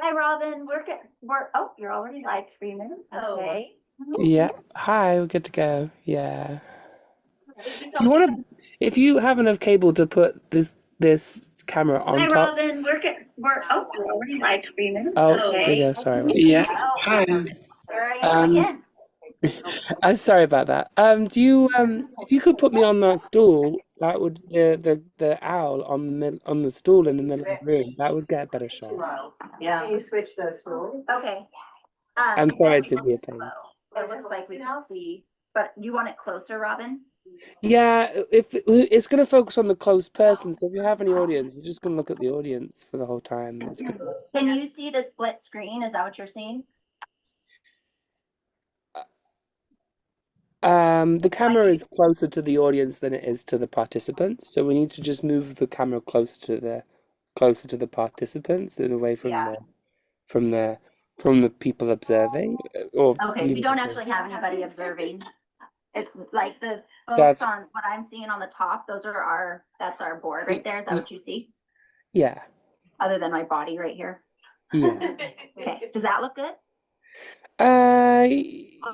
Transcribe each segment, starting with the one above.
Hi, Robin. Oh, you're already live streaming. Okay. Yeah. Hi, we're good to go. Yeah. Thank you so If you much. want to, if you have enough cable to put this camera Hi, on top. Robin. Oh, you're already live streaming. Oh, there you Okay. go. Sorry. Yeah. Oh, Hi. here I am Um, again. I'm sorry about that. Do you if you could put me on that stool, that would the owl on the on the stool in the middle of the room, that would get a better shot. Yeah. Can you switch those stools? Okay. I'm sorry That's to be a pain. It looks like we can see, but you want it closer, Robin? Yeah, if it's gonna focus on the close person, so if you have any audience, we're just gonna look at the audience for the whole time. It's good. Can you see the split screen? Is that what you're seeing? The camera is closer to the audience than it is to the participants, so we need to just move the camera closer to the participants and away from Yeah. from the from the people observing. Or Okay, we don't actually have anybody observing. It's like the folks That's on what I'm seeing on the top, that's our board right there. Is that what you see? yeah, Other than my body right here. yeah. Okay, does that look good? Uh,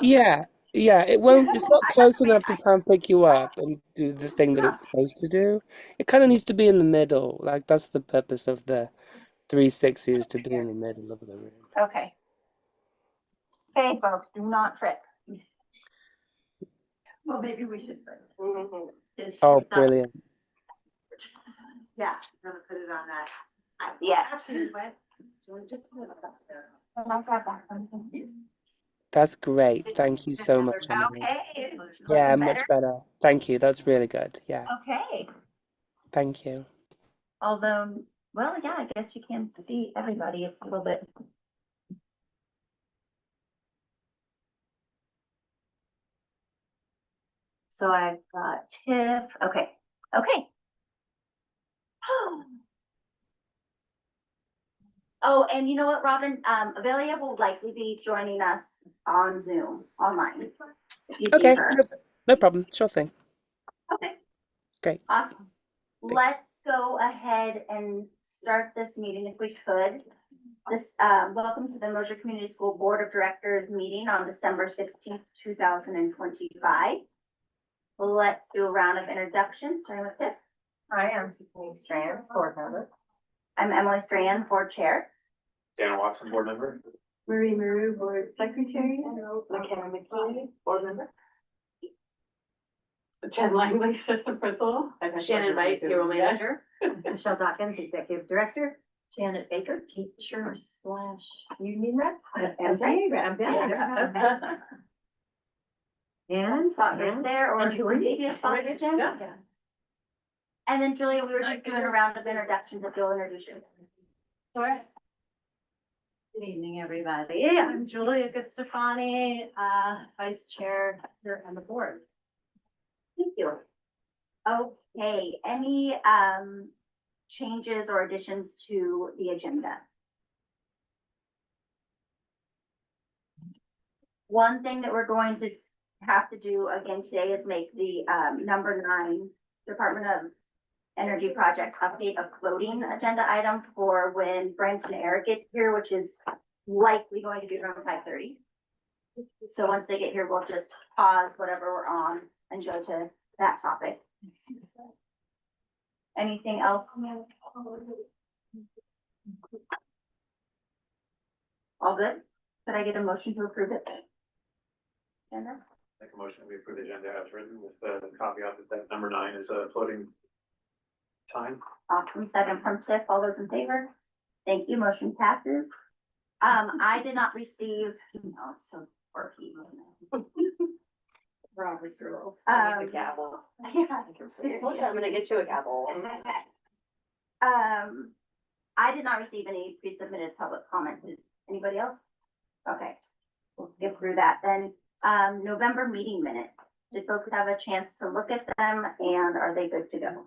yeah, yeah. It won't. It's not close enough to come pick you up and do the thing that it's supposed to do. It kind of needs to be in the middle. Like that's the purpose of the 360 is to be in the middle of the room. Okay. Okay, folks, do not trip. Well, maybe we should. Oh, brilliant. Yeah. Gonna put it on that. Yes. That's great. Thank you so much, Emily. Okay. Yeah, Looking much better. Thank you. That's really good. Yeah, Okay. thank you. Although, well, yeah, I guess you can see everybody. It's a little bit. So I've got Tiff. Okay. Okay. Oh, and you know what, Robin? Avelia will likely be joining us on Zoom online. If you see Okay, her. no problem. Sure thing. Okay. Great. Awesome. Let's go ahead and start this meeting if we could. Welcome to the Mosier Community School Board of Directors meeting on December 16th, 2025. Let's do a round of introductions, starting with Tiff. Hi, I'm Tiffany Strands, board member. I'm Emily Strand, board chair. Dana Watson, board member. Marie Maru, board secretary. McKenna McKee, board member. Jen Langley, assistant principal. Shannon White, payroll manager. Michelle Dawkins, executive director. Janet Baker, teacher / Union rep. MC rep. And spot right there, or And do who you are need you? a spot, Jen? Yeah. And then Julia, we were just doing a round of introductions if you'll introduce yourself. Sure. Good evening, everybody. I'm Julia Goodstefani, vice chair here on the board. Thank you. Okay, any changes or additions to the agenda? One thing that we're going to have to do again today is make the number 9 Department of Energy project update a floating agenda item for when Branson and Eric get here, which is likely going to be around 5:30. So once they get here, we'll just pause whatever we're on and go to that topic. Anything else? All good? Could I get a motion to approve it? Agenda? Make a motion, we approve the agenda as written with the caveat that number 9 is a floating time. Awesome. Second from Tiff. All those in favor? Thank you. Motion passes. I did not receive, it's so quirky, wasn't it? Robert's rules. Um, The gavel. Yeah. I'm gonna get you a gavel. I did not receive any pre-submitted public comment. Did anybody else? Okay, we'll skip through that then. November meeting minutes. Did folks have a chance to look at them and are they good to go?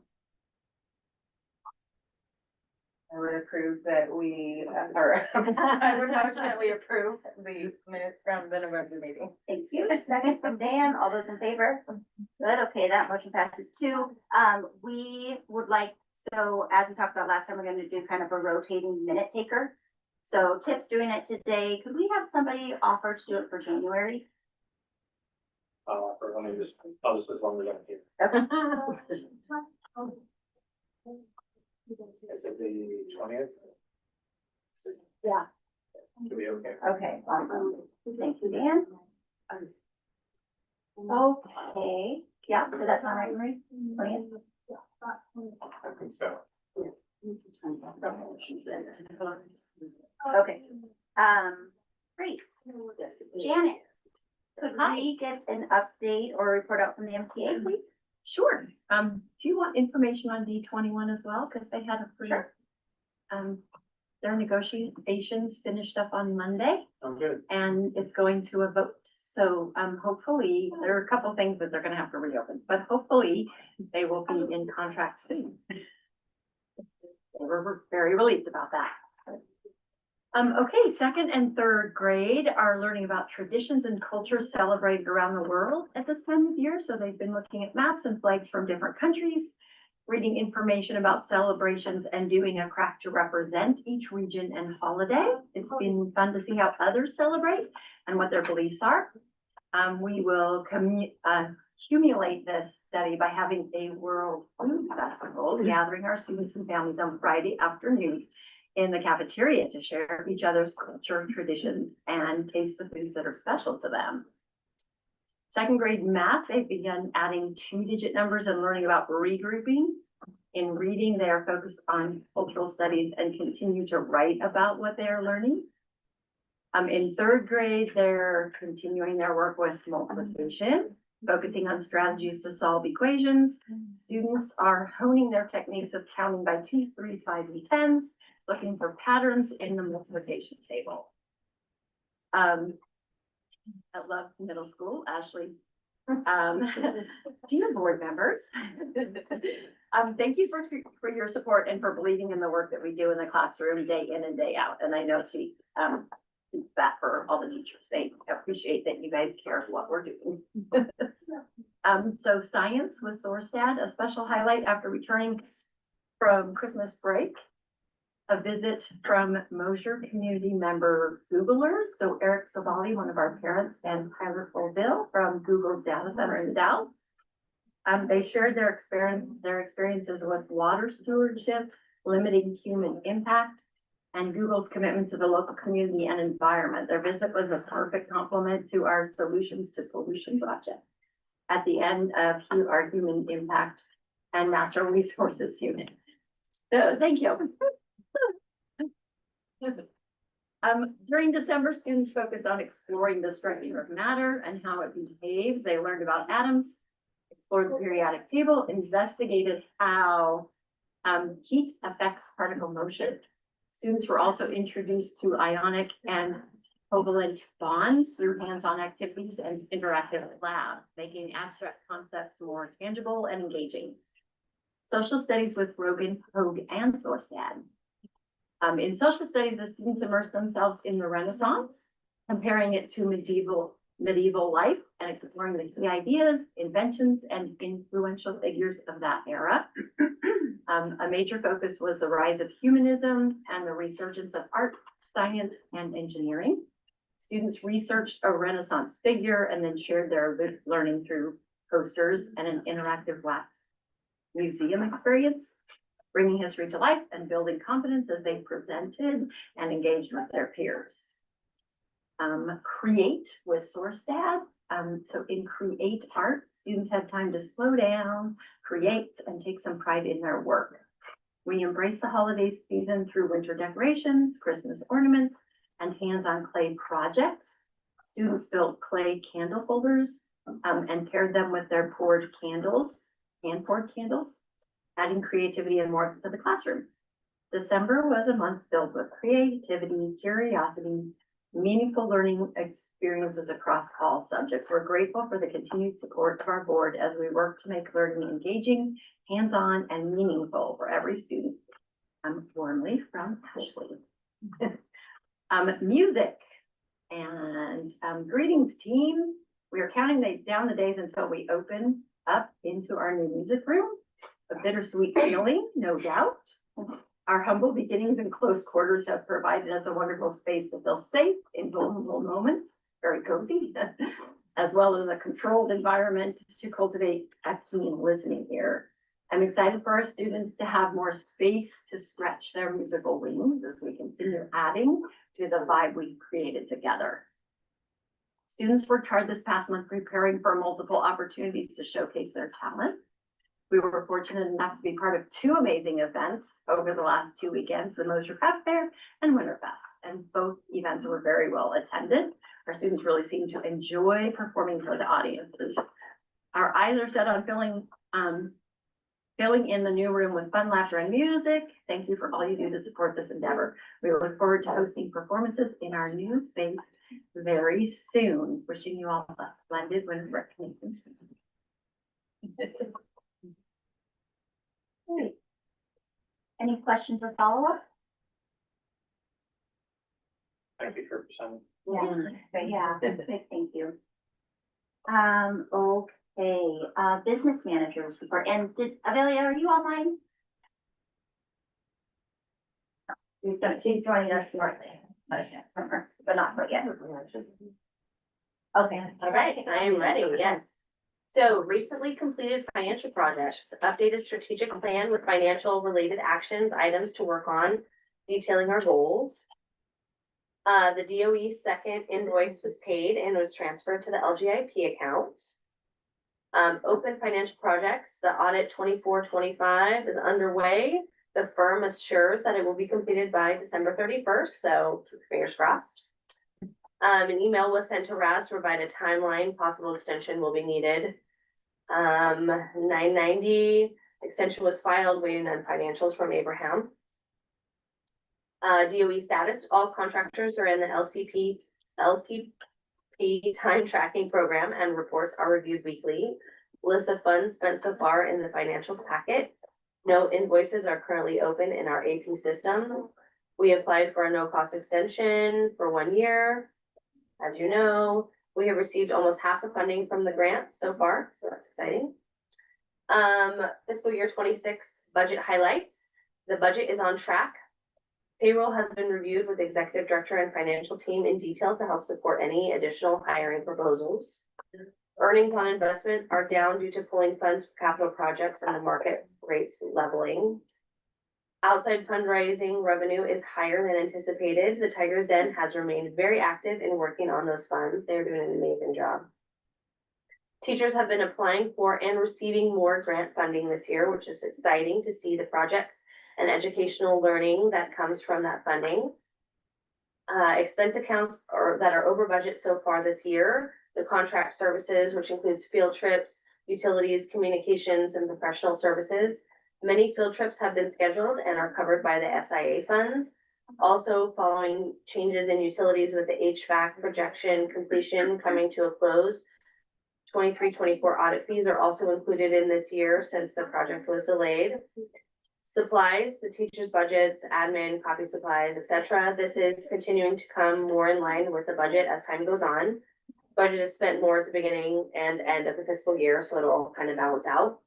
I would approve that I would motion that we approve the minutes from the November meeting. Thank you. Second from Dan. All those in favor? Good. Okay, that motion passes too. We would like, so as we talked about last time, we're going to do kind of a rotating minute taker. So Tip's doing it today. Could we have somebody offer to do it for January? For let me just, I'll just as long as I'm here. Is it the 20th? Yeah. Should be okay. Okay, awesome. Thank you, Dan. Okay, yeah, so that's all right, Marie? 20th? I think so. Okay, great. Janet, could we get an update or report out from the MTA, please? Sure. Do you want information on D21 as well? Because they had a pretty, Sure. their negotiations finished up on Monday I'm good. and it's going to a vote. So, hopefully, there are a couple things that they're gonna have to reopen, but hopefully they will be in contract soon. We're very relieved about that. Okay, second and third grade are learning about traditions and cultures celebrated around the world at this time of year. So they've been looking at maps and flags from different countries, reading information about celebrations and doing a craft to represent each region and holiday. It's been fun to see how others celebrate and what their beliefs are. We will accumulate this study by having a World Food Festival, gathering our students and families on Friday afternoon in the cafeteria to share each other's culture, traditions, and taste the foods that are special to them. Second grade math, they've begun adding 2-digit numbers and learning about regrouping. In reading, they are focused on cultural studies and continue to write about what they are learning. In third grade, they're continuing their work with multiplication, focusing on strategies to solve equations. Students are honing their techniques of counting by 2s, 3s, 5s, and 10s, looking for patterns in the multiplication table. At Love Middle School, Ashley. Dear board members, thank you for your support and for believing in the work that we do in the classroom day in and day out. And I know she keeps that for all the teachers. They appreciate that you guys care what we're doing. So science with Sourstad, a special highlight after returning from Christmas break. A visit from Mosier community member Googlers. So Eric Savali, one of our parents, and Tyler Colville from Google's data center in Dallas. They shared their experiences with water stewardship, limiting human impact, and Google's commitment to the local community and environment. Their visit was a perfect complement to our Solutions to Pollution project at the end of our Human Impact and Natural Resources Unit. So thank you. During December, students focused on exploring the structure of matter and how it behaves. They learned about atoms, explored the periodic table, investigated how heat affects particle motion. Students were also introduced to ionic and covalent bonds through hands-on activities and interactive labs, making abstract concepts more tangible and engaging. Social studies with Rogan, Hogue, and Sourstad. In social studies, the students immersed themselves in the Renaissance, comparing it to medieval life and exploring the key ideas, inventions, and influential figures of that era. A major focus was the rise of humanism and the resurgence of art, science, and engineering. Students researched a Renaissance figure and then shared their learning through posters and an interactive wax museum experience, bringing history to life and building confidence as they presented and engaged with their peers. Create with Sourstad. So in Create Art, students had time to slow down, create, and take some pride in their work. We embrace the holiday season through winter decorations, Christmas ornaments, and hands-on clay projects. Students built clay candle holders and paired them with their poured candles, hand-poured candles, adding creativity and warmth to the classroom. December was a month filled with creativity, curiosity, meaningful learning experiences across all subjects. We're grateful for the continued support of our board as we work to make learning engaging, hands-on, and meaningful for every student. Warmly from Ashley. Music and greetings team. We are counting down the days until we open up into our new music room. A bittersweet feeling, no doubt. Our humble beginnings and close quarters have provided us a wonderful space to feel safe in vulnerable moments, very cozy, as well as a controlled environment to cultivate a keen listening ear. I'm excited for our students to have more space to stretch their musical wings as we continue adding to the vibe we've created together. Students worked hard this past month preparing for multiple opportunities to showcase their talent. We were fortunate enough to be part of two amazing events over the last 2 weekends, the Mosier Craft Fair and Winterfest, and both events were very well attended. Our students really seemed to enjoy performing for the audiences. Our eyes are set on filling in the new room with fun, laughter, and music. Thank you for all you do to support this endeavor. We look forward to hosting performances in our new space very soon. Wishing you all a splendid winter recognition. Great. Any questions or follow-up? Thank you for presenting. Yeah, big thank you. Okay, business managers report, and Avelia, are you online? She's joining us shortly, but not quite yet. Okay, All right, I am ready, yes. So recently completed financial projects, updated strategic plan with financial related actions, items to work on, detailing our goals. The DOE second invoice was paid and was transferred to the LGIP account. Open financial projects, the audit 24-25 is underway. The firm assures that it will be completed by December 31st, so keep your fingers crossed. An email was sent to RAS to provide a timeline, possible extension will be needed. 990 extension was filed, waiting on financials from Abraham. DOE status, all contractors are in the LCP time tracking program and reports are reviewed weekly. List of funds spent so far in the financials packet. No invoices are currently open in our AP system. We applied for a no-cost extension for 1 year. As you know, we have received almost half the funding from the grant so far, so that's exciting. Fiscal year 26 budget highlights. The budget is on track. Payroll has been reviewed with the executive director and financial team in detail to help support any additional hiring proposals. Earnings on investment are down due to pulling funds for capital projects and the market rates leveling. Outside fundraising revenue is higher than anticipated. The Tiger's Den has remained very active in working on those funds. They're doing an amazing job. Teachers have been applying for and receiving more grant funding this year, which is exciting to see the projects and educational learning that comes from that funding. Expense accounts that are over budget so far this year. The contract services, which includes field trips, utilities, communications, and professional services. Many field trips have been scheduled and are covered by the SIA funds. Also, following changes in utilities with the HVAC projection completion coming to a close, 23-24 audit fees are also included in this year since the project was delayed. Supplies, the teachers' budgets, admin, copy supplies, etc. This is continuing to come more in line with the budget as time goes on. Budget is spent more at the beginning and end of the fiscal year, so it'll all kind of balance out.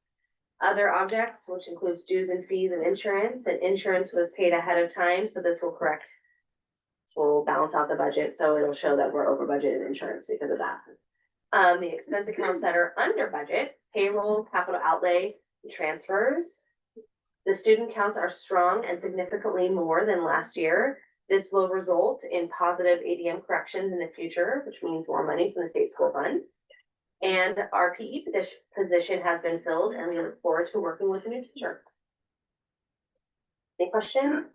Other objects, which includes dues and fees and insurance was paid ahead of time, so this will correct. So we'll balance out the budget, so it'll show that we're over budget in insurance because of that. The expense accounts that are under budget, payroll, capital outlay, transfers. The student counts are strong and significantly more than last year. This will result in positive ADM corrections in the future, which means more money from the state school fund. And our PE position has been filled, and we look forward to working with a new teacher. Any questions?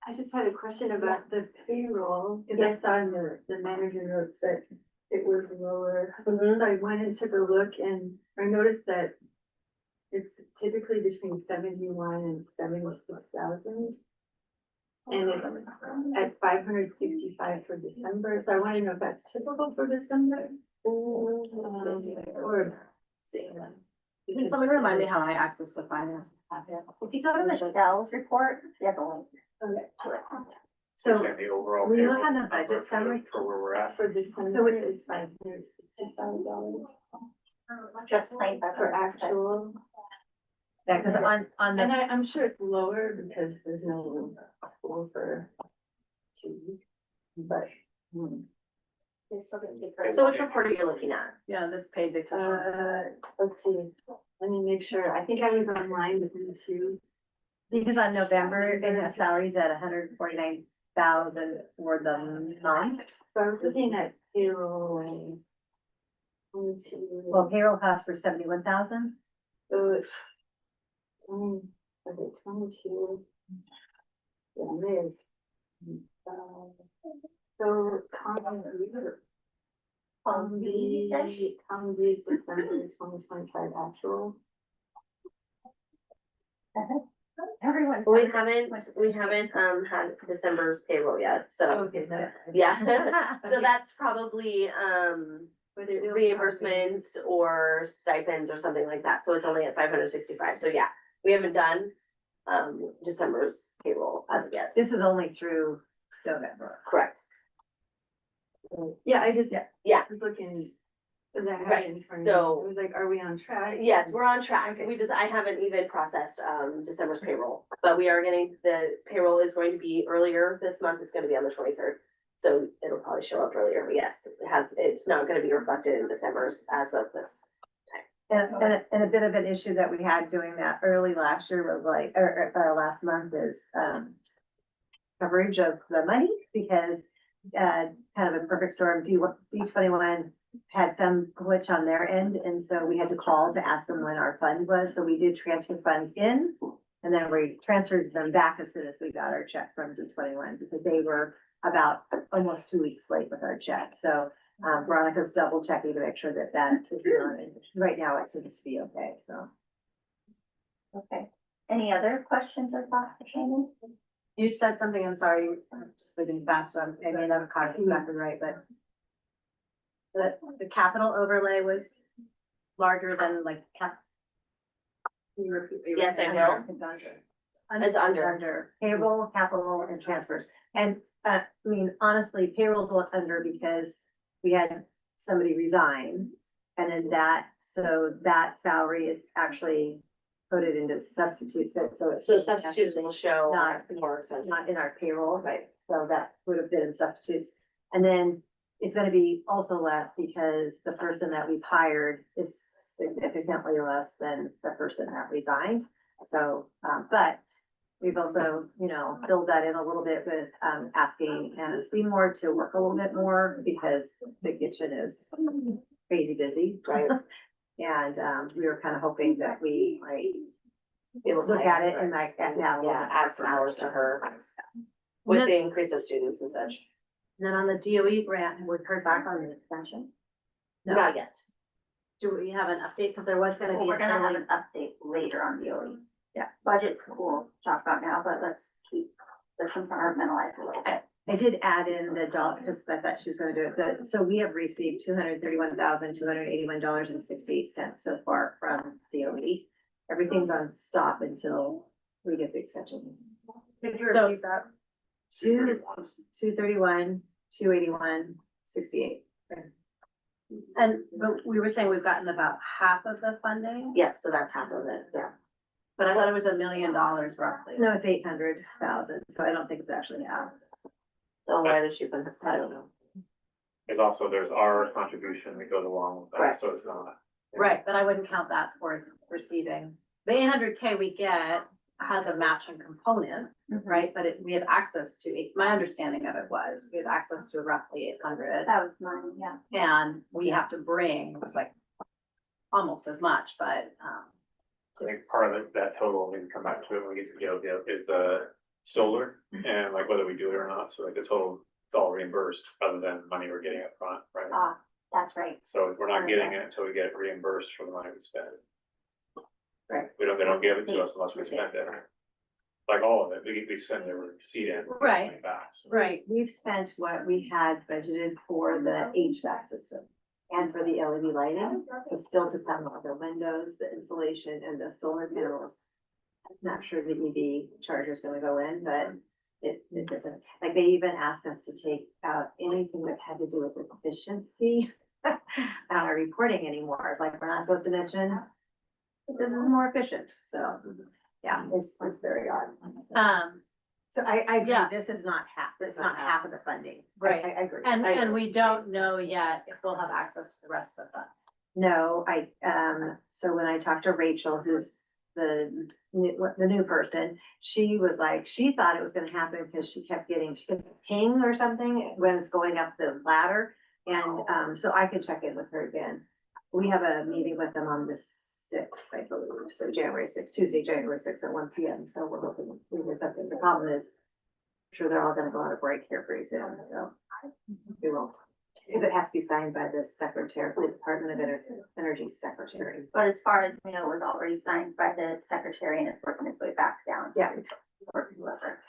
I just had a question about the payroll, because I saw in the manager notes that it was lower. So I went and took a look and I noticed that it's typically between 71 and 76,000. And it's at 565 for December. So I want to know if that's typical for December. Or Can somebody remind me how I access the finance? If you go to Michelle's report, she has a link. so Understand the overall we look payroll on the number budget summary for where we're at. for December, so it is $565 Just plain for actual. Yeah, cause on And the, I'm sure it's lower because there's no school for 2 weeks, but. They still get to pay. So which report are you looking at? yeah, that's paid vacation. Let's see, let me make sure, I think I was online within 2. Because on November, it has salaries at 149,000 for the month. So I was looking at payroll and. Well, payroll costs for 71,000. So it's. Okay, 22. Yeah, live. So, December 2025 actual. Everyone's. We haven't had December's payroll yet, so, Okay, that. yeah. So that's probably, reimbursements or stipends or something like that, so it's only at 565, so yeah, we haven't done December's payroll as of yet. This is only through November. Correct. Yeah, I just. Yeah. Was looking. Cause I had Right, it in front of me. so- I was like, are we on track? Yes, we're on track. Okay. I haven't even processed December's payroll, but we are getting, the payroll is going to be earlier this month. It's gonna be on the 23rd. So it'll probably show up earlier, but yes, it's not gonna be reflected in December's as of this. And a bit of an issue that we had doing that early last year was like, or last month is, coverage of the money because, kind of a perfect storm, D21 had some glitch on their end, and so we had to call to ask them when our fund was, so we did transfer funds in. And then we transferred them back as soon as we got our check from D21, because they were about almost 2 weeks late with our check, so. Veronica's double checking to make sure that that is not, right now it seems to be okay, so. Okay. Any other questions or thoughts, Shannon? You said something, I'm sorry, I'm just moving fast, so I may not have caught it exactly right, but. The capital overlay was larger than like cap. Can you repeat what you were Yes, I saying? will. It's under. Under payroll, capital and transfers. And, I mean, honestly, payroll's a lot under because we had somebody resign. And then so that salary is actually coded into substitutes, so it's. So substitutes will show Not- more expensive. Not in our payroll, right, so that would have been in substitutes. And then it's gonna be also less because the person that we've hired is significantly less than the person that resigned. So, but we've also, filled that in a little bit with, asking Anna Seymour to work a little bit more because the kitchen is crazy busy. Right. And, we were kind of hoping that we might It will look at it and like, Yeah, add some hours to her with the increase of students and such. And then on the DOE grant, have we heard back on the extension? No. Not yet. Do we have an update? Because there was gonna be. We're gonna have an update later on the OE. Yeah, budget's cool, talk about now, but let's compartmentalize a little bit. I did add in the dollar, because I thought she was gonna do it, so we have received $231,281.68 so far from DOE. Everything's on stop until we get the extension. Did you So- repeat that? 231, 281, 68. But we were saying we've gotten about half of the funding, Yeah, so that's half of it, yeah. but I thought it was $1 million roughly. No, it's 800,000, so I don't think it's actually half. So why did she put, I don't know. There's also, there's our contribution that goes along with that, Correct. so it's not. Right, but I wouldn't count that towards receiving. The 800K we get has a matching component, right? But we have access to, my understanding of it was, we have access to roughly 800. That was mine, yeah. And we have to bring, it was like almost as much, but, I think part of that total, we can come back to it when we get to the is the solar and like whether we do it or not. So like the total, it's all reimbursed other than money we're getting up front, right? Ah, that's right. So we're not getting it until we get it reimbursed for the money we spend. Right. They don't give it to us unless we spend it. Like all of it, we send the receipt in. we get Right. money back, so. right. We've spent what we had budgeted for the HVAC system and for the LED lighting. So still to come on the windows, the insulation and the solar panels. I'm not sure the EV charger is gonna go in, but it doesn't, like they even asked us to take out anything that had to do with efficiency on our reporting anymore. Like we're not supposed to mention this is more efficient, so, yeah, it's very odd. So I agree, Yeah. this is not half, it's not half of the funding. Right. I agree. And, I and agree. we don't know yet if we'll have access to the rest of the funds. No, so when I talked to Rachel, who's the new person, she was like, she thought it was gonna happen because she kept getting, she gets a ping or something when it's going up the ladder. And, so I can check in with her again. We have a meeting with them on the 6th, I believe, so January 6th, Tuesday, January 6th at 1 PM, so we're hoping we hear something. The problem is, I'm sure they're all gonna go on a break here pretty soon, so we won't. Because it has to be signed by the secretary, the Department of Energy Secretary. But as far as we know, it was already signed by the secretary and it's working its way back down. Yeah. Or whoever.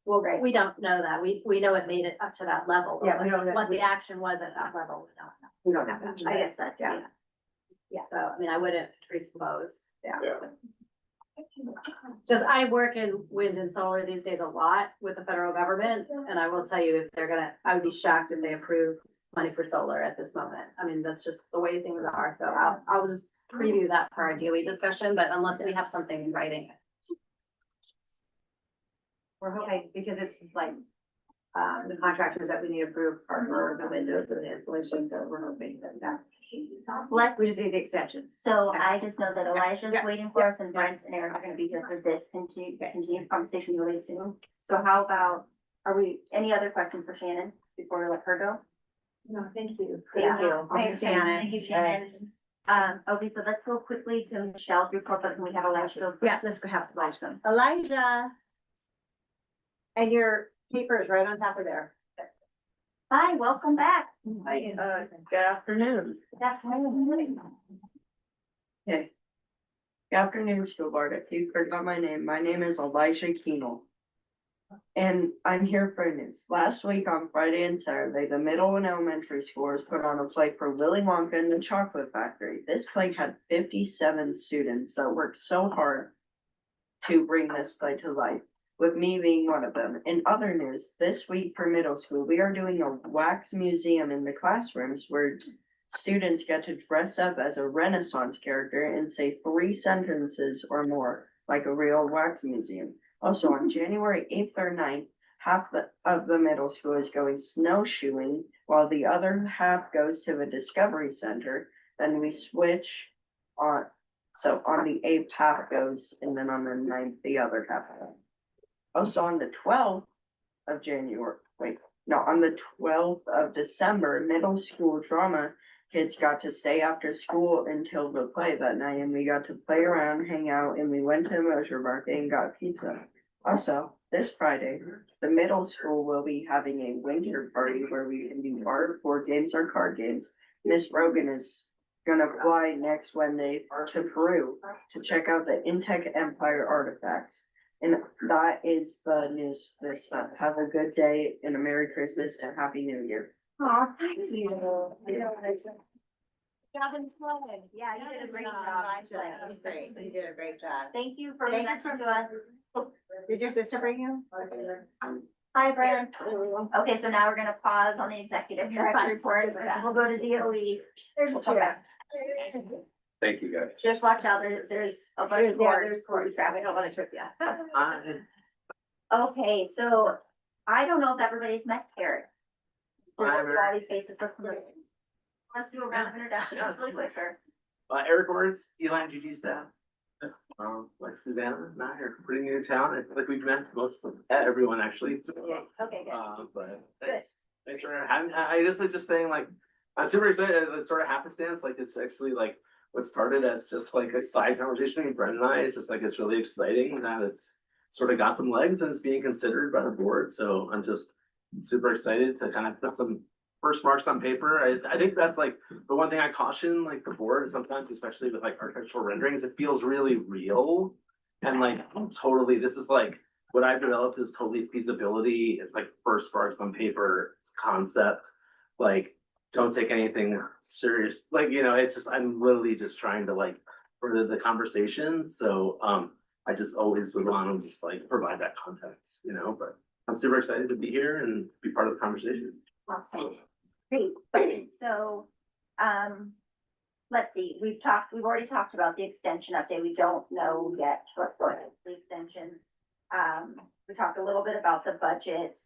Well, right. We don't know that. We know it made it up to that level. Yeah, we don't know. What the action was at that level, we don't know. We don't have that. I guess that's, yeah. So, I mean, I wouldn't presuppose. Yeah. Just, I work in wind and solar these days a lot with the federal government, and I will tell you, if they're gonna, I would be shocked if they approve money for solar at this moment. I mean, that's just the way things are, so I'll just preview that for our DOE discussion, but unless we have something in writing. We're hoping, because it's like, the contractors that we need approved are for the windows and the insulation, so we're hoping that Let's, we just need the extension. so I just know that Elijah's Yeah. waiting for us and Brent and Aaron are gonna be here for this continued conversation really soon. So how about, any other questions for Shannon before we let her go? No, thank you. Thank you. Thanks, Shannon. Thank you, Shannon. Okay, so let's go quickly to Michelle's report, but can we have Elijah go? Yeah, let's go have to watch them. Elijah, And your paper is right on top of there. hi, welcome back. Hi, good afternoon. That's right. Okay. Good afternoon, school board. If you forgot my name is Elijah Keenel. And I'm here for news. Last week on Friday and Saturday, the middle and elementary schools put on a play for Willy Wonka and the Chocolate Factory. This play had 57 students that worked so hard to bring this play to life, with me being one of them. In other news, this week for middle school, we are doing a wax museum in the classrooms where students get to dress up as a Renaissance character and say 3 sentences or more, like a real wax museum. Also, on January 8th or 9th, half of the middle school is going snowshoeing, while the other half goes to the Discovery Center. Then we switch on, so on the 8th, half goes, and then on the 9th, the other half. Also, on the 12th of January, on the 12th of December, middle school drama kids got to stay after school until the play that night, and we got to play around, hang out, and we went to Mosier Market and got pizza. Also, this Friday, the middle school will be having a winter party where we can do art, board games, or card games. Miss Rogan is gonna fly next Wednesday to Peru to check out the Intec Empire artifacts. And that is the news this month. Have a good day and a Merry Christmas and Happy New Year. Aw, thank you. Yeah, you did a great job. That was great. You did a great job. Thank you for Thank you presenting to us. Did your sister bring you? Hi, Brent. Okay, so now we're gonna pause on the executive director report. We'll go to DOE. There's We'll come back. Thank you, guys. Just watch out, there's a bunch of There's cords. cords, we don't wanna trip you. Okay, so I don't know if everybody's met Eric. All these faces look familiar. Let's do a round of introductions really quick, sir. Eric Words, Eli and GG staff. Like Susanna, not here, pretty new to town. I feel like we've met most of everyone actually. So, Okay, good. but thanks for having. I just saying like I'm super excited. It's sort of happenstance. Like it's actually like what started as just like a side conversation with Brent and I. It's just like it's really exciting that it's sort of got some legs and it's being considered by the board. So I'm just super excited to kind of put some first marks on paper. I think that's like the one thing I caution like the board sometimes, especially with like architectural renderings, it feels really real. And like totally, this is like what I've developed is totally feasibility. It's like first marks on paper, it's concept. Like don't take anything serious. Like, you know, it's just I'm literally just trying to like further the conversation. So I just always would want to just like provide that context, you know, but I'm super excited to be here and be part of the conversation. Awesome. Great. So, let's see, we've already talked about the extension update. We don't know yet what's going on with the extension. We talked a little bit about the budget.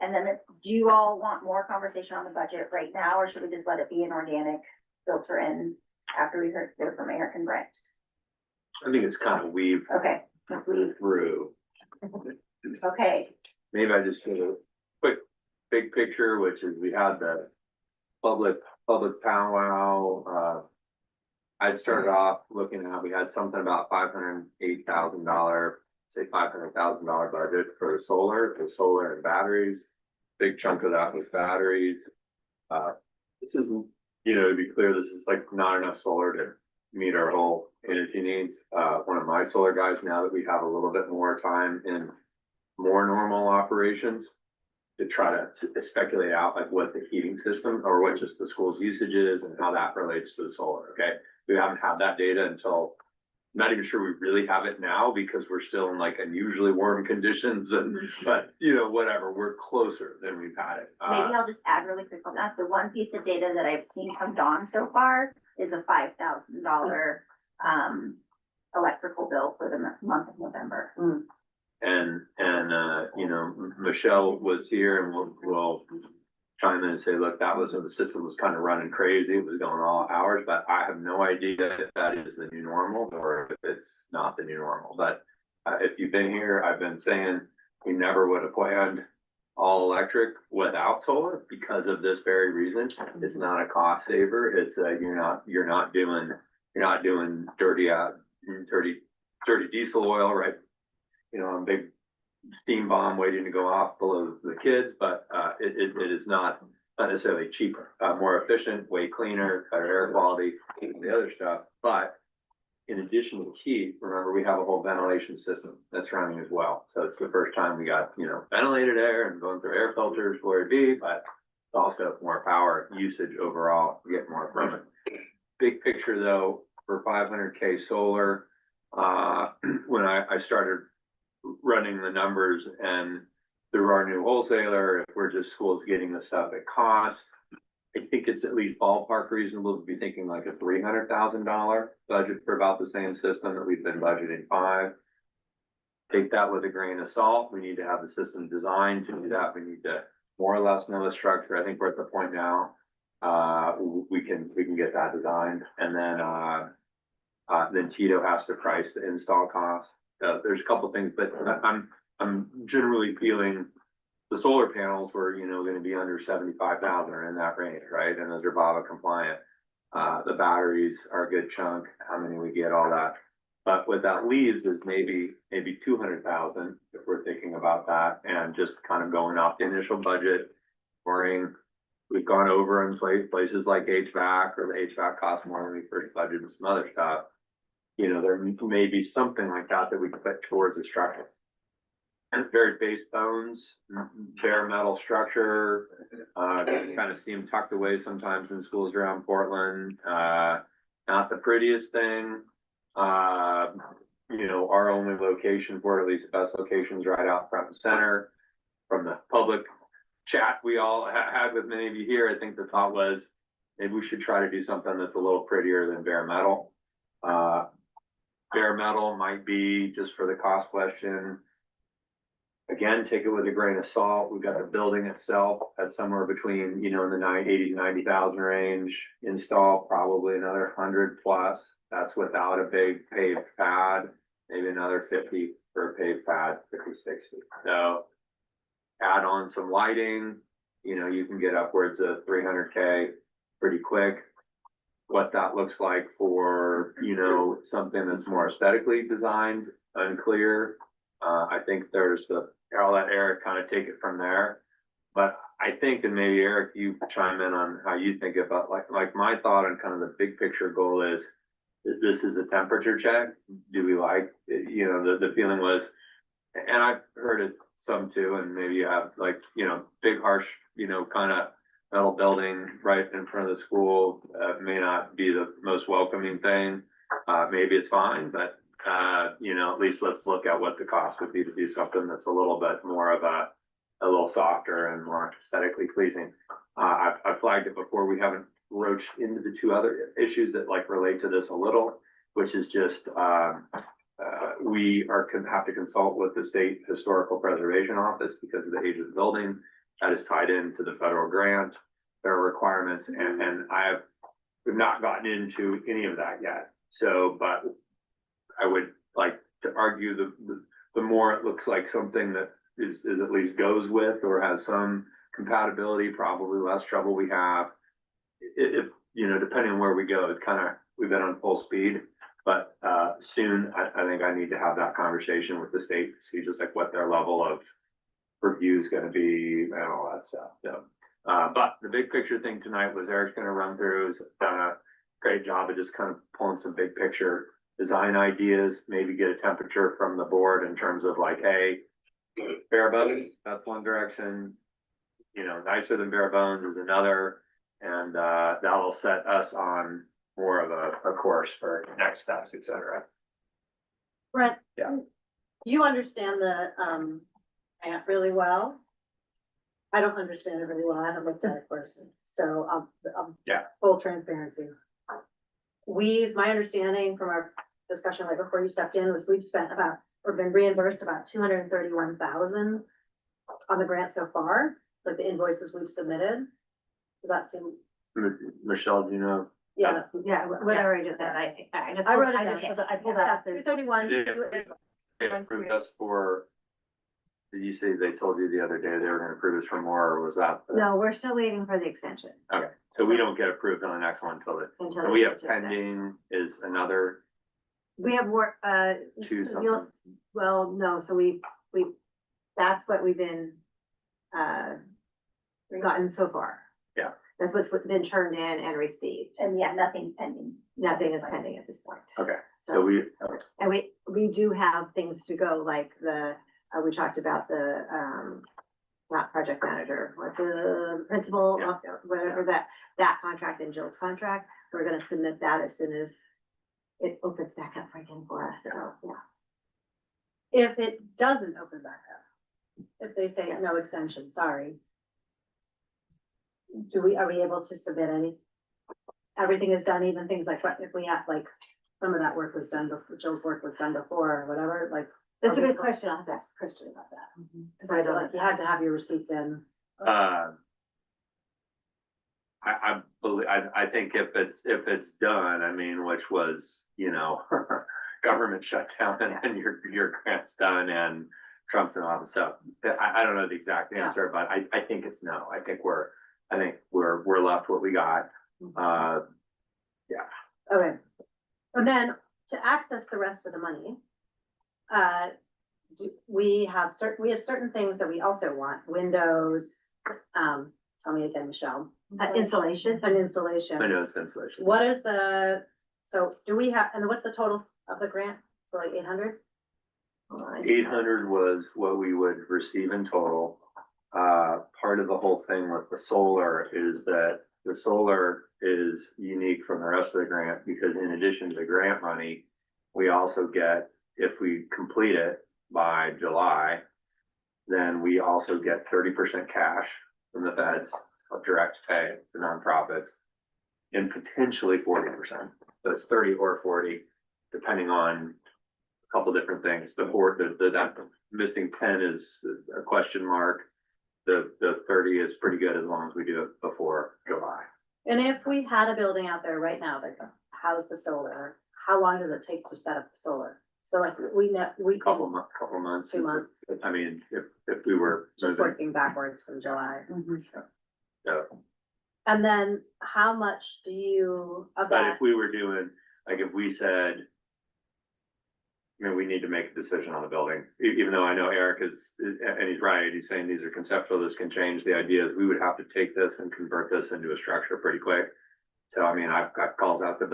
And then do you all want more conversation on the budget right now, or should we just let it be an organic filter in after we hear from Eric and Brent? I think it's kind of weave Okay, we, through. okay, Maybe I just did a quick, big picture, which is we had the public powwow. I'd started off looking at, we had something about $508,000, say $500,000 budget for the solar and batteries. Big chunk of that was batteries. This isn't, to be clear, this is like not enough solar to meet our whole energy needs. One of my solar guys, now that we have a little bit more time in more normal operations, to try to speculate out like what the heating system or what just the school's usage is and how that relates to the solar, okay? We haven't had that data until, I'm not even sure we really have it now because we're still in like unusually warm conditions and, but whatever, we're closer than we've had it. maybe I'll just add really quick on that. The one piece of data that I've seen from Dawn so far is a $5,000 electrical bill for the month of November. And Michelle was here and we'll chime in and say, look, that was when the system was kind of running crazy. It was going all hours, but I have no idea if that is the new normal or if it's not the new normal. But if you've been here, I've been saying we never would have planned all electric without solar because of this very reason. It's not a cost saver. It's you're not doing dirty diesel oil, right? A big steam bomb waiting to go off below the kids, but it is not necessarily cheaper, more efficient, way cleaner, better air quality, and the other stuff. But in addition to heat, remember we have a whole ventilation system that's running as well. So it's the first time we got ventilated air and going through air filters where it be, but it's also more power usage overall. We get more from it. Big picture though, for 500K solar, when I started running the numbers and through our new wholesaler, if we're just schools getting the stuff at cost, I think it's at least ballpark reasonable to be thinking like a $300,000 budget for about the same system that we've been budgeting $5. Take that with a grain of salt. We need to have the system designed to do that. We need to more or less know the structure. I think we're at the point now we can get that designed, and then Tito has to price the install cost. There's a couple things, but I'm generally feeling the solar panels were, going to be under 75,000 or in that range, right? And those are BABA compliant. The batteries are a good chunk, how many we get, all that. But what that leaves is maybe 200,000 if we're thinking about that and just kind of going off the initial budget. We've gone over in places like HVAC, or the HVAC costs more than we first budgeted and some other stuff. There may be something like that we could put towards the structure. Very base bones, bare metal structure, kind of see them tucked away sometimes in schools around Portland. Not the prettiest thing. Our only location for it, at least the best locations, right out front and center. From the public chat we all had with many of you here, I think the thought was maybe we should try to do something that's a little prettier than bare metal. Bare metal might be, just for the cost question, again, take it with a grain of salt. We've got the building itself at somewhere between, in the 80 to 90,000 range. Install probably another 100 plus. That's without a big paved pad, maybe another 50 for a paved pad, 50, 60. So add on some lighting, you can get upwards of 300K pretty quick. What that looks like for, something that's more aesthetically designed, unclear. I think I'll let Eric kind of take it from there. But I think, and maybe Eric, you chime in on how you think about, like my thought on kind of the big picture goal is, this is a temperature check. Do we like, the feeling was, and I've heard it some too, and maybe you have big harsh, kind of metal building right in front of the school may not be the most welcoming thing. Maybe it's fine, but at least let's look at what the cost would be to do something that's a little bit more of a little softer and more aesthetically pleasing. I've flagged it before. We haven't roached into the two other issues that like relate to this a little, which is just, we have to consult with the State Historical Preservation Office because of the age of the building. That is tied into the federal grant. There are requirements and we've not gotten into any of that yet. So, but I would like to argue the more it looks like something that is at least goes with or has some compatibility, probably less trouble we have. If, you know, depending on where we go, it kind of, we've been on full speed. But soon, I think I need to have that conversation with the state to see just like what their level of review is gonna be and all that stuff. So, but the big picture thing tonight was Eric's gonna run through, has done a great job of just kind of pulling some big picture design ideas, maybe get a temperature from the board in terms of like, hey, bare bones, that's one direction, you know, nicer than bare bones is another. And that'll set us on more of a course for next steps, et cetera. Brent. Yeah. You understand the, grant really well. I don't understand it really well. I haven't looked at it personally, so Yeah. full transparency. My understanding from our discussion right before you stepped in was we've spent about, or been reimbursed about 231,000 on the grant so far, like the invoices we've submitted. Does that seem? Michelle, do you know? Yeah. Yeah, whatever I just said, I wrote it down. I pulled that up. 231. They approved us for, did you say they told you the other day they were gonna approve us for more, or was that? No, we're still waiting for the extension. Okay, so we don't get approved on the next one until until and we the have extension. pending is another We have work, two so you'll, something. well, no, so we, that's what we've been, gotten so far. Yeah. That's what's been turned in and received. And yeah, nothing's pending. Nothing is pending at this point. Okay, so we, okay. And we do have things to go, like we talked about the, not project manager, what the principal, Yeah. whatever that contract and Jill's contract. We're gonna submit that as soon as it opens back up again for us, so, yeah. If it doesn't open back up, if they say no extension, sorry. Are we able to submit any? Everything is done, even things like, what if we have, like, some of that work was done before, Jill's work was done before, or whatever, like. That's a are we- good question. I'll have to ask Christian about that. Cause I feel like you had to have your receipts in. I believe, I think if it's done, I mean, which was, you know, government shutdown and your grant's done and Trump's in office, so I don't know the exact answer, but I think it's no. I think we're left what we got. Okay. And then to access the rest of the money, we have certain things that we also want, windows, tell me again, Michelle. Insulation. An insulation. I know it's insulation. What is so do we have, and what's the total of the grant? For like 800? 800 was what we would receive in total. Part of the whole thing with the solar is that the solar is unique from the rest of the grant because in addition to the grant money, we also get, if we complete it by July, then we also get 30% cash from the feds of direct pay to nonprofits and potentially 40%. So it's 30 or 40, depending on a couple different things. That missing 10 is a question mark. The 30 is pretty good as long as we do it before July. And if we had a building out there right now that housed the solar, how long does it take to set up the solar? So like we Couple can, months. 2 months. I mean, if we were just moving, working backwards from July. so. And then how much do you, of But that, if we were doing, like, if we said, I mean, we need to make a decision on the building, even though I know Eric is, and he's right, he's saying these are conceptual, this can change. The idea is we would have to take this and convert this into a structure pretty quick. So, I mean, I've got calls out to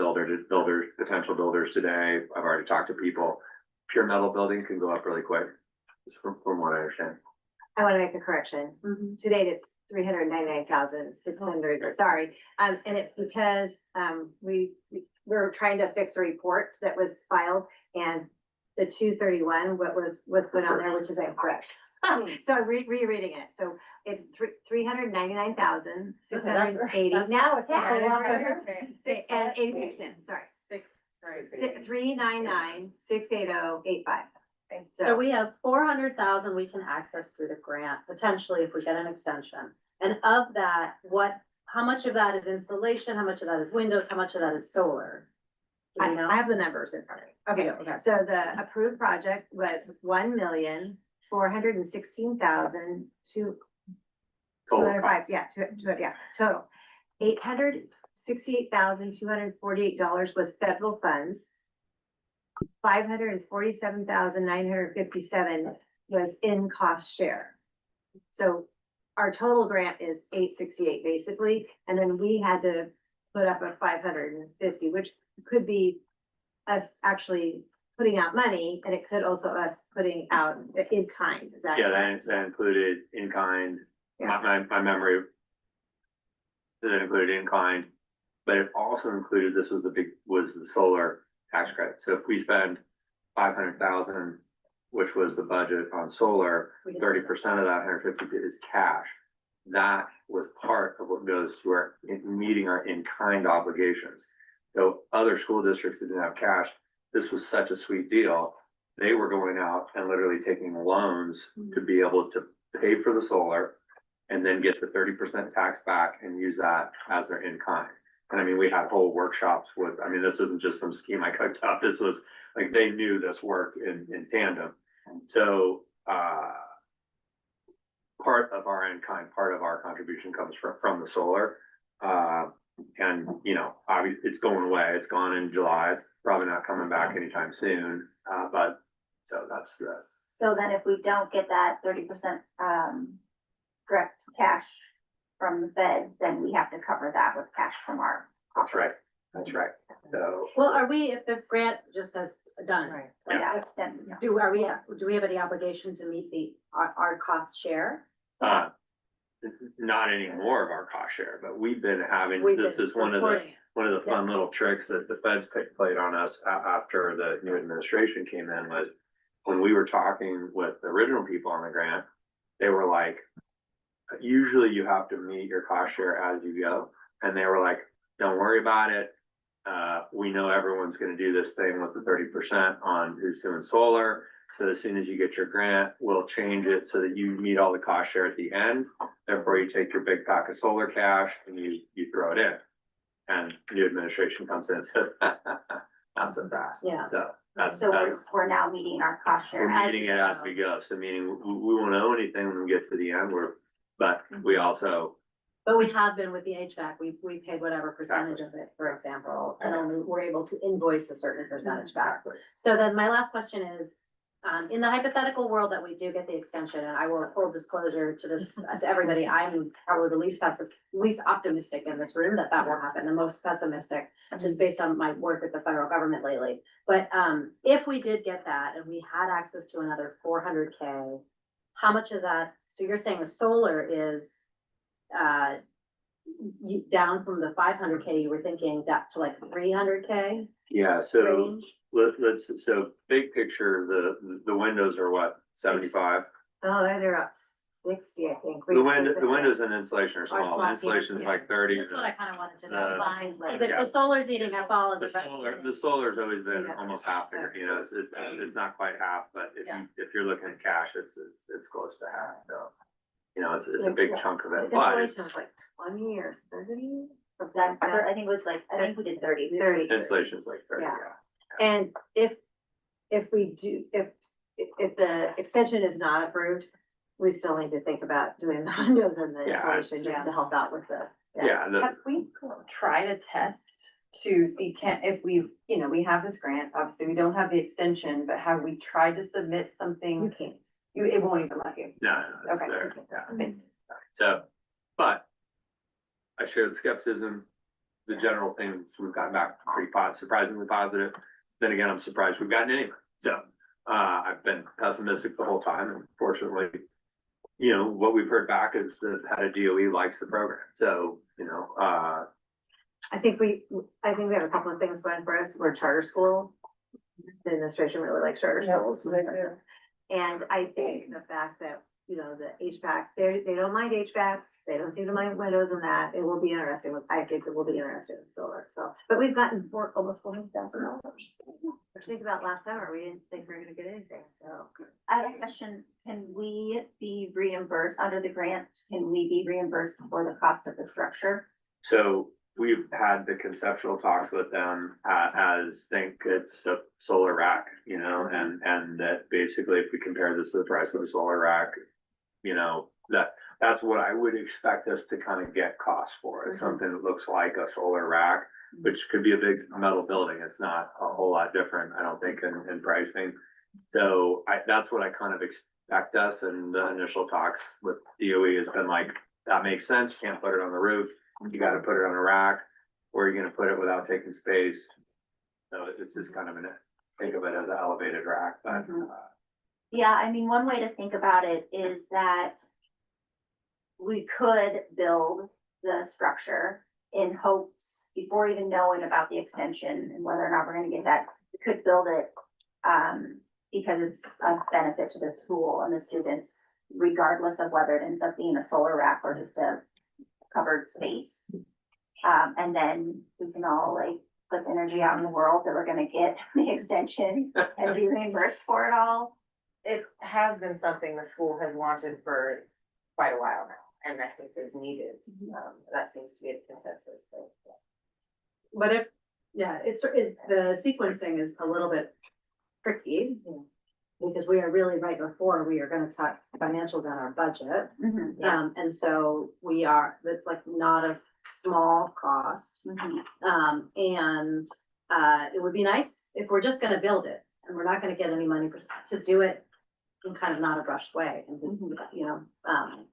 potential builders today. I've already talked to people. Pure metal building can go up really quick, just from what I understand. I want to make a correction. To date, it's 399,600, sorry. And it's because, we were trying to fix a report that was filed and the 231, what was put on there, which is incorrect. So I'm rereading it. So it's 399,680. Now it's and 80%, sorry. 399,680.85. So we have 400,000 we can access through the grant, potentially if we get an extension. And of that, how much of that is insulation? How much of that is windows? How much of that is solar? Do you know? I have the numbers in front of me. Okay. So the approved project was 1,416,205, total. $868,248 was federal funds. 547,957 was in cost share. So our total grant is 868 basically, and then we had to put up a 550, which could be us actually putting out money, and it could also us putting out in kind, is that? Yeah, that included in kind, my memory. That included in kind, but it also included, this was the solar tax credit. So if we spend 500,000, which was the budget on solar, 30% of that 150 is cash. That was part of what goes to our meeting our in-kind obligations. So other school districts that didn't have cash, this was such a sweet deal. They were going out and literally taking loans to be able to pay for the solar and then get the 30% tax back and use that as their in-kind. And I mean, we had whole workshops this wasn't just some scheme I cooked up. This was like, they knew this worked in tandem. So, part of our in-kind, part of our contribution comes from the solar. And, obviously it's going away. It's gone in July. It's probably not coming back anytime soon. But so that's the. So then if we don't get that 30% direct cash from the feds, then we have to cover that with cash from our. That's right. So. Well, if this grant just has done, Right. Yeah, then, do we have any obligation to meet our cost share? Not any more of our cost share, but we've been having, We've this been is one of the reporting it. fun little tricks that the feds played on us after the new administration came in was when we were talking with the original people on the grant, they were like, usually you have to meet your cost share as you go. And they were like, don't worry about it. We know everyone's gonna do this thing with the 30% on who's doing solar. So as soon as you get your grant, we'll change it so that you meet all the cost share at the end. Therefore, you take your big pack of solar cash and you throw it in. And new administration comes in and says, not so fast. Yeah. So that's, so we're now meeting our cost share. we're meeting it as we go. So meaning we won't know anything when we get to the end, but we also. But we have been with the HVAC, we paid whatever percentage of it, for example, and only we're able to invoice a certain percentage back. So then my last question is, in the hypothetical world that we do get the extension, and I will full disclosure to this, to everybody, I'm probably the least optimistic in this room that will happen, the most pessimistic, just based on my work with the federal government lately. But, if we did get that and we had access to another 400K, how much of that, so you're saying the solar is, down from the 500K, you were thinking that to like 300K Yeah, so range? so big picture, the windows are what, 75? Oh, they're up 60, I think. The windows and insulation are small. small, Insulation's yeah. like 30. That's what I kind of wanted to know. Combined, like, The solar's eating up all of The the rest of it. solar's always been Yeah. almost half, it's not quite half, but if you're looking at cash, it's close to half, so. It's a big chunk of it, but Installation was like 20 or 30. That, I think it was like, I think we did 30. 30. insulation's like 30, Yeah. yeah. And if we do, if the extension is not approved, we still need to think about doing the windows and the Yeah, insulation just to help out with the. Yeah, Have we tried a test to see if we have this grant, obviously we don't have the extension, but have we tried to submit You something? can't. It won't even let you. no, that's Okay. fair, yeah. Thanks. So, but I share the skepticism, the general things we've gotten back pretty surprisingly positive. Then again, I'm surprised we've gotten anywhere. So, I've been pessimistic the whole time, and fortunately, what we've heard back is that the head of DOE likes the program. So, I think we have a couple of things going for us. We're a charter school. The administration really likes charter schools. And I think The fact that, you know, the HVAC, they don't mind HVAC, they don't seem to mind windows and that, it will be interesting, I think it will be interesting with solar, so. But we've gotten almost $400,000. Which think about last summer, we didn't think we were gonna get anything, so. I have a question. Can we be reimbursed under the grant? Can we be reimbursed for the cost of the structure? So we've had the conceptual talks with them, as think it's a solar rack, you know, and that basically if we compare this to the price of the solar rack, you know, that's what I would expect us to kind of get costs for, is something that looks like a solar rack, which could be a big metal building. It's not a whole lot different, I don't think, in pricing. So that's what I kind of expect us, and the initial talks with DOE has been like, that makes sense, can't put it on the roof. You gotta put it on a rack, where you're gonna put it without taking space. So it's just kind of think of it as an elevated rack, but, Yeah, I mean, one way to think about it is that we could build the structure in hopes, before even knowing about the extension and whether or not we're gonna get that, we could build it because it's a benefit to the school and the students, regardless of whether it ends up being a solar rack or just a covered space. And then we can all like put energy out in the world that we're gonna get the extension and be reimbursed for it all. It has been something the school has wanted for quite a while now, and I think is needed. That seems to be a consensus. But if, yeah, the sequencing is a little bit tricky. Because we are really right before we are gonna talk financials on our budget. Yeah. And so it's like not a small cost. And it would be nice if we're just gonna build it and we're not gonna get any money to do it in kind of not a rushed way. And, you know,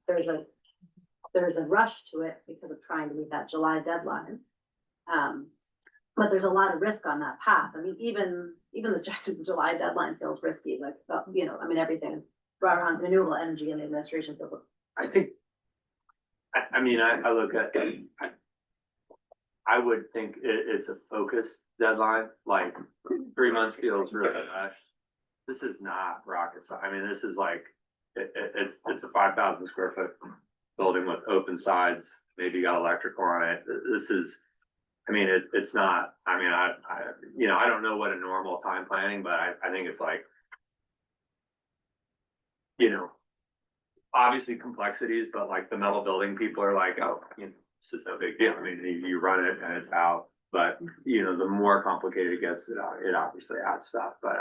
there's a rush to it because of trying to meet that July deadline. But there's a lot of risk on that path. I mean, even the July deadline feels risky, like, you know, I mean, everything around renewable energy and the administration feels. I think, I mean, I look at, I would think it's a focused deadline, like 3 months feels really rushed. This is not rocket science. I mean, this is like, it's a 5,000 square foot building with open sides, maybe you got electrical on it. This is, I mean, it's not, I mean, you know, I don't know what a normal time planning, but I think it's like, you know, obviously complexities, but like the metal building, people are like, oh, you know, this is no big deal. I mean, you run it and it's out, but you know, the more complicated it gets, it obviously adds stuff, but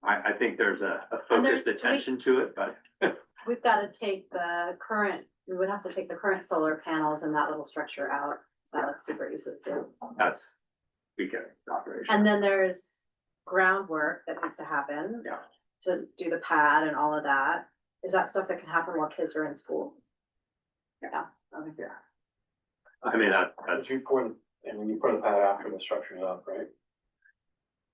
I think there's a focused attention to it, but. We've got to take we would have to take the current solar panels and that little structure out. So that's super easy to do. That's, we get operation. And then there's groundwork that needs to happen. Yeah. To do the pad and all of that. Is that stuff that can happen while kids are in school? Yeah. Okay. Yeah. I mean, that's. You pour, and when you pour the pad after the structure's up, right?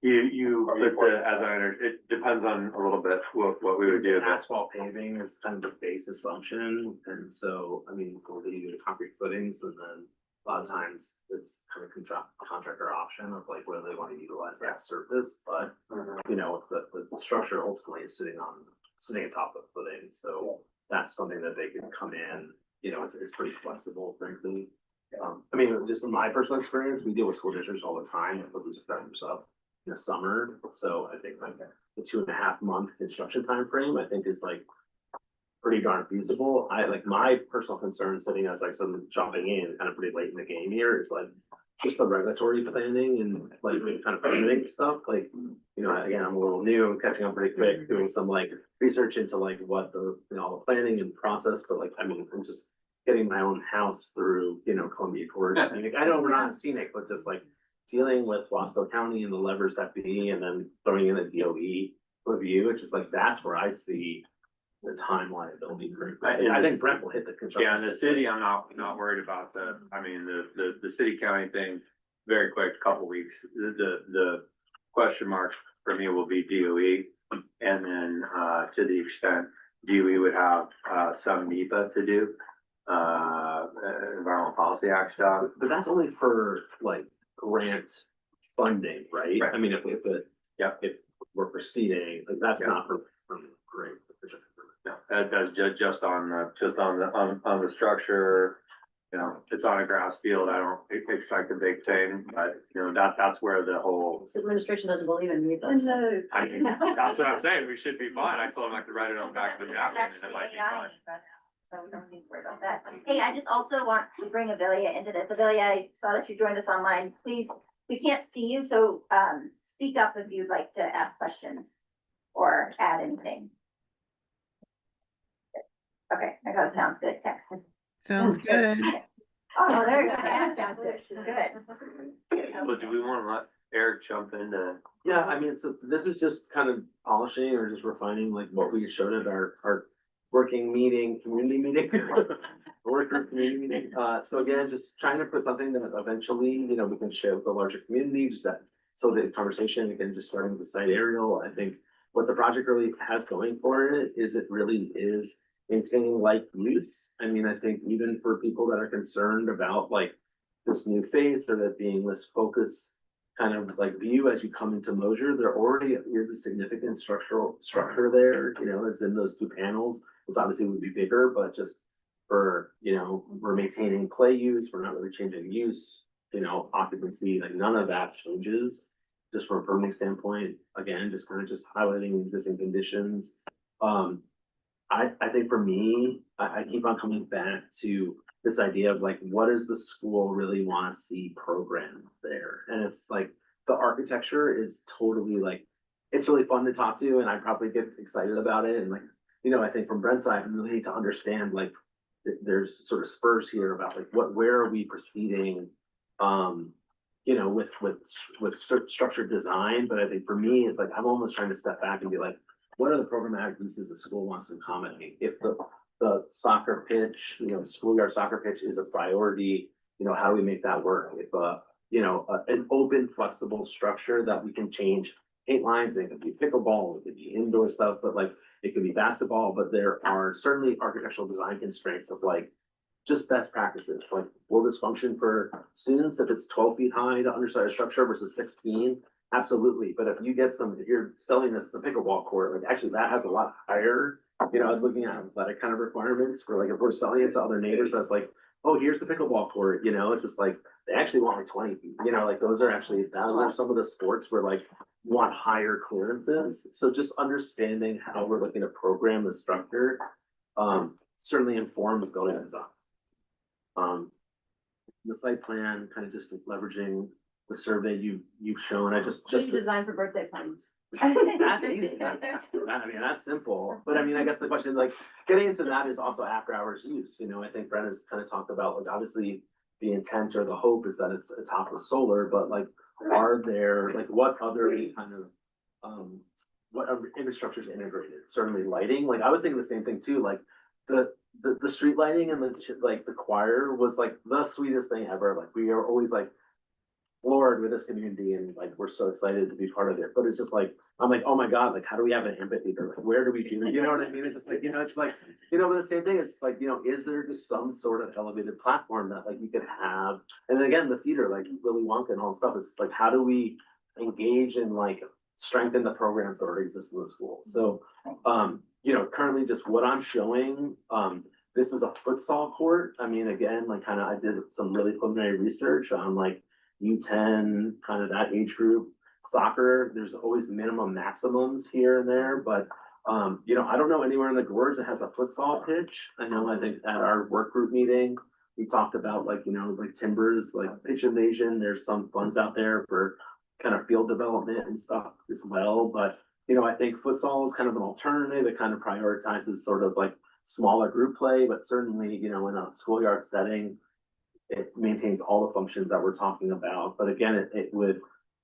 You put it depends on a little bit what we would do. Asphalt paving is kind of the base assumption, and so, I mean, we'll do the concrete footings, and then a lot of times it's kind of contractor option of like whether they want to utilize that surface, but you know, the structure ultimately is sitting atop of the footing, so that's something that they can come in, you know, it's pretty flexible, frankly. I mean, just from my personal experience, we deal with school districts all the time and put these vendors up in the summer, so I think like the 2.5 month construction time frame, I think is like pretty darn feasible. My personal concern sitting as like someone jumping in kind of pretty late in the game here is like just the regulatory planning and like kind of permitting stuff. Like, you know, again, I'm a little new, I'm catching up pretty quick, doing some like research into like what the, you know, all the planning and process, but like, I mean, I'm just getting my own house through, you know, Columbia Court. Scenic. I know we're not scenic, but just like dealing with Wasco County and the levers that be, and then throwing in a DOE review, it's just like, that's where I see the time liability. I think Brent will hit the construction. Yeah, in the city, I'm not worried about I mean, the city county thing, very quick, couple weeks. The question marks for me will be DOE. And then, to the extent DOE would have, some NEPA to do, Environmental Policy Act stuff. But that's only for like grant funding, right? Right. I mean, if it, Yeah. if we're proceeding, like that's Yeah. not for great. No, that's just on the structure, you know, it's on a grass field, I don't expect a big thing, but, you know, that's where the whole. This administration doesn't believe in me, And I mean, that's what I'm saying, we should be fine, I told him I could write it on the back of the That's napkin, and it actually might be AI, fine. so we don't need to worry about that. Hey, I just also want to bring Avilia into this. Avilia, I saw that you joined us online. Please, we can't see you, so speak up if you'd like to ask questions or add anything. Okay, I got it. Sounds good. Text. Sounds good. Oh, there you go. That sounds good. Good. But do we wanna let Eric jump into? Yeah, I mean, so this is just kind of polishing or just refining like what we showed at our working meeting, community meeting. Work group community meeting. So again, just trying to put something that eventually, you know, we can share with the larger community, just that. So the conversation, again, just starting with the site aerial, I think what the project really has going for it is it really is maintaining like use. I mean, I think even for people that are concerned about like this new phase or that being this focus kind of like view as you come into Mosier, there already is a significant structure there, you know, as in those two panels. This obviously would be bigger, but just for, you know, we're maintaining play use, we're not really changing use, you know, occupancy, like none of that changes. Just from a permitting standpoint, again, just kind of just highlighting existing conditions. I think for me, I keep on coming back to this idea of like, what does the school really want to see programmed there? And it's like, the architecture is totally like, it's really fun to talk to and I probably get excited about it. And like, you know, I think from Brent's side, I really need to understand like, there's sort of spurs here about like, where are we proceeding? You know, with structured design, but I think for me, it's like, I'm almost trying to step back and be like, what are the programmatic uses the school wants to accommodate? If the soccer pitch, you know, schoolyard soccer pitch is a priority, you know, how do we make that work? If you know, an open, flexible structure that we can change paint lines, it could be pickleball, it could be indoor stuff, but like, it could be basketball, but there are certainly architectural design constraints of like, just best practices, like, will this function for students if it's 12 feet high to underside a structure versus 16? Absolutely, but if you're selling this as a pickleball court, like actually that has a lot higher, you know, I was looking at athletic kind of requirements for like, if we're selling it to other neighbors, that's like, oh, here's the pickleball court, you know, it's just like, they actually want like 20 feet, you know, like those are some of the sports where like, you want higher clearances. So just understanding how we're looking to program the structure, certainly informs building design. The site plan, kind of just leveraging the survey you've shown, Just design for birthday parties. that's easy. I mean, that's simple, but I mean, I guess the question, like, getting into that is also after hours use, you know, I think Brent has kind of talked about, like, obviously. The intent or the hope is that it's top of solar, but like, are there, like, what other kind of, what other infrastructure is integrated? Certainly lighting, like, I was thinking the same thing too, like, the street lighting and the choir was like the sweetest thing ever, like, we are always like, floored with this community and like we're so excited to be part of it, but it's just like, I'm like, oh my god, like how do we have an amphitheater, like where do we do it, you know what I mean? It's just like, you know, it's like, you know, but the same thing, it's like, you know, is there just some sort of elevated platform that like you could have? And then again, the theater, like Willy Wonka and all that stuff, it's just like, how do we engage and like strengthen the programs that already exist in the school? So you know, currently just what I'm showing, this is a futsal court. I mean, again, like kind of I did some really preliminary research on like U10, kind of that age group. Soccer, there's always minimum maximums here and there, but you know, I don't know anywhere in the gorge that has a futsal pitch. I know, I think at our work group meeting, we talked about like, you know, like Timbers, like pitch invasion, there's some funds out there for kind of field development and stuff as well, but you know, I think futsal is kind of an alternative. It kind of prioritizes sort of like smaller group play, but certainly, you know, in a schoolyard setting, it maintains all the functions that we're talking about. But again, it would,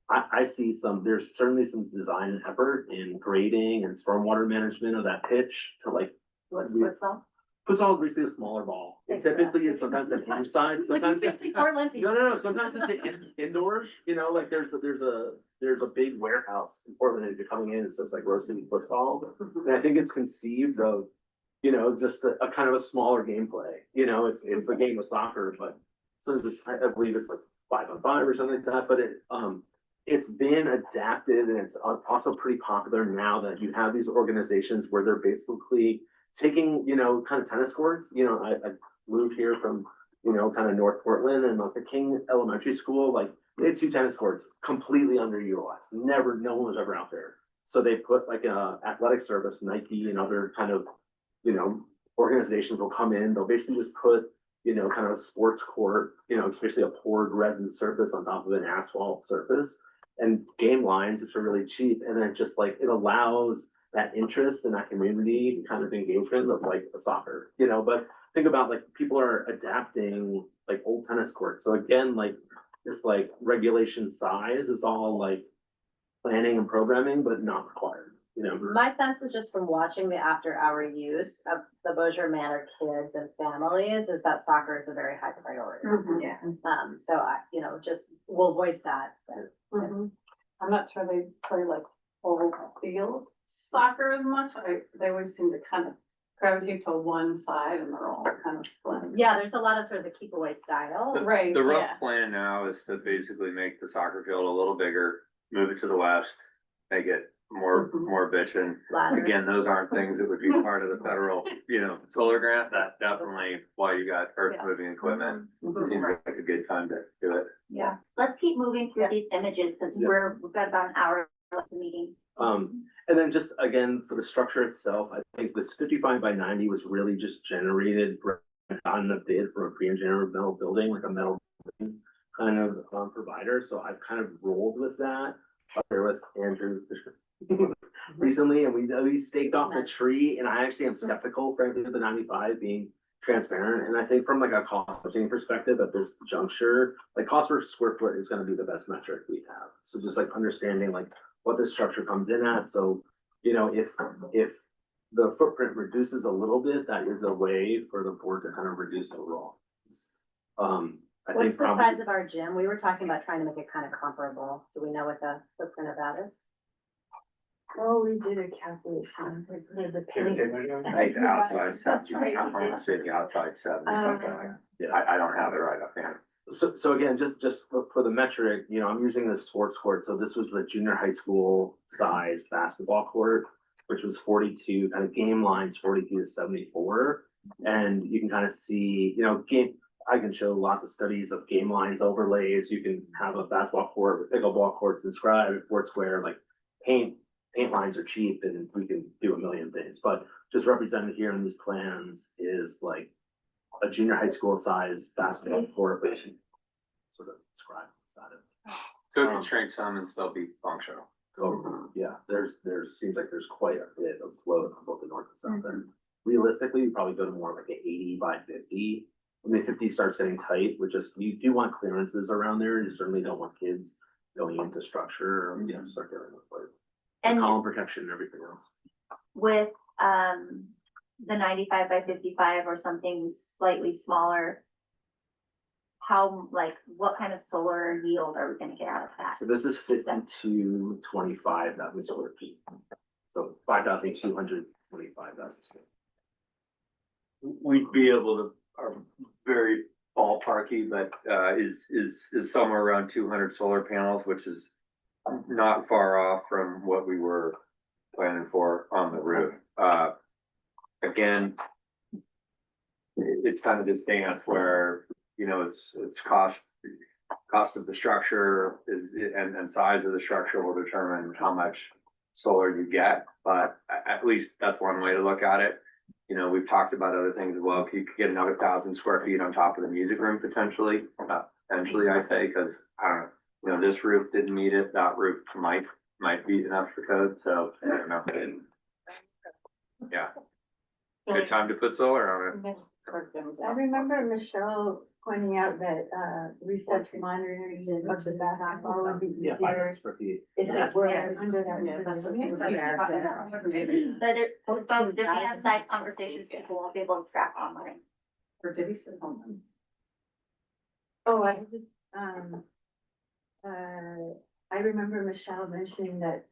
I see there's certainly some design effort in grading and stormwater management of that pitch to like. What's futsal? Futsal is basically a smaller ball. It typically is sometimes an inside, sometimes it's. No, sometimes it's indoors, you know, like there's a big warehouse in Portland, if you're coming in, it's just like Rose City futsal. And I think it's conceived of, you know, just a kind of a smaller gameplay, you know, it's the game of soccer, but. So it's, I believe it's like 5-on-5 or something like that, but it's been adapted and it's also pretty popular now that you have these organizations where they're basically taking, kind of tennis courts. I moved here from, kind of North Portland, and like the King Elementary School, like they had 2 tennis courts completely underutilized. No one was ever out there. So they put like a athletic service, Nike and other kind of, organizations will come in, they'll basically just put, kind of a sports court, especially a poured resin surface on top of an asphalt surface, and game lines, which are really cheap. And then just like, it allows that interest in that community kind of engagement of like a soccer, but think about like people are adapting like old tennis courts. So again, like this like regulation size is all like planning and programming, but not required, My sense is just from watching the after-hour use of the Mosier Manor kids and families is that soccer is a very high priority. Yeah. So just we'll voice that. I'm not sure they play like full field soccer as much. They always seem to kind of gravitate to one side and they're all kind of blended. Yeah, there's a lot of sort of the keep away style. Right. The rough yeah. plan now is to basically make the soccer field a little bigger, move it to the west, make it more bitchin'. Ladder. Again, those aren't things that would be part of the federal, solar grant. That's definitely why you got earth moving equipment. Seems like a good time to do it. Yeah, let's keep moving through these images because we've got about an hour left of the meeting. And then just again, for the structure itself, I think this 55 by 90 was really just generated, gotten a bid for a pre-engineered metal building, like a metal building kind of provider. So I've kind of rolled with that up there with Andrew recently, and we staked off the tree, and I actually am skeptical, frankly, of the 95 being transparent. And I think from like a cost perspective at this juncture, like cost per square foot is going to be the best metric we have. So just like understanding like what this structure comes in at. So, if the footprint reduces a little bit, that is a way for the board to kind of reduce overall. I What's think the probably, size of our gym? We were talking about trying to make it kind of comparable. Do we know what the footprint of that is? Oh, we did a calculation. The Can we paint. take my job? I think the outside That's 7, right. I'm gonna say the outside 7 or something like that. yeah. I don't have it right up here. So again, just for the metric, I'm using this sports court. So this was the junior high school size basketball court, which was 42, kind of game lines 42 to 74. And you can kind of see, I can show lots of studies of game lines overlays. You can have a basketball court with pickleball courts inscribed, Foursquare, like paint lines are cheap and we can do a million things. But just represented here in these plans is like a junior high school size basketball court, which sort of describe inside of it. So it can shrink some and still be functional. So, yeah, seems like there's quite a bit of load on both the north and south end. Realistically, you probably go to more like an 80 by 50. I mean, 50 starts getting tight, you do want clearances around there. You certainly don't want kids going into structure or, start getting like And column protection and everything else. with, the 95 by 55 or something slightly smaller, what kind of solar yield are we gonna get out of that? So this is 5225,000 square feet. So 5,225,000 square. We'd be able to, are very ballparky, but is somewhere around 200 solar panels, which is not far off from what we were planning for on the roof. Again, it's kind of this dance where, it's cost of the structure and size of the structure will determine how much solar you get, but at least that's one way to look at it. We've talked about other things as well. If you could get another 1,000 square feet on top of the music room potentially, I say, because I don't know, this roof didn't meet it, that roof might be enough for code, so I don't know. Yeah. Good time to put solar on it. I remember Michelle pointing out that, recess monitoring of the basketball would be Yeah, easier 500 square feet. if it were under that. So there, folks, if we have side conversations, people won't be able to track online. Or did he sit home? Oh, I remember Michelle mentioning that,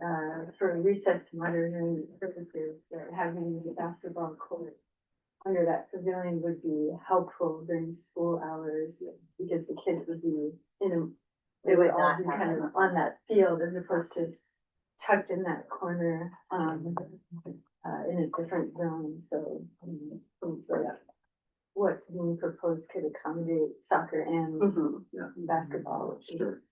for recess monitoring purposes, that having the basketball court under that pavilion would be helpful during school hours, because the kids would be in They It would would all not be have kind of on that field as opposed to tucked in that corner, in a different zone, so. Things like what's being proposed could accommodate soccer and Yeah. basketball. which is- Sure.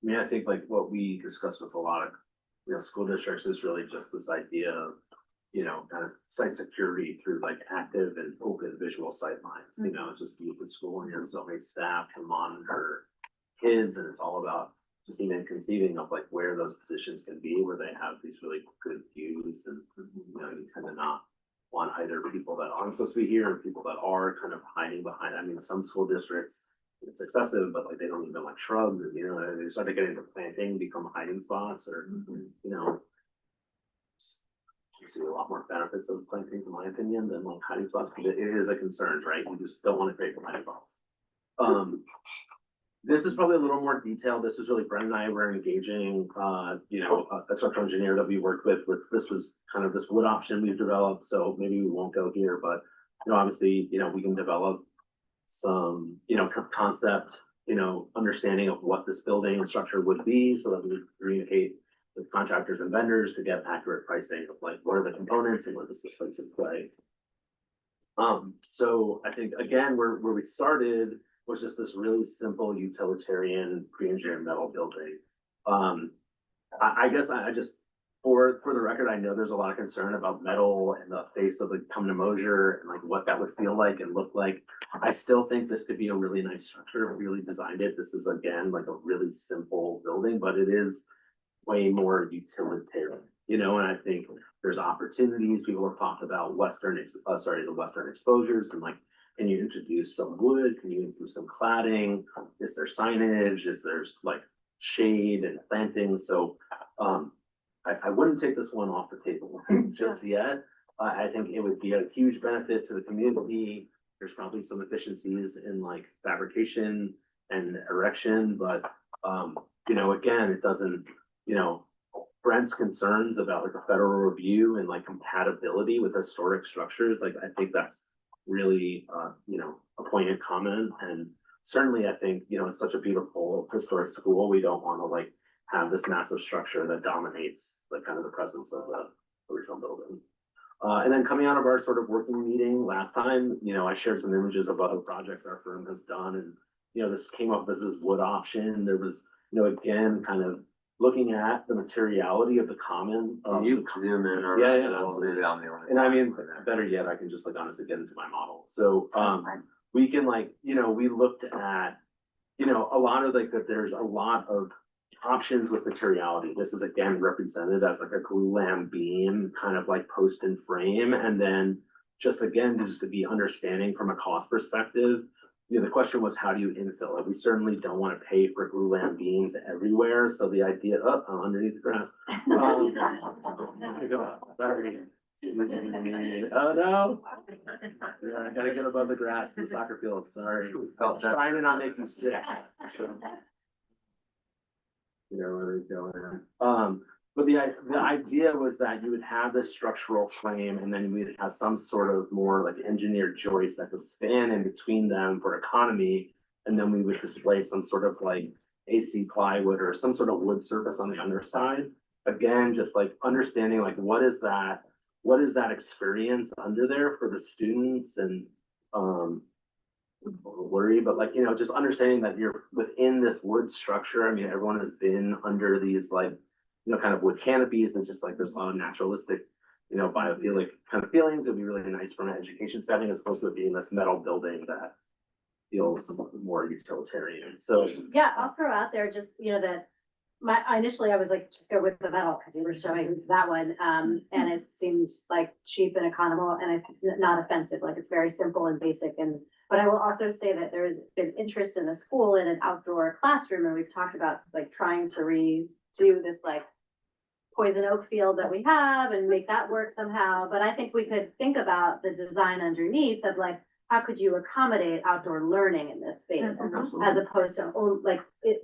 I mean, I think like what we discussed with a lot of, school districts is really just this idea of, kind of site security through like active and open visual sight lines, it's just you at school and you have so many staff to monitor kids, and it's all about just even conceiving of like where those positions can be, where they have these really good views, and, you tend to not want either people that aren't supposed to be here or people that are kind of hiding behind. I mean, some school districts, it's excessive, but like they don't even like shrubs, and they started getting into planting, become hiding spots, or you see a lot more benefits of planting, in my opinion, than like hiding spots, because it is a concern, right? You just don't want to create hiding spots. This is probably a little more detailed. This was really Brent and I were engaging, a structural engineer that we worked with, this was kind of this wood option we've developed, so maybe we won't go here, but, obviously, we can develop some, concept, understanding of what this building and structure would be, so that we would communicate with contractors and vendors to get accurate pricing of like, what are the components and what the systems in play. So I think, again, where we started was just this really simple utilitarian pre-engineered metal building. I guess I just, for the record, I know there's a lot of concern about metal and the face of like coming to Mosier and like what that would feel like and look like. I still think this could be a really nice structure if we really designed it. This is again like a really simple building, but it is way more utilitarian, and I think there's opportunities. People have talked about the western exposures, and like, can you introduce some wood? Can you introduce some cladding? Is there signage? Is there's like shade and planting? So I wouldn't take this one off the table just yet. I think it would be a huge benefit to the community. There's probably some efficiencies in like fabrication and erection, but again, it doesn't, Brent's concerns about like a federal review and like compatibility with historic structures, like I think that's really, a poignant comment. And certainly I think, it's such a beautiful historic school. We don't want to like have this massive structure that dominates like kind of the presence of the original building. And then coming out of our sort of working meeting last time, I shared some images of other projects our firm has done. And, this came up as this wood option. There was, again, kind of looking at the materiality of the common. Can you zoom in or? Yeah, absolutely. And I mean, better yet, I can just like honestly get into my model. So, we can like, we looked at, a lot of like that there's a lot of options with materiality. This is again represented as like a glulam beam, kind of like post and frame. And then just to be understanding from a cost perspective, the question was, how do you infill it? We certainly don't want to pay for glulam beams everywhere. So the idea, underneath the grass. Sorry. Oh no. Yeah, I gotta get above the grass in the soccer field, sorry. Trying to not make you sick. But the idea was that you would have this structural frame, and then we'd have some sort of more like engineered joist that could span in between them for economy. And then we would display some sort of like AC plywood or some sort of wood surface on the underside. Again, just like understanding like what is that experience under there for the students, and worry, but like, just understanding that you're within this wood structure. I mean, everyone has been under these like, kind of wood canopies, and just like there's a lot of naturalistic, biophilic kind of feelings. It'd be really nice from an education setting as opposed to it being this metal building that feels more utilitarian. So Yeah, I'll throw out there just, that initially I was like, just go with the metal because you were showing that one. And it seemed like cheap and economical, and it's not offensive, like it's very simple and basic. But I will also say that there's been interest in the school in an outdoor classroom, and we've talked about like trying to redo this like poison oak field that we have and make that work somehow. But I think we could think about the design underneath of like, how could you accommodate outdoor learning in this space as opposed to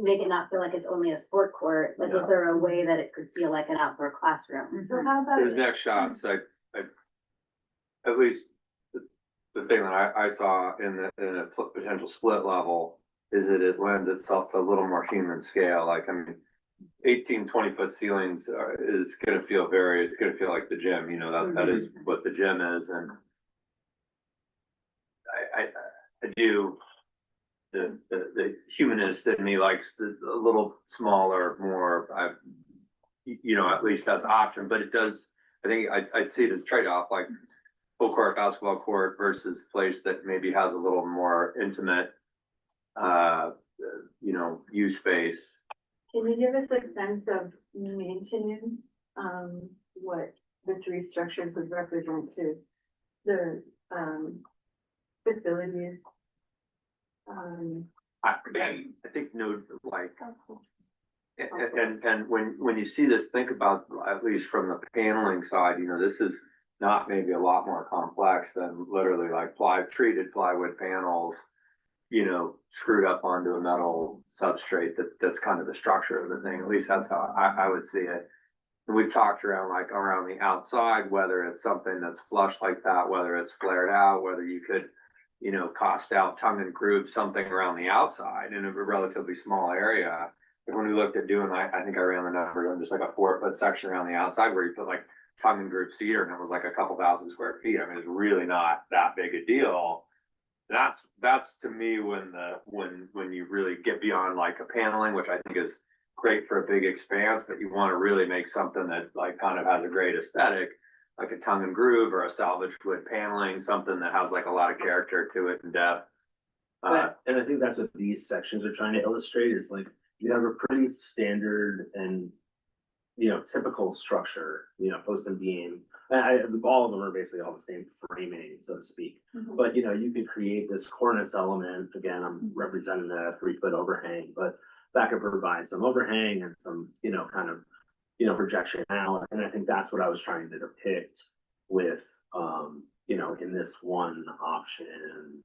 make it not feel like it's only a sport court? Like, is there a way that it could feel like an outdoor classroom? So how about? There's next shots, at least the thing that I saw in a potential split level is that it lends itself to a little more human scale. Like, I mean, 18, 20-foot ceilings is gonna feel it's gonna feel like the gym, you know, that is what the gym is. And I do, the humanist in me likes a little smaller, more, you know, at least that's an option, but it does, I think I'd see it as trade-off, like full court basketball court versus place that maybe has a little more intimate, you know, use space. Can you give us a sense of maintaining, what the three structures would represent to the, facilities? I think no, like, and when you see this, think about, at least from the paneling side, you know, this is not maybe a lot more complex than literally like treated plywood panels, you know, screwed up onto a metal substrate that's kind of the structure of the thing. At least that's how I would see it. And we've talked around the outside, whether it's something that's flush like that, whether it's flared out, whether you could, you know, cost out tongue and groove something around the outside in a relatively small area. Like when we looked at doing, I think I ran the number on just like a 4-foot section around the outside where you put like tongue and groove cedar and it was like a couple thousand square feet. I mean, it's really not that big a deal. That's to me when you really get beyond like a paneling, which I think is great for a big expanse, but you want to really make something that like kind of has a great aesthetic, like a tongue and groove or a salvage wood paneling, something that has like a lot of character to it and depth. And I think that's what these sections are trying to illustrate, is like you have a pretty standard and, you know, typical structure, you know, post and beam. All of them are basically all the same framing, so to speak. But, you know, you could create this cornice element. Again, I'm representing a 3-foot overhang, but that could provide some overhang and some, you know, kind of, you know, projection out. And I think that's what I was trying to depict with, you know, in this one option.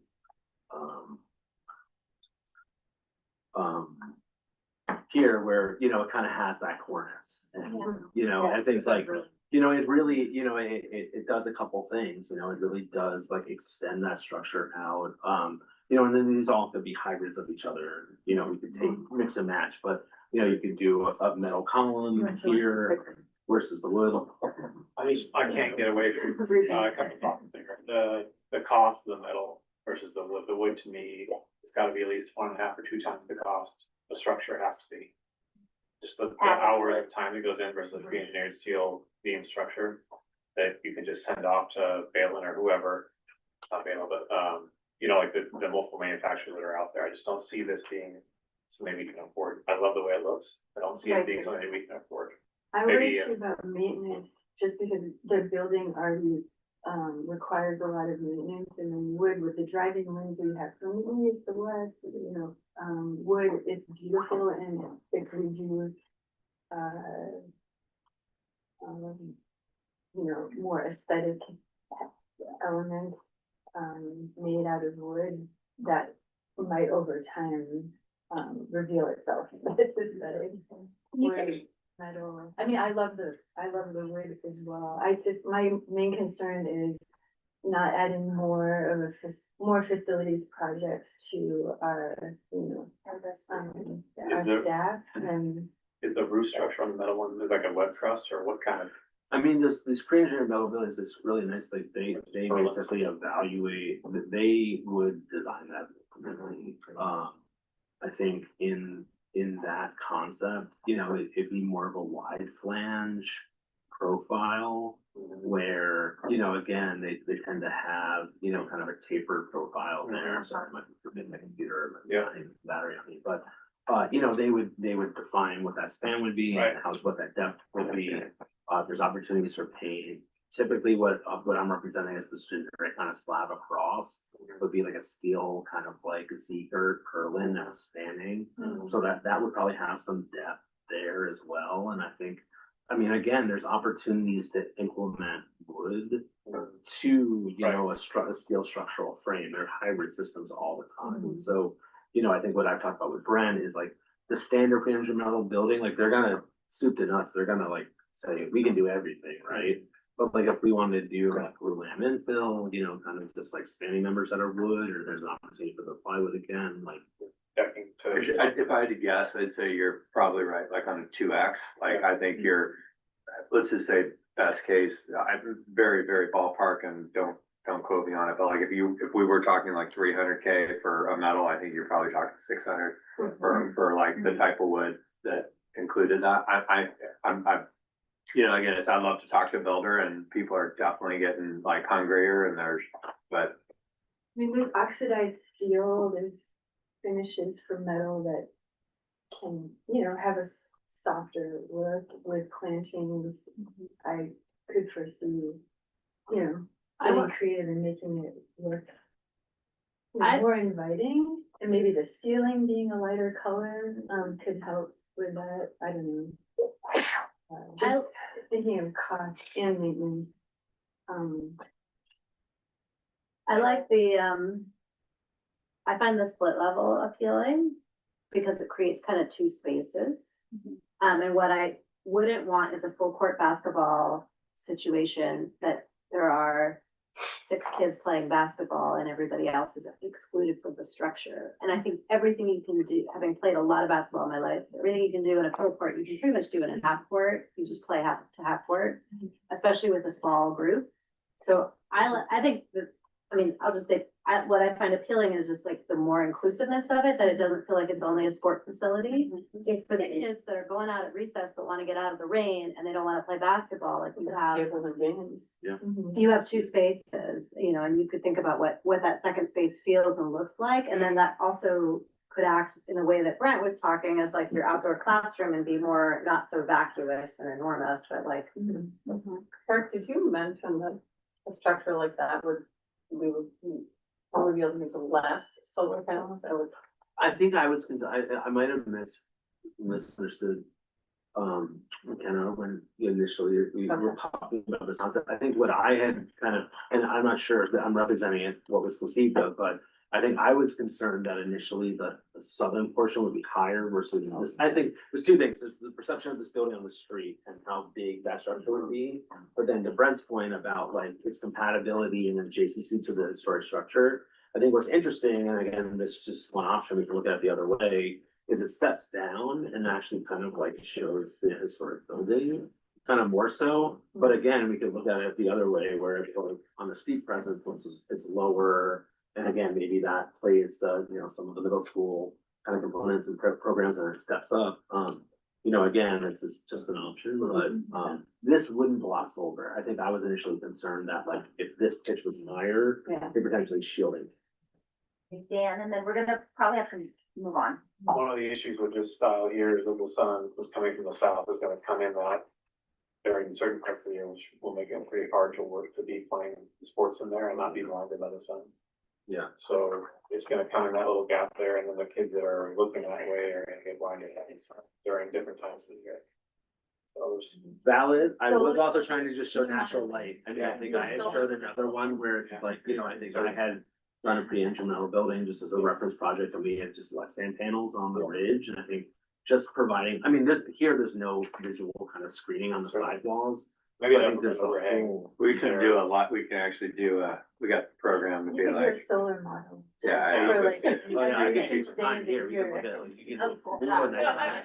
Here where, you know, it kind of has that cornice and, you know, I think like, you know, it really, you know, it does a couple things, you know, it really does like extend that structure out. You know, and then these all could be hybrids of each other, you know, we could take mix and match, but you know, you could do a metal column here versus the wood. I can't get away from a couple problems there. The cost of the metal versus the wood. The wood to me, it's gotta be at least 1.5 or 2 times the cost. The structure has to be. Just the hours of time that goes in versus the pre-engineered steel beam structure that you can just send off to Balin or whoever, not Balin, but you know, like the multiple manufacturers that are out there. I just don't see this being something we can afford. I love the way it looks. I don't see it being something we can afford. I Maybe, worry too about maintenance, just because the building already requires a lot of maintenance, and then wood with the driving lanes that you have from the east to west, you know, wood, it's beautiful and it gives you, you know, more aesthetic elements, made out of wood that might over time, reveal itself as aesthetic. Whereas metal, I mean, I love the wood as well. My main concern is not adding more of more facilities projects to our, you know, our staff and. Is the roof structure on the metal one like a web truss or what kind of? I mean, this pre-engineered metal buildings is really nice. Like they basically evaluate, they would design that ultimately. I think in that concept, you know, it'd be more of a wide flange profile where, you know, again, they tend to have, you know, kind of a tapered profile there. Sorry, my computer, battery on me, but you know, they would define what that span would be and what that depth would be. There's opportunities for paint. Typically what I'm representing is this generic kind of slab across would be like a steel kind of like Z-girt purlin that's spanning. So that would probably have some depth there as well. And I think, I mean, again, there's opportunities to implement wood to, you know, a steel structural frame. There are hybrid systems all the time. So, you know, I think what I've talked about with Brent is like the standard pre-engineered metal building, like they're gonna soup to nuts. They're gonna like say, we can do everything, right? But like if we wanted to do like lam infill, you know, kind of just like spanning members that are wood, or there's an opportunity for the plywood again, like Decking If I had to guess, I'd say you're probably right, like on a 2X, like I think you're, let's just say best case, I'm very ballpark and don't quote me on it, but like if we were talking like 300K for a metal, I think you're probably talking 600 for like the type of wood that included that. I'm again, I'd love to talk to a builder and people are definitely getting like hungrier but I mean, with oxidized steel, there's finishes for metal that can, have a softer look with plantings. I could foresee, getting creative and making it look more inviting. And maybe the ceiling being a lighter color, could help with that. I don't know. Just thinking of cost and maintenance. I like I find the split level appealing because it creates kind of two spaces. And what I wouldn't want is a full court basketball situation that there are 6 kids playing basketball and everybody else is excluded from the structure. And I think everything you can do, having played a lot of basketball in my life, everything you can do in a full court, you can pretty much do in a half court. You just play half to half court, especially with a small group. So I think that, I'll just say, what I find appealing is just like the more inclusiveness of it, that it doesn't feel like it's only a sport facility. So for the kids that are going out at recess but want to get out of the rain and they don't want to play basketball, like you have 2 spaces, and you could think about what that second space feels and looks like. And then that also could act in a way that Brent was talking as like your outdoor classroom and be more not so vacuous and enormous, but like. Kirk, did you mention that a structure like that we would probably be able to use less solar panels? I think I was, I might have misunderstood. McKenna, when initially we were talking about this concept, I think what I had kind of, and I'm not sure that I'm representing it, what was conceived of, but I think I was concerned that initially the southern portion would be higher versus this. I think there's 2 things. There's the perception of this building on the street and how big that structure would be. But then to Brent's point about like its compatibility and adjacency to the historic structure, I think what's interesting, and again, this is just one option, we can look at it the other way, is it steps down and actually kind of like shows the historic building kind of more so. But again, we could look at it the other way where it's like on the street presence, it's lower. And again, maybe that plays to, some of the middle school kind of components and programs and it steps up. Again, this is just an option, but this wouldn't block solar. I think I was initially concerned that like if this pitch was higher, it potentially shielding. Dan, and then we're gonna probably have to move on. One of the issues with this style here is that the sun was coming from the south, is gonna come in that during certain parts of the year, which will make it pretty hard to work to be playing sports in there and not be blinded by the sun. Yeah. So it's gonna come in that little gap there, and then the kids that are looking that way are gonna get blinded by the sun during different times of the year. So there's Valid. I So- was also trying to just show natural light. I think I had showed another one where it's like, I think I had done a pre-entry metal building just as a reference project, and we had just like sand panels on the ridge, and I think just providing, there's no visual kind of screening on the sidewalls. maybe So I that think there's there's a overhang. whole- we can do a lot, we can actually do we got the program to You be could do a like, solar model. yeah. For was- like- Oh, yeah, I can take some time here. We can look at it. Like, you can do a nighttime.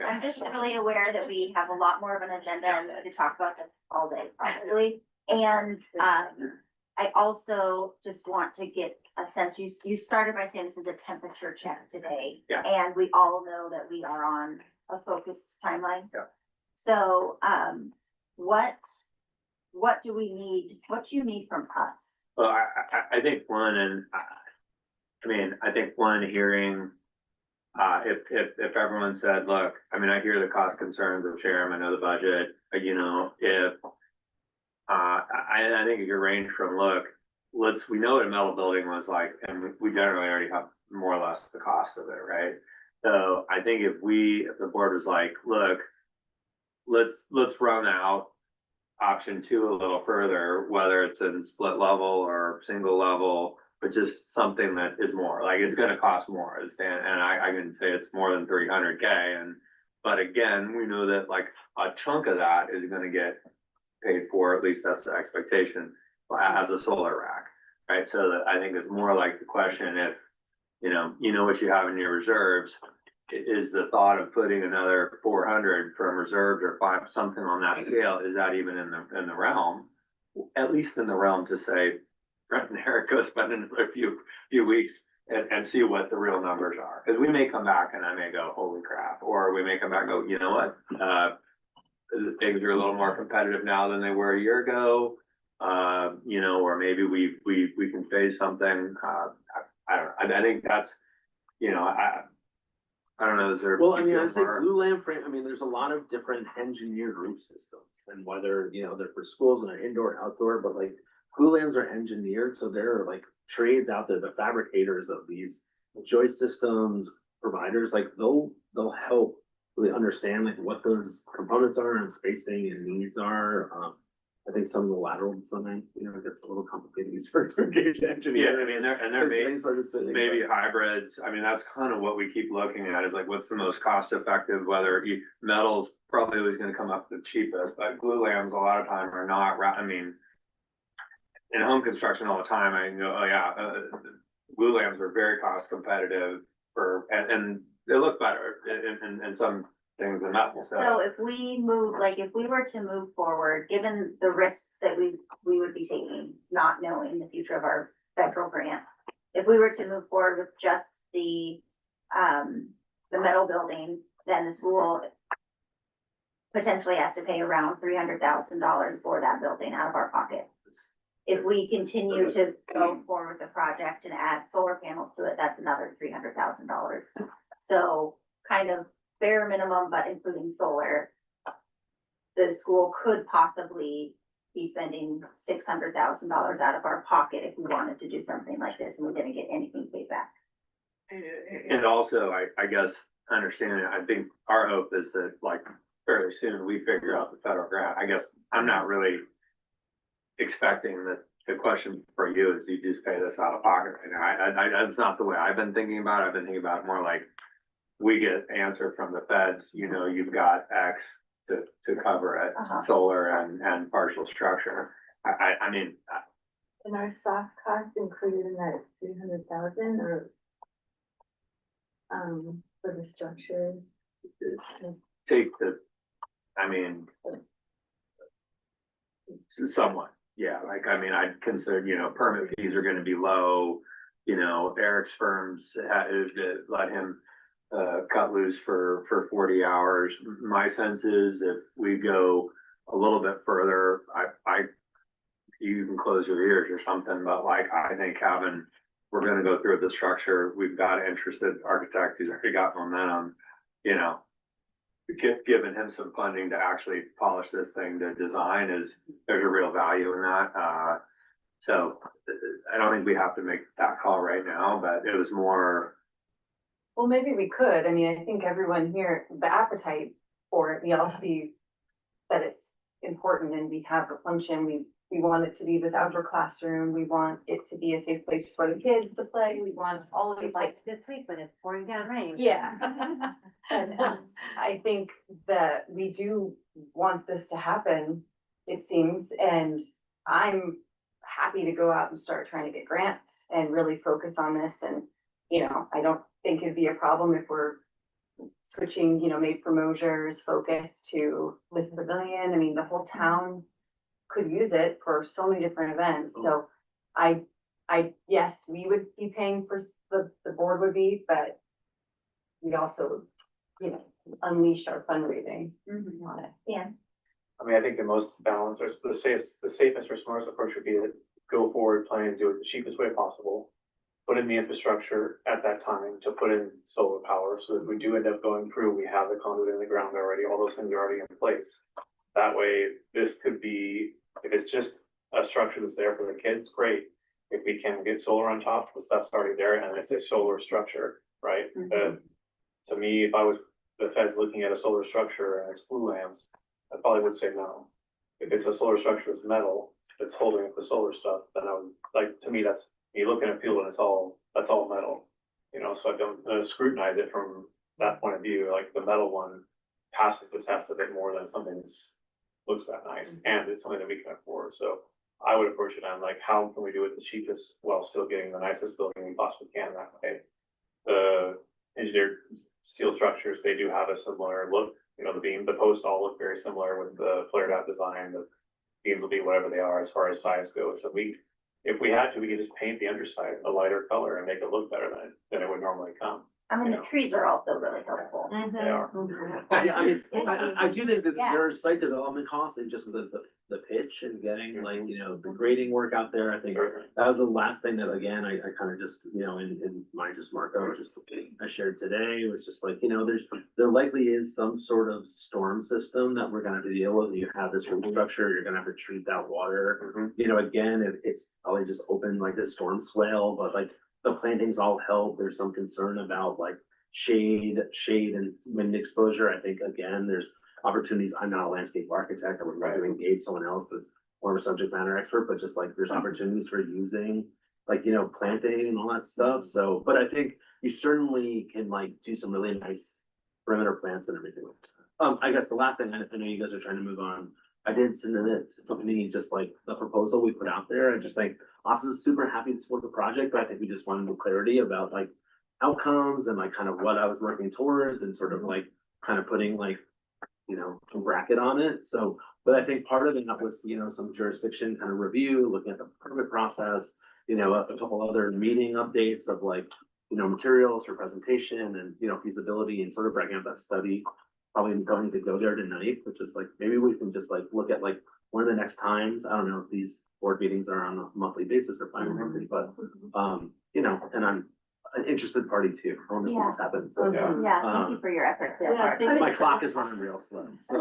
I'm just really aware that we have a lot more of an agenda and we could talk about this all day probably. And I also just want to get a sense, you started by saying this is a temperature check today. Yeah. And we all know that we are on a focused timeline. Yeah. So what do we need? What do you need from us? Well, I think one, and I think one hearing, if everyone said, look, I hear the cost concerns of Sharon, I know the budget, if I think it could range from, look, we know what a metal building was like, and we generally already have more or less the cost of it, right? So I think if the board was like, look, let's run out option 2 a little further, whether it's in split level or single level, but just something that is more, like it's gonna cost more, and I can say it's more than 300K, but again, we know that like a chunk of that is gonna get paid for, at least that's the expectation, as a solar rack. right? So that I think it's more like the question if, you know what you have in your reserves. Is the thought of putting another 400 from reserved or five, something on that scale, is that even in the realm? At least in the realm to say, Brent and Eric, go spend another few weeks and see what the real numbers are. Because we may come back and I may go, holy crap, or we may come back and go, you know what? Things are a little more competitive now than they were a year ago. Or maybe we can phase something. I don't know. I think that's, I don't know, is there? Well, I mean, I'd say glue lamp frame, I mean, there's a lot of different engineered roof systems. And whether, they're for schools and they're indoor, outdoor, but like glue lamps are engineered, so there are like trades out there, the fabricators of these joist systems, providers, like they'll help really understand like what those components are and spacing and needs are. I think some of the lateral design, it gets a little complicated to engage engineers. Yeah, I mean, there may be hybrids. I mean, that's kind of what we keep looking at is like, what's the most cost effective, metal's probably always gonna come up the cheapest, but glue lamps a lot of time are not, I mean, in home construction all the time, I can go, oh yeah, glue lamps are very cost competitive and they look better in some things than metal. So if we were to move forward, given the risks that we would be taking, not knowing the future of our federal grant, if we were to move forward with just the metal building, then the school potentially has to pay around $300,000 for that building out of our pocket. If we continue to go forward with the project and add solar panels to it, that's another $300,000. So kind of bare minimum, but including solar, the school could possibly be spending $600,000 out of our pocket if we wanted to do something like this and we didn't get anything paid back. And also, I guess, understanding, I think our hope is that like fairly soon we figure out the federal grant. I guess I'm not really expecting that the question for you is you just pay this out of pocket right now. That's not the way I've been thinking about it. I've been thinking about it more like we get answer from the feds, you've got X to cover it, solar and partial structure. I mean. And our soft cost included in that 300,000 or, for the structure? Somewhat, yeah, like, I mean, I'd consider, permit fees are gonna be low, Eric's firms let him cut loose for 40 hours. My sense is if we go a little bit further, you can close your ears or something, but like, I think we're gonna go through the structure. We've got an interested architect who's already got momentum, giving him some funding to actually polish this thing to design there's a real value in that. So I don't think we have to make that call right now, but it was more. Well, maybe we could. I mean, I think everyone here, the appetite for it, we all see that it's important and we have a function. We want it to be this outdoor classroom. We want it to be a safe place for the kids to play. We want all of it Like this week when it's pouring down rain. Yeah. And I think that we do want this to happen, it seems, and I'm happy to go out and start trying to get grants and really focus on this. And, I don't think it'd be a problem if we're switching, made for Mosier's focus to this pavilion. I mean, the whole town could use it for so many different events. So yes, we would be paying for the board would be, but we also, unleash our fundraising on it. Yeah. I mean, I think the most balanced, or the safest or smartest approach would be to go forward, plan and do it the cheapest way possible. Put in the infrastructure at that time to put in solar power, so that if we do end up going through, we have the conduit in the ground already, all those things are already in place. That way, this could be, if it's just a structure that's there for the kids, great. If we can get solar on top, the stuff's already there, and it's a solar structure, right? To me, if I was the feds looking at a solar structure and it's blue lamps, I probably would say no. If it's a solar structure that's metal, that's holding up the solar stuff, then I would, like, to me, that's, you look in a field and that's all metal. So I don't scrutinize it from that point of view. Like the metal one passes the test a bit more than something that's looks that nice, and it's something that we can afford. So I would approach it on like, how can we do it the cheapest while still getting the nicest building we possibly can that way? The engineered steel structures, they do have a similar look, you know, the posts all look very similar with the flared out design, the beams will be whatever they are as far as size goes, so if we had to, we could just paint the underside a lighter color and make it look better than it would normally come. I mean, the Yeah. trees are also really helpful. Mm-hmm. They are. I mean, I do think that Yeah. there are site development costs and just the pitch and getting like, you know, the grading work out there. I think Certainly. that was the last thing that, again, I kind of just, you know, in my just Marco, just I shared today, was just like, you know, there likely is some sort of storm system that we're gonna have to deal with. You have this root structure, you're gonna have to treat that water. Mhm. You know, again, it's probably just open like a storm swale, but like the plantings all help. There's some concern about like shade and wind exposure. I think, again, there's opportunities. I'm not a landscape architect. I would rather engage someone else that's more of a subject matter expert, but just like there's opportunities for using like, you know, planting and all that stuff. So, but I think you certainly can like do some really nice perimeter plants and everything. I guess the last thing, I know you guys are trying to move on. I did send it to me, just like the proposal we put out there. I just think office is super happy to support the project, but I think we just wanted more clarity about like outcomes and like kind of what I was working towards and sort of like kind of putting like, you know, a bracket on it. So, but I think part of it was, you know, some jurisdiction kind of review, looking at the permit process, you know, a couple other meeting updates of like, you know, materials for presentation and, you know, feasibility and sort of breaking up that study. Probably don't need to go there tonight, but just like, maybe we can just like look at like one of the next times. I don't know if these board meetings are on a monthly basis or bi-monthly, but, you know, and I'm an interested party too. I want to see this happen. So Yeah, thank you for your efforts so far. my clock is running real slow. So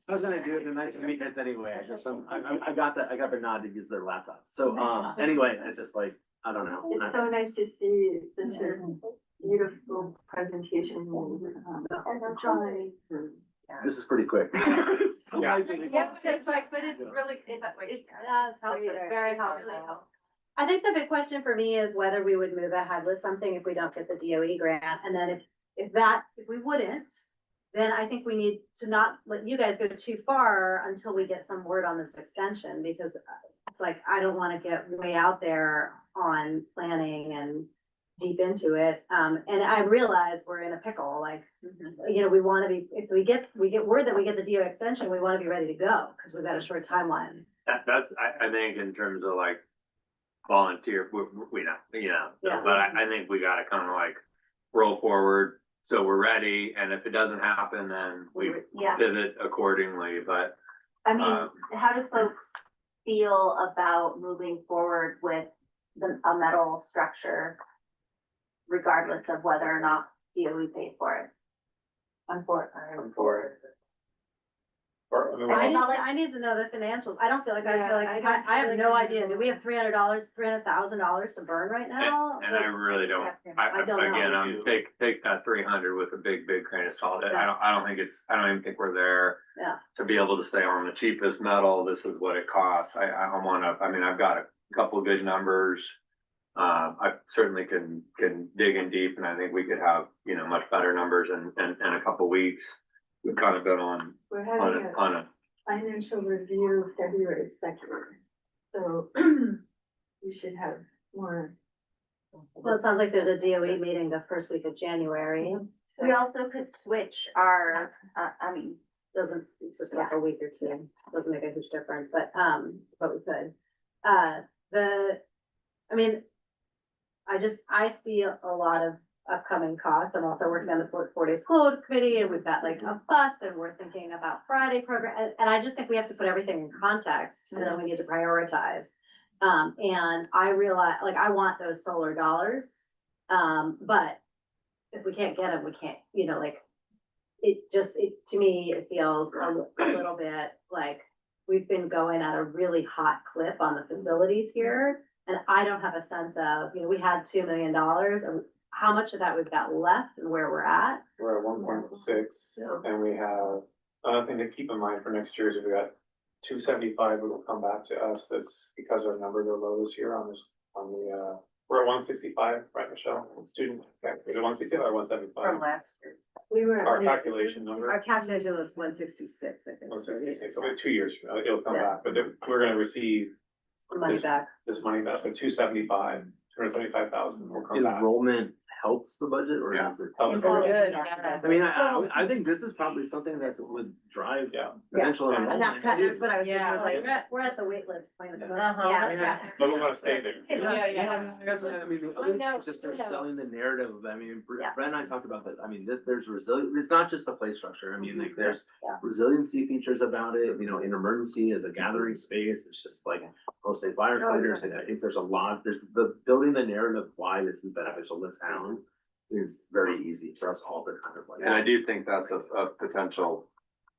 I was gonna do it in nights and weekends anyway. I just, I got the nod to use their laptop. So, anyway, I just like, I don't know. It's so nice to see such a beautiful presentation. Drawing. This is pretty quick. Yeah, it's like, but it's really, it's very helpful. I think the big question for me is whether we would move ahead with something if we don't get the DOE grant. And then if we wouldn't, then I think we need to not let you guys go too far until we get some word on this extension, because it's like, I don't want to get way out there on planning and deep into it. And I realize we're in a pickle, like, you know, we want to be, if we get word that we get the DOE extension, we want to be ready to go because we've got a short timeline. That's, I think in terms of like volunteer, we know, you know, Yeah. but I think we gotta kind of like roll forward. So we're ready, and if it doesn't happen, then we Yeah. pivot accordingly, but. I mean, how do folks feel about moving forward with a metal structure regardless of whether or not DOE pays for it? I'm for it. I'm for it. Or, I mean, I need to know the financials. I don't feel like, I Yeah, I have no idea. Do we have $300,000 to burn right now? And I really don't, I don't know. again, take that 300 with a big grain of salt. I don't even think we're there. Yeah. To be able to say on the cheapest metal, this is what it costs. I mean, I've got a couple good numbers. I certainly can dig in deep, and I think we could have, you know, much better numbers in a couple weeks. We've kind of been We're having on a, a financial review February 2nd. So we should have more. Well, it sounds like there's a DOE meeting the first week of January. We also could switch our, It's just like a week or two. Doesn't make a huge difference, but we could. I see a lot of upcoming costs. I'm also working on the 4 day school committee, and we've got like a bus, and we're thinking about Friday program. And I just think we have to put everything in context, and then we need to prioritize. And I realize, like, I want those solar dollars. But if we can't get them, we can't, you know, like, to me, it feels a little bit like we've been going at a really hot clip on the facilities here. And I don't have a sense of, you know, we had $2 million, and how much of that we've got left and where we're at. we're at 1.6, and we have, another thing to keep in mind for next year is we got 275 will come back to us. That's because our numbers are low this year on the We're at 165, right, Michelle, student, is it 165 or 175? From last year. We were. Our calculation Our number, calculation was 166, I think. 166, so 2 years, from now, it'll come Yeah. back, but then we're gonna receive Money This- back. this money back, so 275,000 will come back. Enrollment helps the budget or Yeah. is it? Helps. Oh, good. I mean, I think this is probably something that would drive Yeah. potential And enrollment that's too. what I was thinking, I was like, We're at the wait list point of the. Yeah. But we wanna stay there. I guess, I mean, the other thing know, is just I they're know. selling the narrative of, I mean, Yeah. Brent and I talked about that, I mean, there's resilience, it's not just the play structure, I mean, like, there's Yeah. resiliency features about it, you know, in emergency as a gathering space, it's just like post-state firefighters, and I think there's a lot, there's the building the narrative why this is beneficial to town is very easy for us all to kind of like. And I do think that's a potential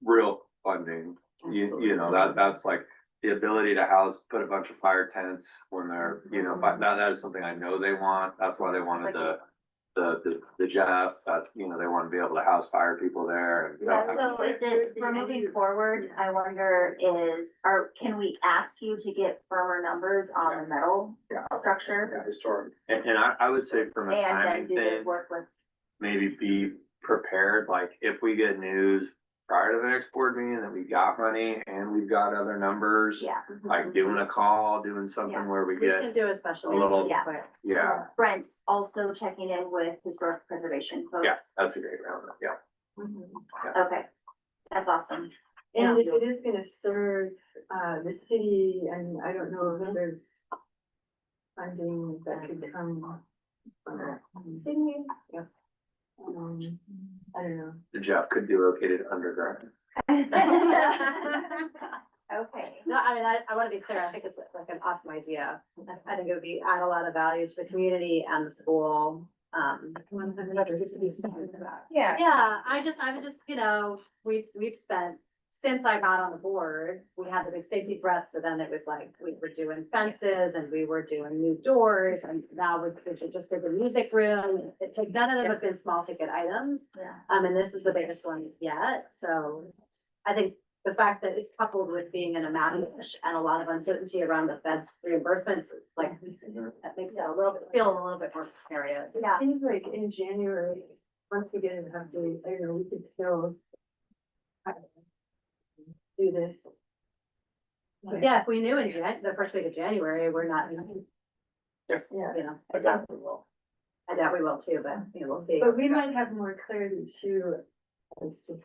real funding, you know, that's like the ability to house, put a bunch of fire tents when they're, you know, that is something I know they want, that's why they wanted the Jeff, that's, you know, they want to be able to house fire people there and. Yeah, so is it, for moving forward, I wonder can we ask you to get firmer numbers on the metal Yeah. structure? Yeah, historic. And I would say from a And then timing do they thing, work with, maybe be prepared, like if we get news prior to the next board meeting that we got money and we've got other numbers, yeah. like doing a call, doing Yeah. something where we We can get, do a special a little- meeting quick. yeah, Brent also checking in with historic preservation folks. yes, that's a great round, yeah. Okay, that's awesome. And if it is gonna serve, the city, and I don't know if there's funding that could come from the city. Yeah. I don't know. The Jeff could be located underground. Okay. No, I mean, I wanna be clear, I think it's like an awesome idea. I think it would be, add a lot of value to the community and the school. Yeah. Yeah, I would just, you know, we've spent, since I got on the board, we had the big safety threats, so then it was like, we were doing fences and we were doing new doors, and now we just did the music room. None of them have been small ticket items, Yeah. and this is the biggest one yet, so I think the fact that it's coupled with being in a mountainish and a lot of uncertainty around the feds reimbursements, like, that makes it feel a little bit more precarious. It seems like in January, once we get an update, I don't know, we could still do this. But yeah, if we knew in the first week of January, we're not, Yes. you know, I definitely will. I doubt we will too, but, you know, we'll see. But we might have more clarity too, as to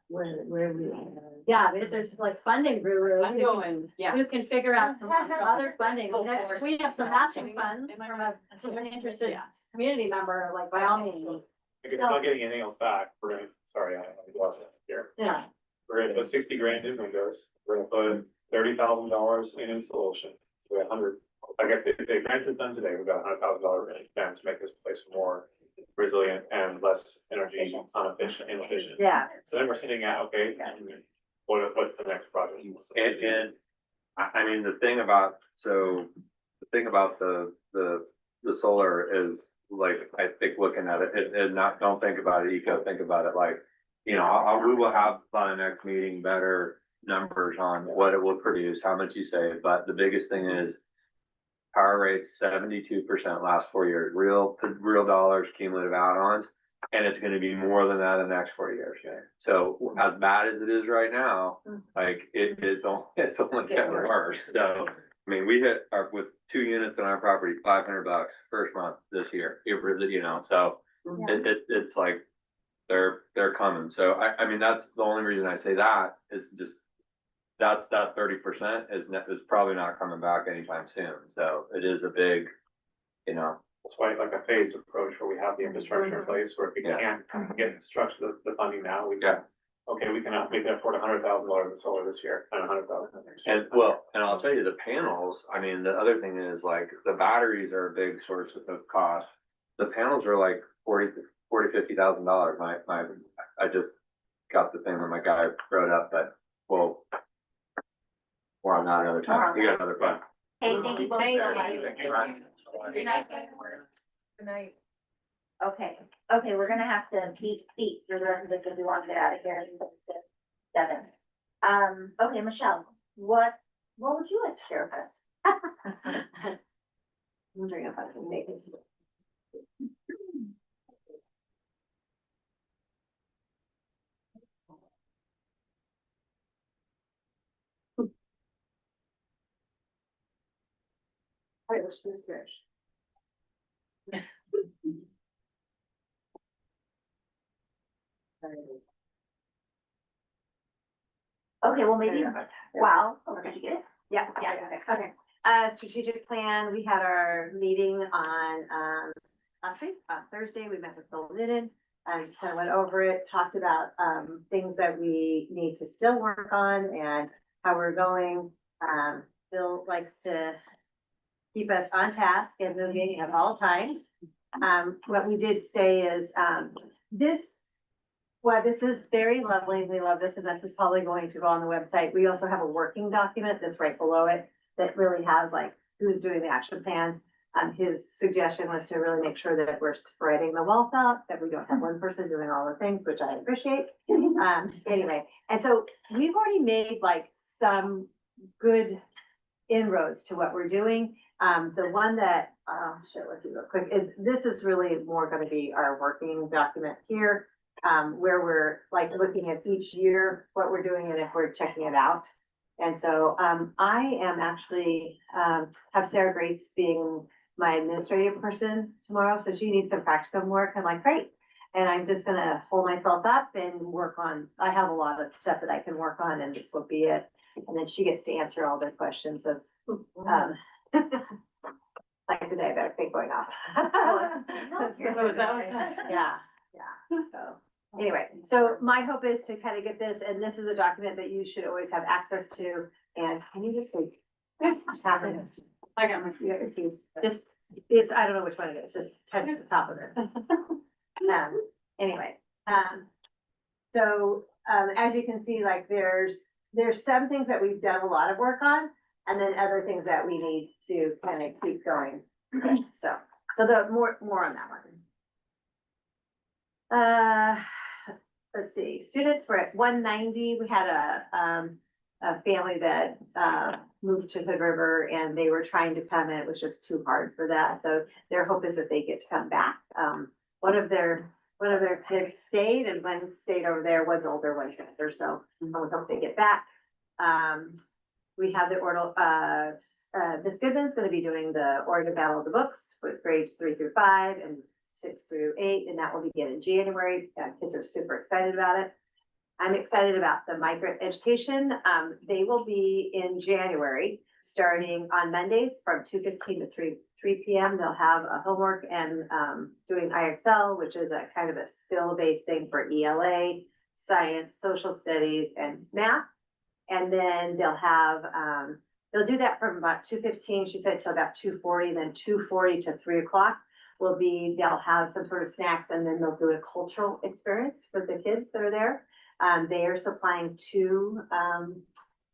where we are. Yeah, I mean, if there's like funding gurus who can figure out some other funding, you know, if we have some matching funds from an interested community member, like by all means. If you're not getting anything else back, we're gonna, sorry, I lost it here. Yeah. We're gonna put 60 grand in windows, we're gonna put $30,000 in installation, we're 100. Like if the grant is done today, we've got $100,000 in spend to make this place more resilient and less energy inefficient. Yeah. So then we're sitting at, okay, what's the next project? And I mean, the thing about the solar is like, I think looking at it, and not, don't think about it, eco, think about it like, you know, we will have by the next meeting better numbers on what it will produce, how much you save, but the biggest thing is power rates 72% last 4 years, real dollars, cumulative add-ons, and it's gonna be more than that in the next 4 years. So as bad as it is right now, like it's only getting worse. So, I mean, we hit with 2 units on our property, $500 first month this year. It really, you know, so it's like they're coming. So I mean, that's the only reason I say that is just that 30% is probably not coming back anytime soon. So it is a big, you know. That's why like a phased approach where we have the infrastructure in place where if we can't get the funding now, we can. Okay, we can afford $100,000 in solar this year and $100,000 next year. And I'll tell you the panels, I mean, the other thing is like the batteries are a big source of cost. The panels are like $50,000. I just got the thing that my guy wrote up, but we'll more on that another time. You got another fun. Hey, thank you both. Thank Good you. night. Good night. Okay, we're gonna have to keep feet for the rest of this if we want to get out of here. It's 7. Okay, Michelle, what would you like to share with us? wondering if I can make this. I wish she was rich. Okay, well, maybe, wow, oh, did you get it? Yeah, okay. Strategic plan, we had our meeting on, last week, on Thursday, we met with Bill Noonan. Just kind of went over it, talked about, things that we need to still work on and how we're going. Bill likes to keep us on task and moving at all times. What we did say is, this is very lovely. We love this, and this is probably going to go on the website. We also have a working document that's right below it that really has like who's doing the action plans. His suggestion was to really make sure that we're spreading the wealth out, that we don't have one person doing all the things, which I appreciate. Anyway, and so we've already made like some good inroads to what we're doing. The one that I'll share with you real quick is, this is really more gonna be our working document here, where we're like looking at each year, what we're doing and if we're checking it out. And so, I am actually, have Sarah Grace being my administrative person tomorrow, so she needs some practicum work. I'm like, great. And I'm just gonna hold myself up and work on, I have a lot of stuff that I can work on, and this will be it. And then she gets to answer all the questions of, like the diabetic thing going off. Yeah, so. Anyway, so my hope is to kind of get this, and this is a document that you should always have access to, and can you just like, tap it? I got my. Yeah, if you just, it's, I don't know which one it is, just touch the top of it. Anyway, so, as you can see, like there's some things that we've done a lot of work on, and then other things that we need to kind of keep going. So the more on that one. Let's see, students were at 190. We had a family that, moved to Hood River, and they were trying to come, and it was just too hard for that. So their hope is that they get to come back. One of their kids stayed, and one stayed over there. One's older, one's younger, so we hope they get back. We have the Miss Goodman's gonna be doing the Oregon Battle of the Books with grades 3 through 5 and 6 through 8, and that will begin in January. Kids are super excited about it. I'm excited about the migrant education. They will be in January, starting on Mondays from 2:15 to 3 p.m. They'll have a homework and doing IXL, which is a kind of a skill-based thing for ELA, science, social studies, and math. And then they'll have, they'll do that from about 2:15, she said, till about 2:40, then 2:40 to 3 o'clock will be, they'll have some sort of snacks, and then they'll do a cultural experience for the kids that are there. They are supplying 2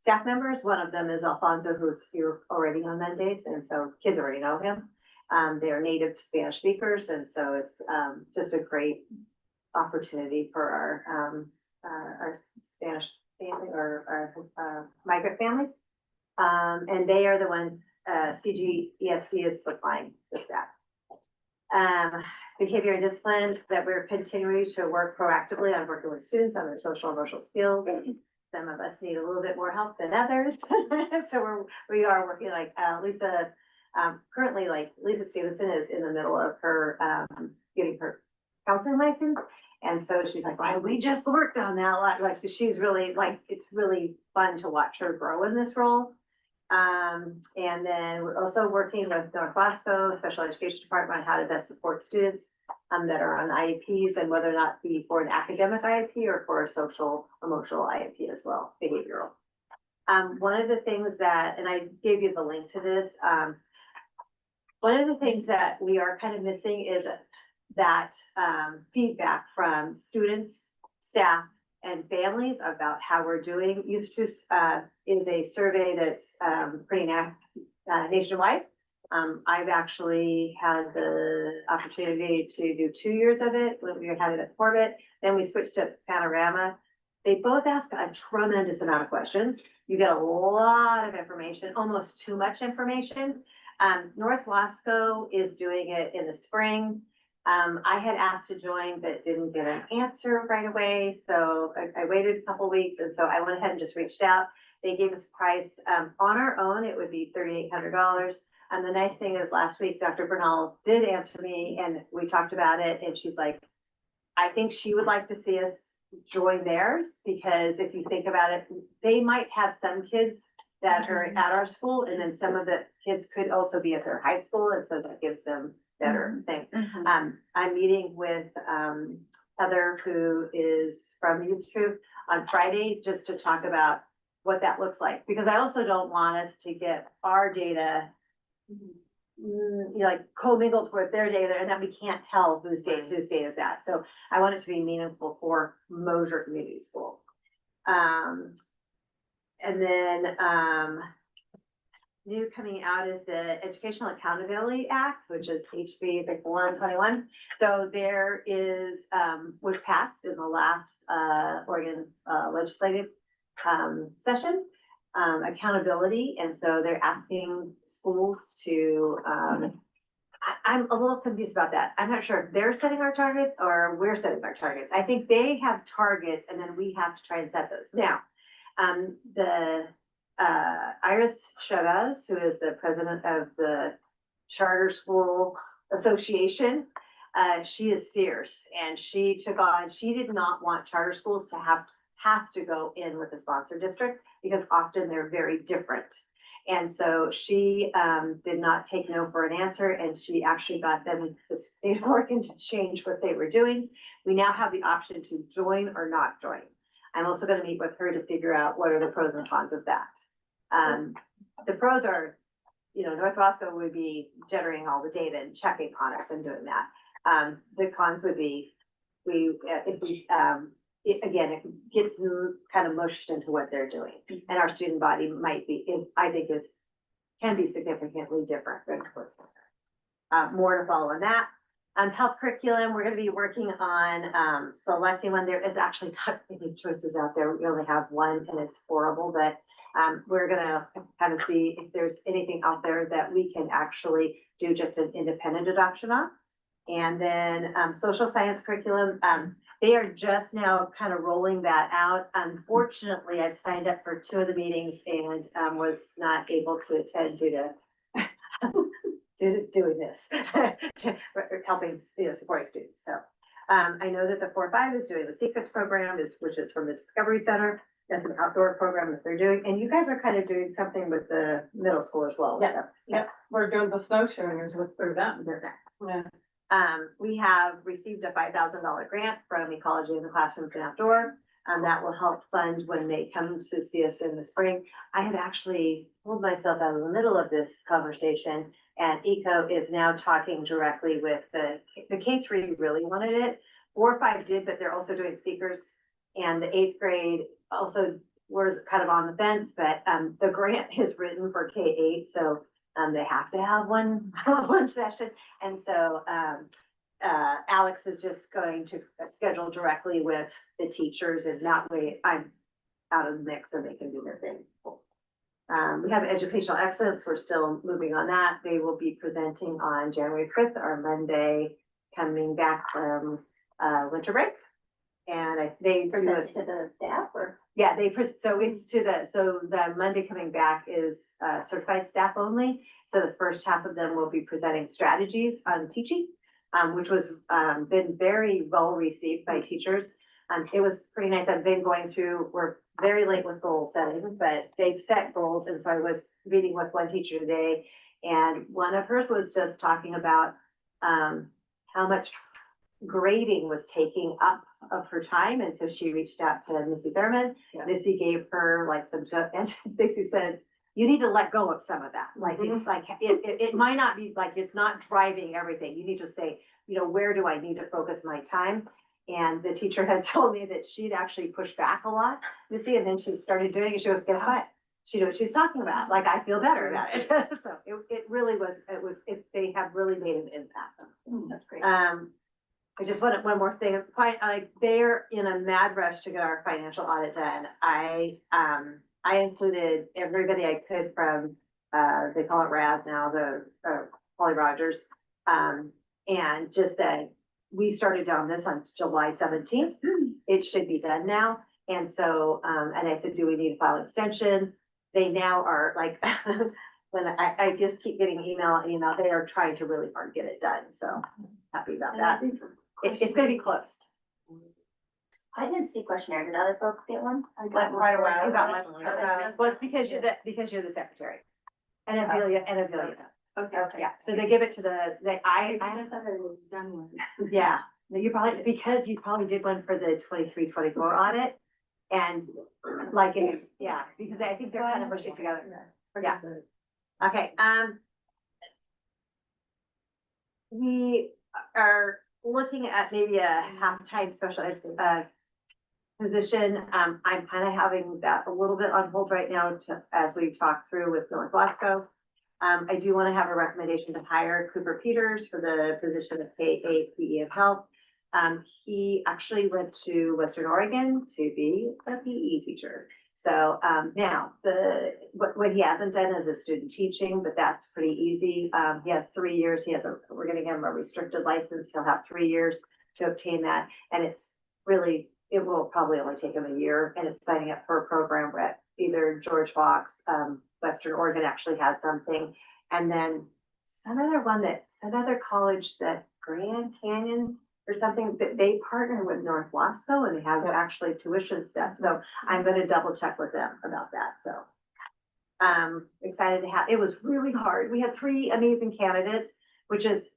staff members. One of them is Alfonso, who's here already on Mondays, and so kids already know him. They are native Spanish speakers, and so it's just a great opportunity for our Spanish family or our migrant families. And they are the ones, CGESD is supplying the staff. Behavior and discipline, that we're continuing to work proactively on working with students on their social and emotional skills. Some of us need a little bit more help than others. So we are working like, Lisa, currently like Lisa Stevenson is in the middle of her, getting her counseling license. And so she's like, well, we just worked on that. Like, so she's really like, it's really fun to watch her grow in this role. And then we're also working with North Bosco Special Education Department on how to best support students that are on IEPs, and whether or not be for an academic IEP or for a social emotional IEP as well, behavioral. One of the things that, and I gave you the link to this, one of the things that we are kind of missing is that feedback from students, staff, and families about how we're doing. Youth Truth is a survey that's pretty nationwide. I've actually had the opportunity to do 2 years of it when we had it at Corbett. Then we switched to Panorama. They both ask a tremendous amount of questions. You get a lot of information, almost too much information. North Wasco is doing it in the spring. I had asked to join, but didn't get an answer right away, so I waited a couple weeks, and so I went ahead and just reached out. They gave us a price, on our own, it would be $3,800. And the nice thing is, last week, Dr. Bernal did answer me, and we talked about it, and she's like, I think she would like to see us join theirs, because if you think about it, they might have some kids that are at our school, and then some of the kids could also be at their high school, and so that gives them better thing. I'm meeting with, Heather, who is from Youth Troop, on Friday, just to talk about what that looks like, because I also don't want us to get our data like commingled with their data, and then we can't tell whose data is that. So I want it to be meaningful for Mosier Community School. And then, new coming out is the Educational Accountability Act, which is HB, I think, 121. So there is, was passed in the last, Oregon, legislative, session, accountability. And so they're asking schools to, I'm a little confused about that. I'm not sure if they're setting our targets or we're setting our targets. I think they have targets, and then we have to try and set those. Now, Iris Chavez, who is the president of the Charter School Association, she is fierce, and she did not want charter schools to have to go in with the sponsor district, because often they're very different. And so she did not take no for an answer, and she actually got them, the state of Oregon, to change what they were doing. We now have the option to join or not join. I'm also going to meet with her to figure out what are the pros and cons of that. The pros are, North Wasco would be generating all the data and checking on us and doing that. The cons would be, it gets kind of mushed into what they're doing, and our student body can be significantly different than more to follow on that. Health curriculum, we're going to be working on selecting one. There is actually not many choices out there. We only have one, and it's horrible, but we're going to kind of see if there's anything out there that we can actually do just an independent adoption on. And then social science curriculum, they are just now kind of rolling that out. Unfortunately, I've signed up for 2 of the meetings and was not able to attend due to doing this, helping, supporting students. So I know that the 4-5 is doing the Secrets program, which is from the Discovery Center. That's an outdoor program that they're doing. And you guys are kind of doing something with the middle school as well. Yes. Yep, we're doing the snowshoeing is with through them. Yeah. We have received a $5,000 grant from Ecology in the Classrooms and Outdoor. That will help fund when they come to see us in the spring. I have actually pulled myself out of the middle of this conversation, and ECO is now talking directly with the K3 really wanted it. 4-5 did, but they're also doing Seekers, and the 8th grade also was kind of on the fence, but the grant is written for K8, so they have to have one session. And so Alex is just going to schedule directly with the teachers, and that way I'm out of the mix and they can do their thing. We have educational excellence. We're still moving on that. They will be presenting on January 5th, our Monday, coming back from winter break. And they present to the staff, or? Yeah, so the Monday coming back is certified staff only. So the first half of them will be presenting strategies on teaching, which was been very well received by teachers. It was pretty nice. I've been going through, we're very late with goal setting, but they've set goals. And so I was meeting with one teacher today, and one of hers was just talking about how much grading was taking up of her time. And so she reached out to Missy Thurman. Yeah. Missy gave her like some, and Missy said, you need to let go of some of that. Like, it's like, it might not be like, it's not driving everything. You need to say, where do I need to focus my time? And the teacher had told me that she'd actually pushed back a lot, Missy, and then she started doing it. She goes, guess what? She knew what she's talking about. Like, I feel better about it. So it really was, they have really made an impact. That's great. I just wanted one more thing. They're in a mad rush to get our financial audit done. I included everybody I could from they call it RAS now, the, Polly Rogers. And just said, we started on this on July 17th. It should be done now. And so, and I said, do we need to file an extension? They now are like, when I just keep getting email, they are trying to really hard get it done. So happy about that. It's gonna be close. I didn't see questionnaire. Did other folks get one? Like right away. You got one. Well, it's because you're the secretary. And Amelia. Okay. Yeah, so they give it to I thought I was done one. yeah, no, you probably, because you probably did one for the 23-24 audit. And like it's, yeah, because I think they're kind of pushing together. Yeah. Okay, we are looking at maybe a half-time special ed, position. I'm kind of having that a little bit on hold right now as we talk through with North Wasco. I do want to have a recommendation to hire Cooper Peters for the position of K-8 PE of Health. He actually went to Western Oregon to be a PE teacher. So, now what he hasn't done is a student teaching, but that's pretty easy. He has 3 years. We're going to give him a restricted license. He'll have 3 years to obtain that. And it will probably only take him a year, and it's signing up for a program at either George Fox, Western Oregon actually has something. And then some other college that Grand Canyon or something, that they partner with North Wasco and they have actually tuition stuff. So I'm gonna double check with them about that, so. Excited to it was really hard. We had 3 amazing candidates, which is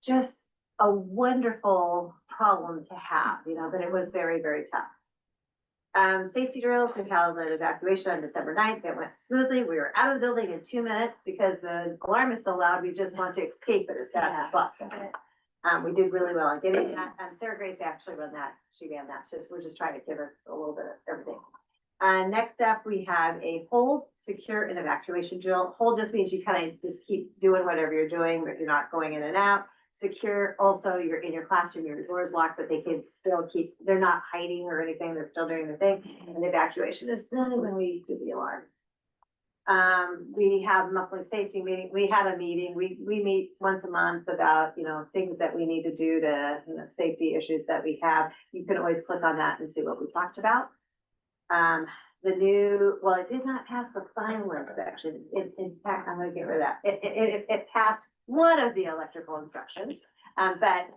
just a wonderful problem to have, but it was very, very tough. Safety drills, we held an evacuation on December 9th. It went smoothly. We were out of the building in 2 minutes because the alarm is so loud. We just want to escape it as fast as possible. We did really well on getting that. Sarah Grace actually ran that. She ran that. So we're just trying to give her a little bit of everything. Next up, we have a hold, secure, and evacuation drill. Hold just means you kind of just keep doing whatever you're doing, but you're not going in and out. Secure, also, you're in your classroom, your door's locked, but they can still they're not hiding or anything, they're still doing their thing. And evacuation is then when we do the alarm. We have monthly safety meeting. We had a meeting. We meet once a month about, things that we need to do to, safety issues that we have. You can always click on that and see what we talked about. It did not pass the final inspection. In fact, I'm gonna get rid of that. It passed one of the electrical instructions. But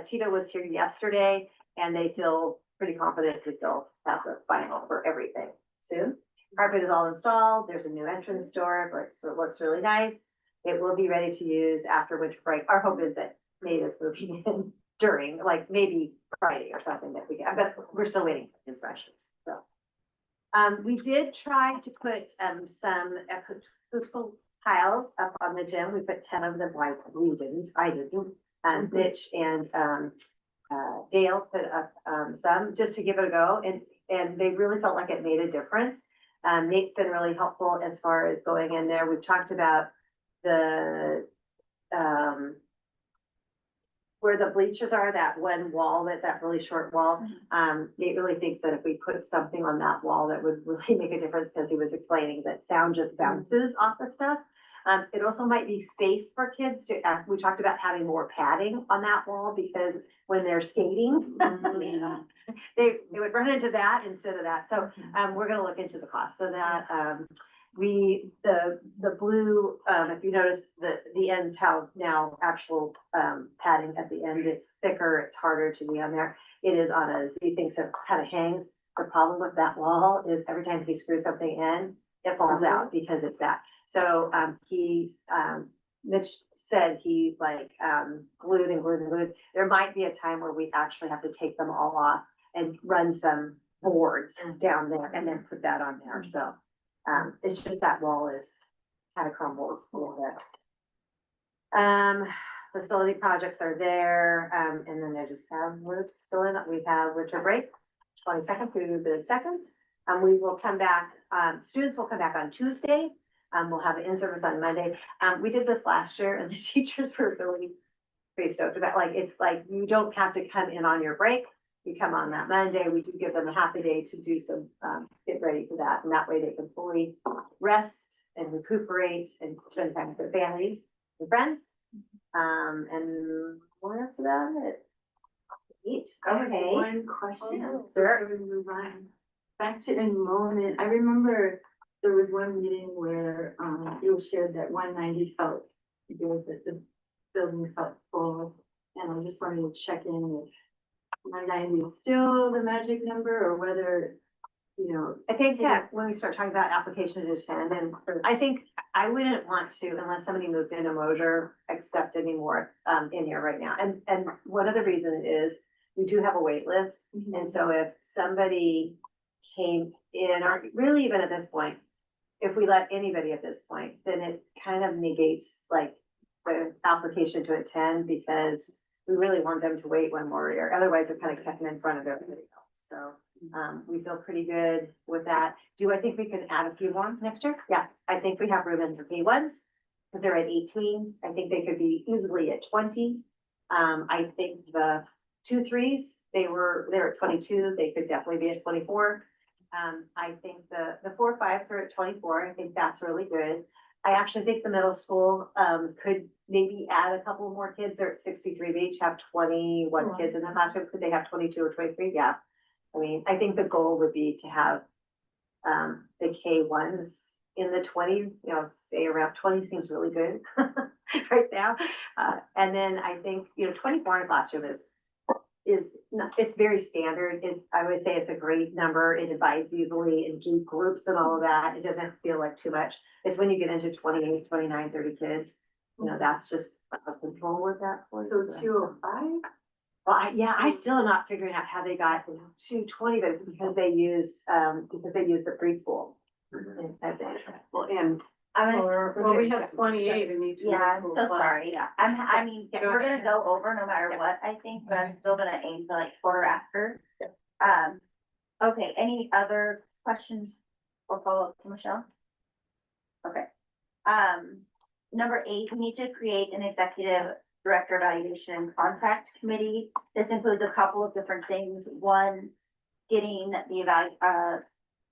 Tito was here yesterday and they feel pretty confident that they'll have the final for everything soon. Carpet is all installed. There's a new entrance door, so it looks really nice. It will be ready to use after winter break. Our hope is that Nate is moving in during, like maybe Friday or something that we get, but we're still waiting for inspections, so. We did try to put some acoustical tiles up on the gym. We put 10 of them. I didn't. Mitch and Dale put up some just to give it a go, and they really felt like it made a difference. Nate's been really helpful as far as going in there. We've talked about the where the bleachers are, that one wall, that really short wall. Nate really thinks that if we put something on that wall, that would really make a difference, because he was explaining that sound just bounces off the stuff. It also might be safe for kids to, we talked about having more padding on that wall, because when they're skating, they would run into that instead of that. So, we're gonna look into the cost of that. The blue, if you notice the ends have now actual, padding at the end. It's thicker, it's harder to be on there. It is on a Z thing, so it kind of hangs. The problem with that wall is every time he screws something in, it falls out because it's that. So, Mitch said he glued. There might be a time where we actually have to take them all off and run some boards down there and then put that on there. So, it's just that wall is kind of crumbles a little bit. Facility projects are there, and then I just have what's still in it. We have winter break, 22nd through the 2nd. We will come back, students will come back on Tuesday. We'll have an in-service on Monday. We did this last year and the teachers were really pretty stoked about, it's like, you don't have to come in on your break. you come on that Monday, we do give them a half a day to do some, get ready for that. And that way they can fully rest and recuperate and spend time with their families and friends. And what else about it? Eat, I have okay. one question. Sure. before we move on. Back to enrollment, I remember there was one meeting where, it was shared that 190 felt, the building felt full. And I just wanted to check in if 190 is still the magic number or whether, you know. I think that when we start talking about application to attend, and I think I wouldn't want to, unless somebody moved into Mosier, accept any more in here right now. And one other reason is we do have a wait list. And so if somebody came in, or really even at this point, if we let anybody at this point, then it kind of negates like the application to attend, because we really want them to wait one more year. Otherwise, it kind of kept them in front of everybody else. So we feel pretty good with that. Do I think we can add a few more next year? Yeah, I think we have room in the P1s because they're at 18. I think they could be easily at 20. I think the 2-3s, they're at 22. They could definitely be at 24. I think the 4-5s are at 24. I think that's really good. I actually think the middle school could maybe add a couple more kids. They're at 63. They each have 21 kids in the classroom. Could they have 22 or 23? Yeah. I mean, I think the goal would be to have the K1s in the 20, stay around 20 seems really good right now. And then I think, 24 in a classroom it's very standard. I would say it's a great number. It divides easily into groups and all of that. It doesn't feel like too much. It's when you get into 28, 29, 30 kids, that's just a control with that. So 205? Well, I still am not figuring out how they got 220, but it's because they used the preschool. Well, and, Well, we have 28 in each. Yeah, I'm middle so school sorry. class. I mean, we're gonna go over no matter what, I think, but I'm still gonna aim for like quarter after. Okay, any other questions or follow-up to Michelle? Okay. Number 8, we need to create an executive director evaluation and contract committee. This includes a couple of different things. One, getting the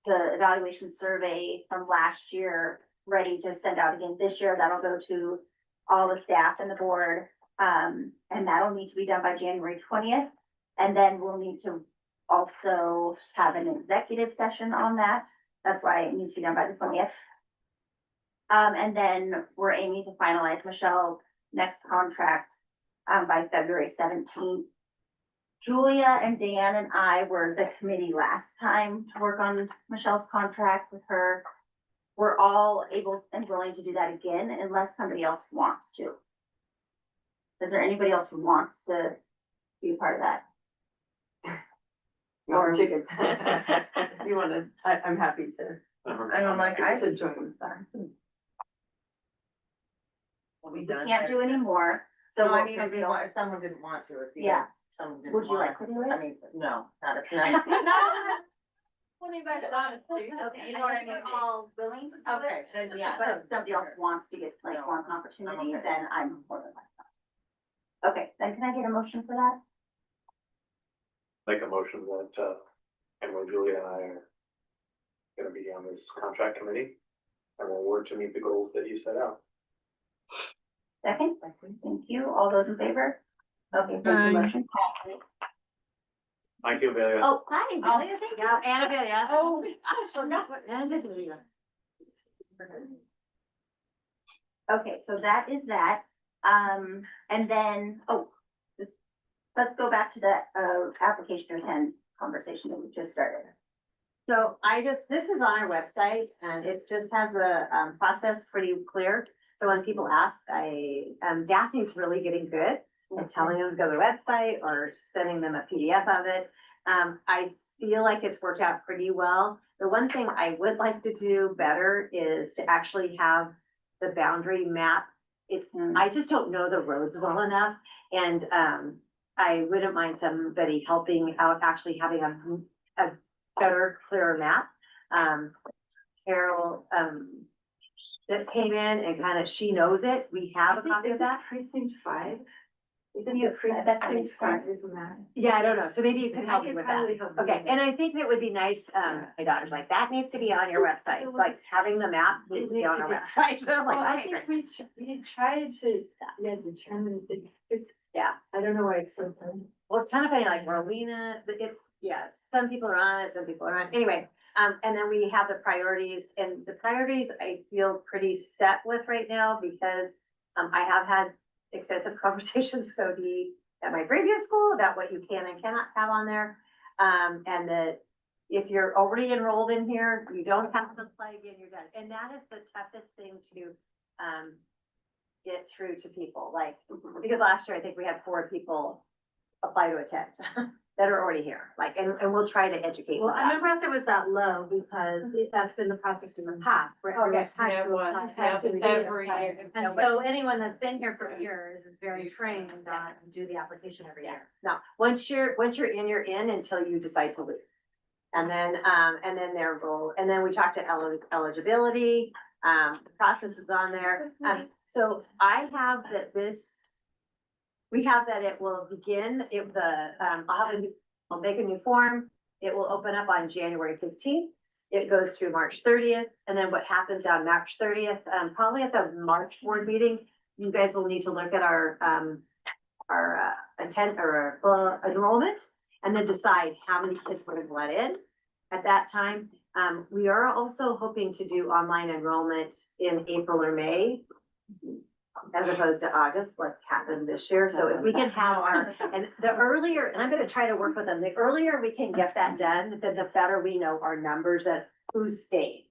evaluation survey from last year ready to send out again this year. That'll go to all the staff and the board. And that'll need to be done by January 20th. And then we'll need to also have an executive session on that. That's why it needs to be done by the 20th. And then we're aiming to finalize Michelle's next contract by February 17th. Julia and Dan and I were the committee last time to work on Michelle's contract with her. We're all able and willing to do that again unless somebody else wants to. Is there anybody else who wants to be a part of that? Or you wanna, I'm happy to. I'm I should join with that. We can't do any more. So No, I we'll mean, reveal- if someone didn't want to, if Yeah. someone didn't Would you want like to do it? I mean, no, not if not. When you guys honesty. Okay, you know what I mean? We're all willing to do it. Okay, then yeah. But if somebody else wants to get like more of an opportunity, then I'm more than welcome. Okay, then can I get a motion for that? Make a motion that, Emily, Julia and I are gonna be on this contract committee, and we'll work to meet the goals that you set out. Second, thank you. All those in favor? Okay, thank you, motion passes. Thank you, Amelia. Oh, hi, Julia, thank you. Annabelle. Oh, I forgot what Annabelle. okay, so that is that. And then, let's go back to that, application to attend conversation that we just started. So this is on our website and it just has the process pretty clear. So when people ask, Daphne's really getting good at telling them to go to the website or sending them a PDF of it. I feel like it's worked out pretty well. The one thing I would like to do better is to actually have the boundary map. I just don't know the roads well enough. And I wouldn't mind somebody helping out actually having a better, clearer map. Carol, that came in and she knows it. We have a copy of that. Precinct 5. Isn't it free? I bet that makes sense. Yeah, I don't know, so maybe you could help me with that. probably help you Okay, with and I think that would be nice, my daughter's like, that needs to be on your website, it's like having the map needs to be on our website, and I'm Well, I like, okay, think great. we tried to, yeah, determine the, Yeah, I don't know why it's so fun. well, it's kind of funny, like Rowena, it's, yeah, some people are on it, some people are not, anyway. And then we have the priorities, and the priorities I feel pretty set with right now, because, I have had extensive conversations with OD at my previous school about what you can and cannot have on there. And that if you're already enrolled in here, you don't have to apply again, you're done. And that is the toughest thing to, get through to people, like, because last year I think we had 4 people apply to attend that are already here, like, and we'll try to educate. Well, with I'm that. impressed it was that low because that's been the process in the past where Okay. everyone had Yeah, to it was. apply. Yeah, had to every reapply. year. And so anyone that's been here for years is very trained on do the application every year. No, once you're in, you're in until you decide to leave. And then their role, and then we talk to eligibility, the process is on there. So I have that we have that it will begin, if I'll make a new form. It will open up on January 15th. It goes through March 30th. And then what happens on March 30th, probably at the March board meeting, you guys will need to look at our enrollment and then decide how many kids we're gonna let in at that time. We are also hoping to do online enrollment in April or May, as opposed to August, like happened this year. So if we can have and the earlier, and I'm gonna try to work with them, the earlier we can get that done, then the better we know our numbers of who's staying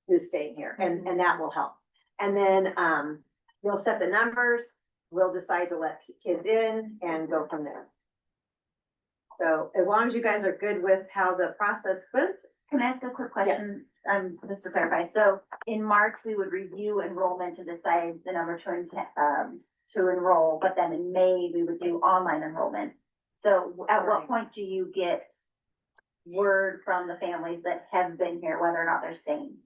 here, and that will help. And then, we'll set the numbers, we'll decide to let kids in and go from there. So as long as you guys are good with how the process went. Can I ask a quick question? Just to clarify, so in March, we would review enrollment to decide the number to enroll, but then in May, we would do online enrollment. So at what point do you get word from the families that have been here, whether or not they're staying?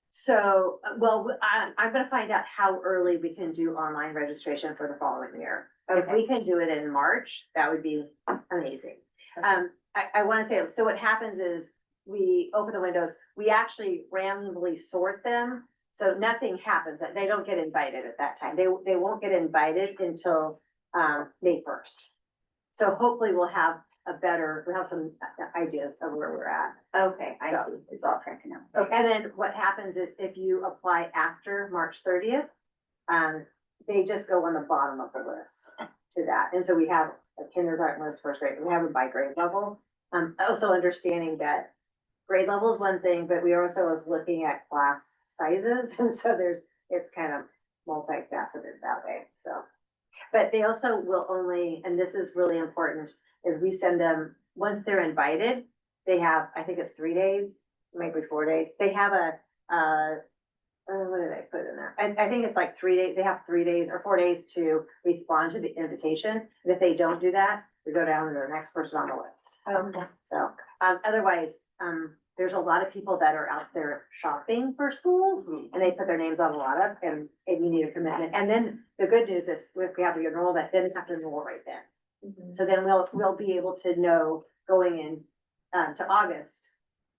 So, well, I'm gonna find out how early we can do online registration for the following year. If we can do it in March, that would be amazing. I wanna say, so what happens is we open the windows, we actually randomly sort them. So nothing happens, that they don't get invited at that time. They won't get invited until, May 1st. So hopefully we'll have some ideas of where we're at. Okay, I So- see, it's all tracking now. Okay, and then what happens is if you apply after March 30th, they just go on the bottom of the list to that. And so we have a kindergarten list, first grade, we have it by grade level. Also understanding that grade level is one thing, but we also was looking at class sizes. And so it's kind of multifaceted that way, so. But they also will only, and this is really important, is we send them, once they're invited, they have, I think it's 3 days, maybe 4 days. They have what did I put in there? I think it's like 3 days, they have 3 days or 4 days to respond to the invitation. And if they don't do that, we go down to the next person on the list. Okay. So, otherwise, there's a lot of people that are out there shopping for schools and they put their names on a lot of, and you need a commitment. And then the good news is if we have to enroll that, then we have to enroll right then. So then we'll be able to know going in, to August,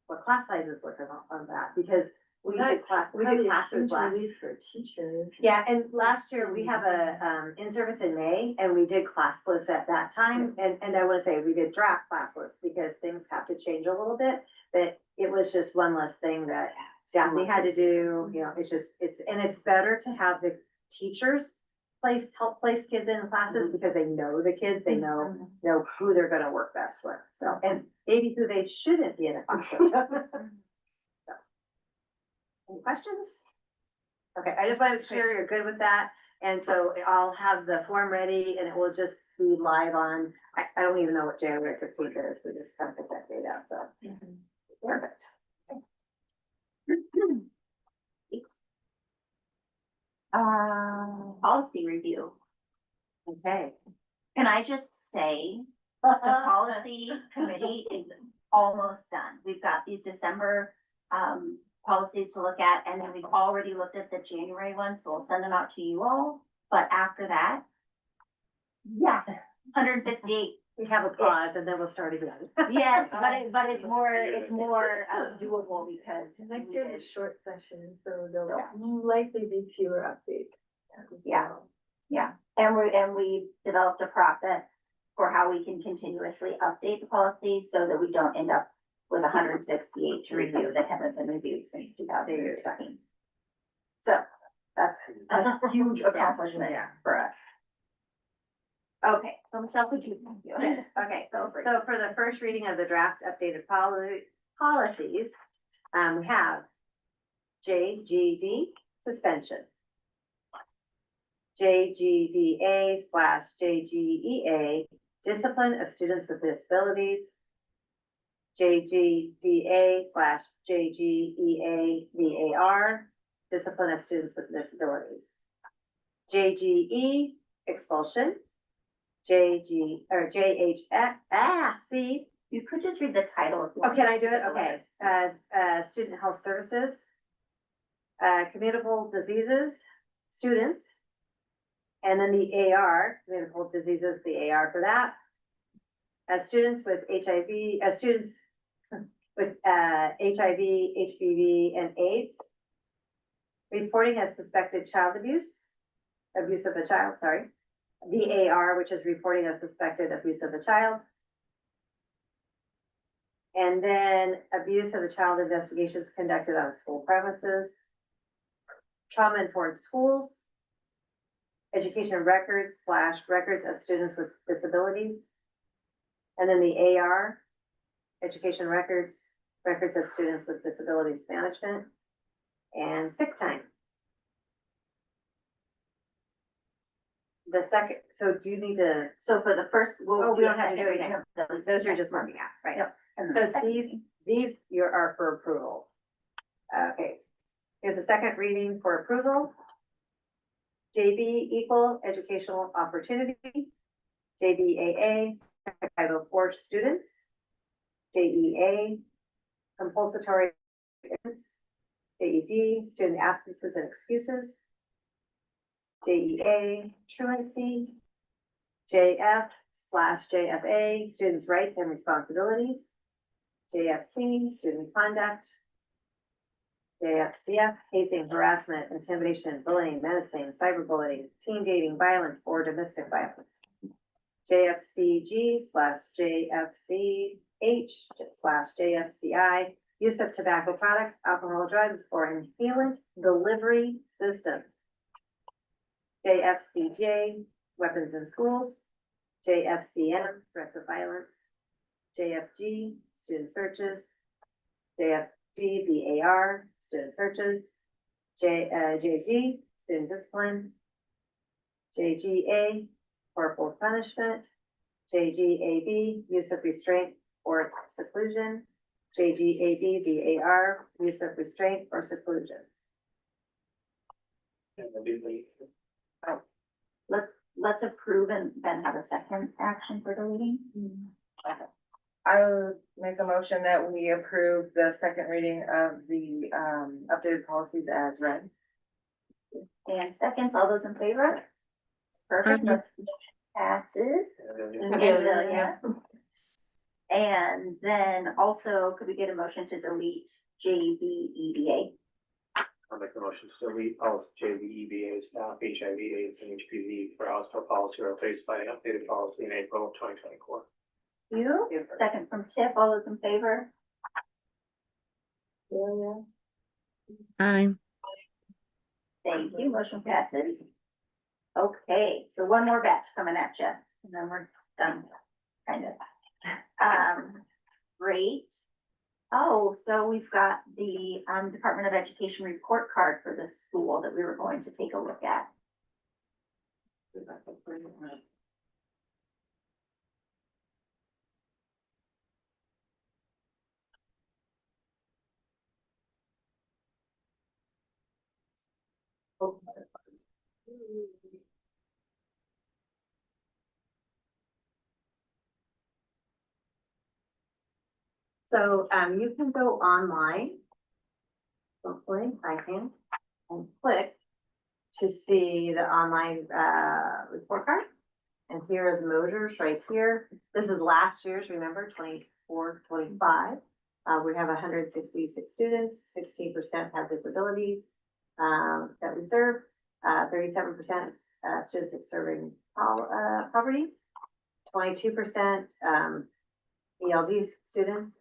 what class sizes look on that, because we did classes last year. For teachers. Yeah, and last year we have a, in-service in May, and we did class lists at that time, and I wanna say we did draft class lists, because things have to change a little bit, but it was just one less thing that Daphne had to do, you know, it's better to have the teachers help place kids in classes, because they know the kids, they know who they're gonna work best with, so, and maybe who they shouldn't be in a class with. So. Any questions? Okay, I just want to make sure you're good with that, and so I'll have the form ready, and it will just be live on, I don't even know what January 15th is, we just kind of put that date out, so. Perfect. Policy review. Okay. Can I just say, the policy committee is almost done. We've got these December, policies to look at, and then we've already looked at the January ones, so we'll send them out to you all. But after that, Yeah, 168. We have a pause and then we'll start again. Yes, but it's more doable because. Next year is a short session, so there'll likely be fewer updates. Yeah. Yeah, and we developed a process for how we can continuously update the policies so that we don't end up with 168 to review that haven't been reviewed since 2016. So that's a huge accomplishment for us. Okay, so Michelle, could you? Yes. Okay, So for the first reading of the draft updated policies, we have JGD suspension. JGDA/JGEA discipline of students with disabilities. JGDA/JGEA VAR discipline of students with disabilities. JGE expulsion. See, You could just read the title. if you oh, want. can I do it? Okay, student health services. Communicable diseases, students. And then the AR, communicable diseases, the AR for that. Students with HIV, students with HIV, HPV, and AIDS. Reporting as suspected child abuse of a child, sorry. The AR, which is reporting of suspected abuse of a child. And then abuse of a child investigations conducted on school premises. Trauma-informed schools. Education records / records of students with disabilities. And then the AR, education records of students with disabilities management. And sick time. The second, so do you need to, So for the first. oh, we don't have to do it again. again. Those are just marking out, right? Yep. So these are for approval. Okay, here's a second reading for approval. JB equal educational opportunity. JBAA Title IV students. JEA compulsory students. JED student absences and excuses. JEA truancy. JF/JFA students' rights and responsibilities. JFC student conduct. JFCF hazing, harassment, intimidation, bullying, menacing, cyberbullying, teen dating, violence, or domestic violence. JFCG/JFCH/JFCI use of tobacco products, alcohol, drugs, or inhalant delivery systems. JFCJ weapons in schools. JFCM threats of violence. JFG student searches. JFG VAR student searches. JG student discipline. JGA corporal punishment. JGAB use of restraint or seclusion. JGAB VAR use of restraint or seclusion. Let's approve and then have a second action for deleting. I would make a motion that we approve the second reading of the updated policies as read. And seconds, all those in favor? Perfect, motion passes. Yeah. And then also, could we get a motion to delete JBEBA? I'll make the motion to delete policy JVEBA staff, HIV, AIDS, and HPV for hospital policy replaced by an updated policy in April of 2024. You, second from Tiff, all those in favor? Aye. Thank you, motion passes. Okay, so one more batch coming at you, and then we're done, kind of. Great. Oh, so we've got the Department of Education report card for the school that we were going to take a look at. So, you can go online. Hopefully I can, and click to see the online, report card. And here is Mosier right here. This is last year's, remember, 24, 25. We have 166 students, 16% have disabilities, that we serve. 37% students serving poverty, 22% ELD students,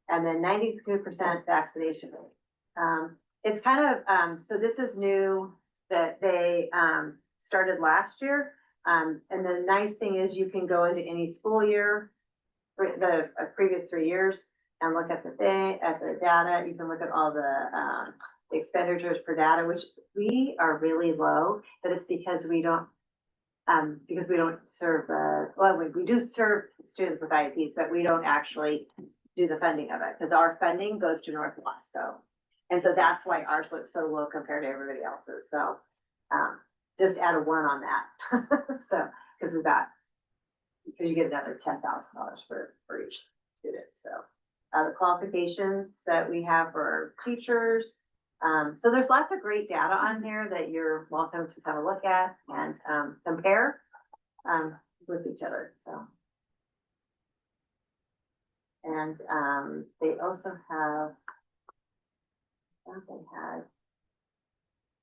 and then 92% vaccination rate. It's kind of, so this is new that they started last year. And the nice thing is you can go into any school year, for the previous 3 years, and look at the data. You can look at all the expenditures per data, which we are really low, but it's because we don't serve, we do serve students with IEPs, but we don't actually do the funding of it, because our funding goes to North Wasco. And so that's why ours looks so low compared to everybody else's. So, just add a 1 on that. So, because you get another $10,000 for each student. So, the qualifications that we have for teachers. So there's lots of great data on there that you're welcome to kind of look at and compare with each other. So, and they also have.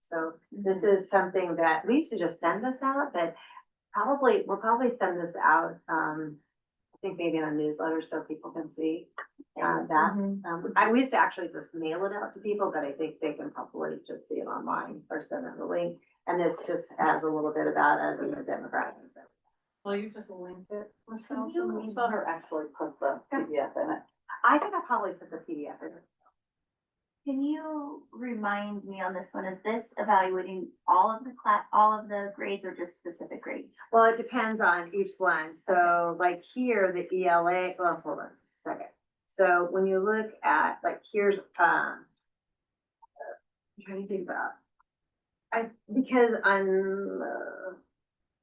So this is something that we used to just send this out, but we'll probably send this out. I think maybe in a newsletter so people can see that. We used to actually just mail it out to people, but I think they can probably just see it online or send them the link. And this just has a little bit about us and the demographics. Well, you just linked it, Michelle, to the newsletter, or actually put the PDF in it? I think I probably put the PDF in it. Can you remind me on this one, is this evaluating all of the grades or just specific grades? Well, it depends on each one. So like here, the ELA, well, hold on just a second. So when you look at, like, here's, I'm trying to think about, because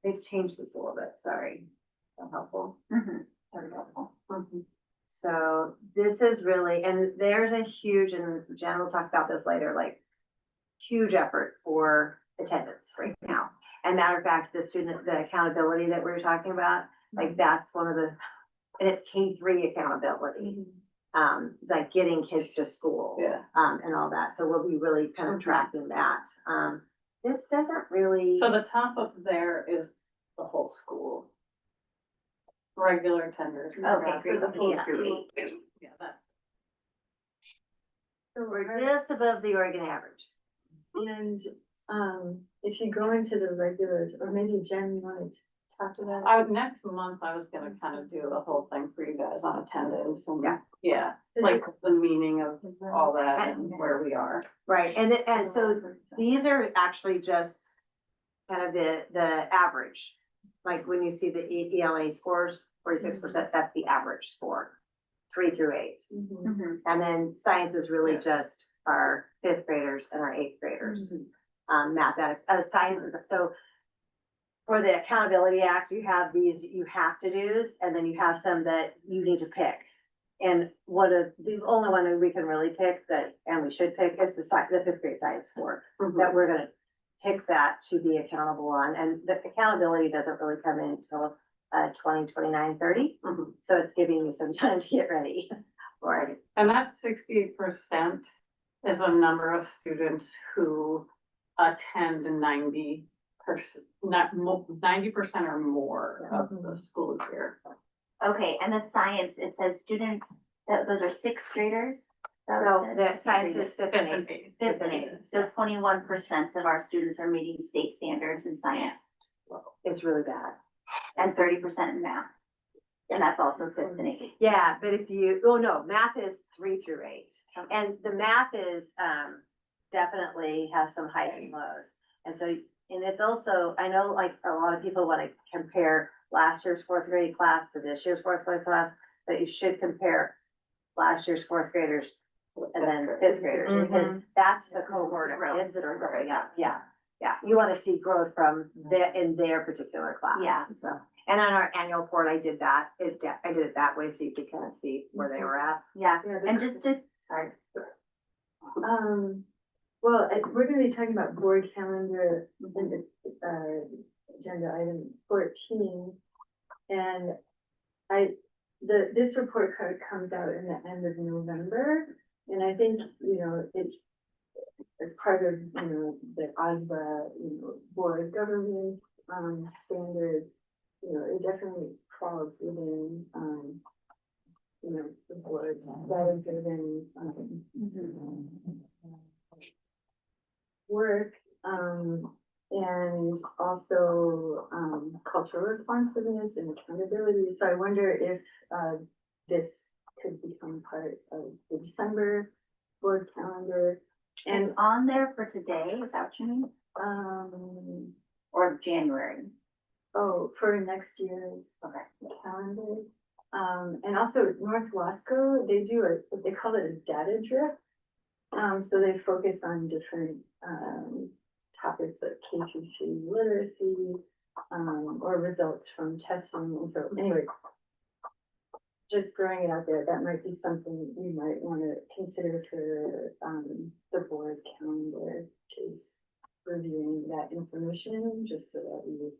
they've changed this a little bit, sorry. Not helpful. Very helpful. So this is really, and there's a huge, and Jen will talk about this later, like huge effort for attendance right now. And matter of fact, the accountability that we were talking about, like that's one of the, and it's K-3 accountability. Like getting kids to school. And all that. So we'll be really kind of tracking that. This doesn't really. So the top up there is the whole school. Regular attenders. Okay, for the K through 8. Yeah, that. So we're just above the Oregon average. And, if you go into the regulars, or maybe Jen, you wanted to talk about. Next month, I was gonna kind of do a whole thing for you guys on attendance and, Yeah. like the meaning of all that and where we are. Right, and so these are actually just kind of the average. Like when you see the ELA scores, 46%, that's the average score, 3 through 8. And then science is really just our 5th graders and our 8th graders. Math, science is, so for the Accountability Act, you have these you have to do's, and then you have some that you need to pick. And the only one that we can really pick and we should pick is the 5th grade science score, that we're gonna pick that to be accountable on. And the accountability doesn't really come in until 2029, 30. So it's giving you some time to get ready for it. And that 68% is a number of students who attend 90%, 90% or more of the school year. Okay, and the science, it says students, those are 6th graders? No, the science is 5th and 8th. 5th and 8th, so 21% of our students are meeting state standards in science. It's really bad. And 30% in math. And that's also 5th and 8th. Yeah, but math is 3 through 8. And the math is, definitely has some highs and lows. And so, and it's also, I know like a lot of people want to compare last year's 4th grade class to this year's 4th grade class, but you should compare last year's 4th graders and then 5th graders, because that's the cohort of kids that are growing up. Yeah. You want to see growth from in their particular class. Yeah. So, and on our annual report, I did that. I did it that way so you could kind of see where they were at. Yeah, and just to, sorry. Well, we're gonna be talking about board calendar and agenda item 14. And this report card comes out in the end of November. And I think, it's part of, the OSBA, board governance, standards, it definitely falls within, the board data driven, work, and also, cultural responsiveness and accountability. So I wonder if, this could become part of the December board calendar. It's And, on there for today, is that what you mean? Or January? for next year's Okay. calendar. And also North Wasco, they do what they call it a data drip. So they focus on different, topics like K-3 literacy, or results from testing. And so anyway, just throwing it out there, that might be something we might want to consider for, the board calendar, is reviewing that information, just so that we,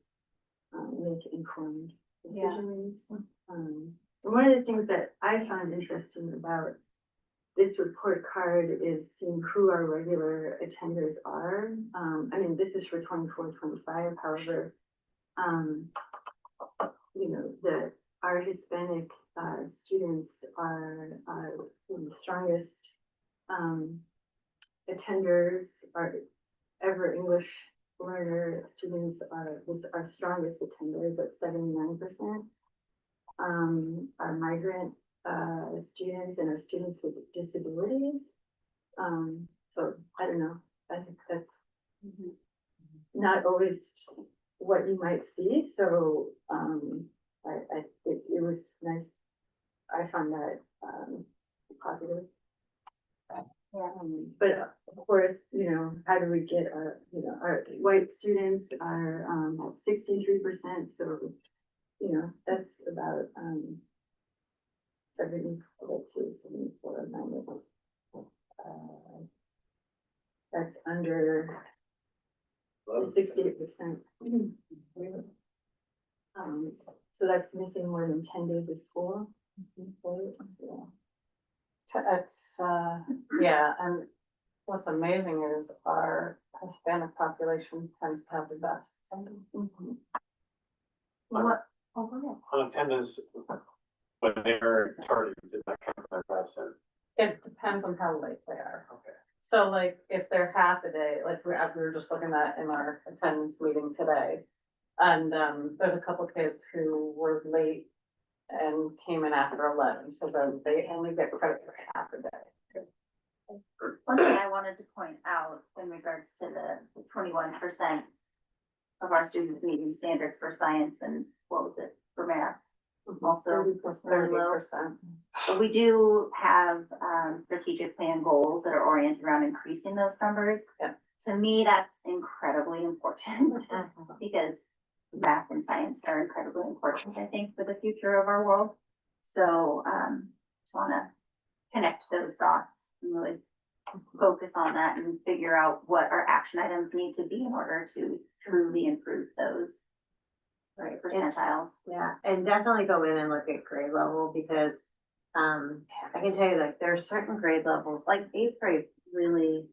make informed decisions. And one of the things that I found interesting about this report card is seeing who our regular attenders are. I mean, this is for 24-25, however, our Hispanic, students are, the strongest, attenders. Our ever English learner students are our strongest attenders at 79%. Our migrant, students and our students with disabilities. So I don't know, I think that's not always what you might see. So, it was nice. I found that, positive. Yeah. But of course, how do we get our, our white students are, at 63%, so, that's about, 74 minus, that's under the 68%. So that's missing more than 10 days of school. It's, yeah, and what's amazing is our Hispanic population tends to have the best attendance. What? Oh, go ahead. On attendance, when they're targeted, is that kind of 5%? It depends on how late they are. Okay. So like, if they're half a day, like we were just looking at in our attendance meeting today. And, there's a couple kids who were late and came in after 11, so then they only get credit for half a day. One thing I wanted to point out in regards to the 21% of our students meeting standards for science and what was it, for math? Also, very low. 30%. But we do have, strategic plan goals that are oriented around increasing those numbers. Yeah. To me, that's incredibly important because math and science are incredibly important, I think, for the future of our world. So, just wanna connect those dots and really focus on that and figure out what our action items need to be in order to truly improve those percentiles. Yeah, and definitely go in and look at grade level because, I can tell you that there are certain grade levels, like 8th grade really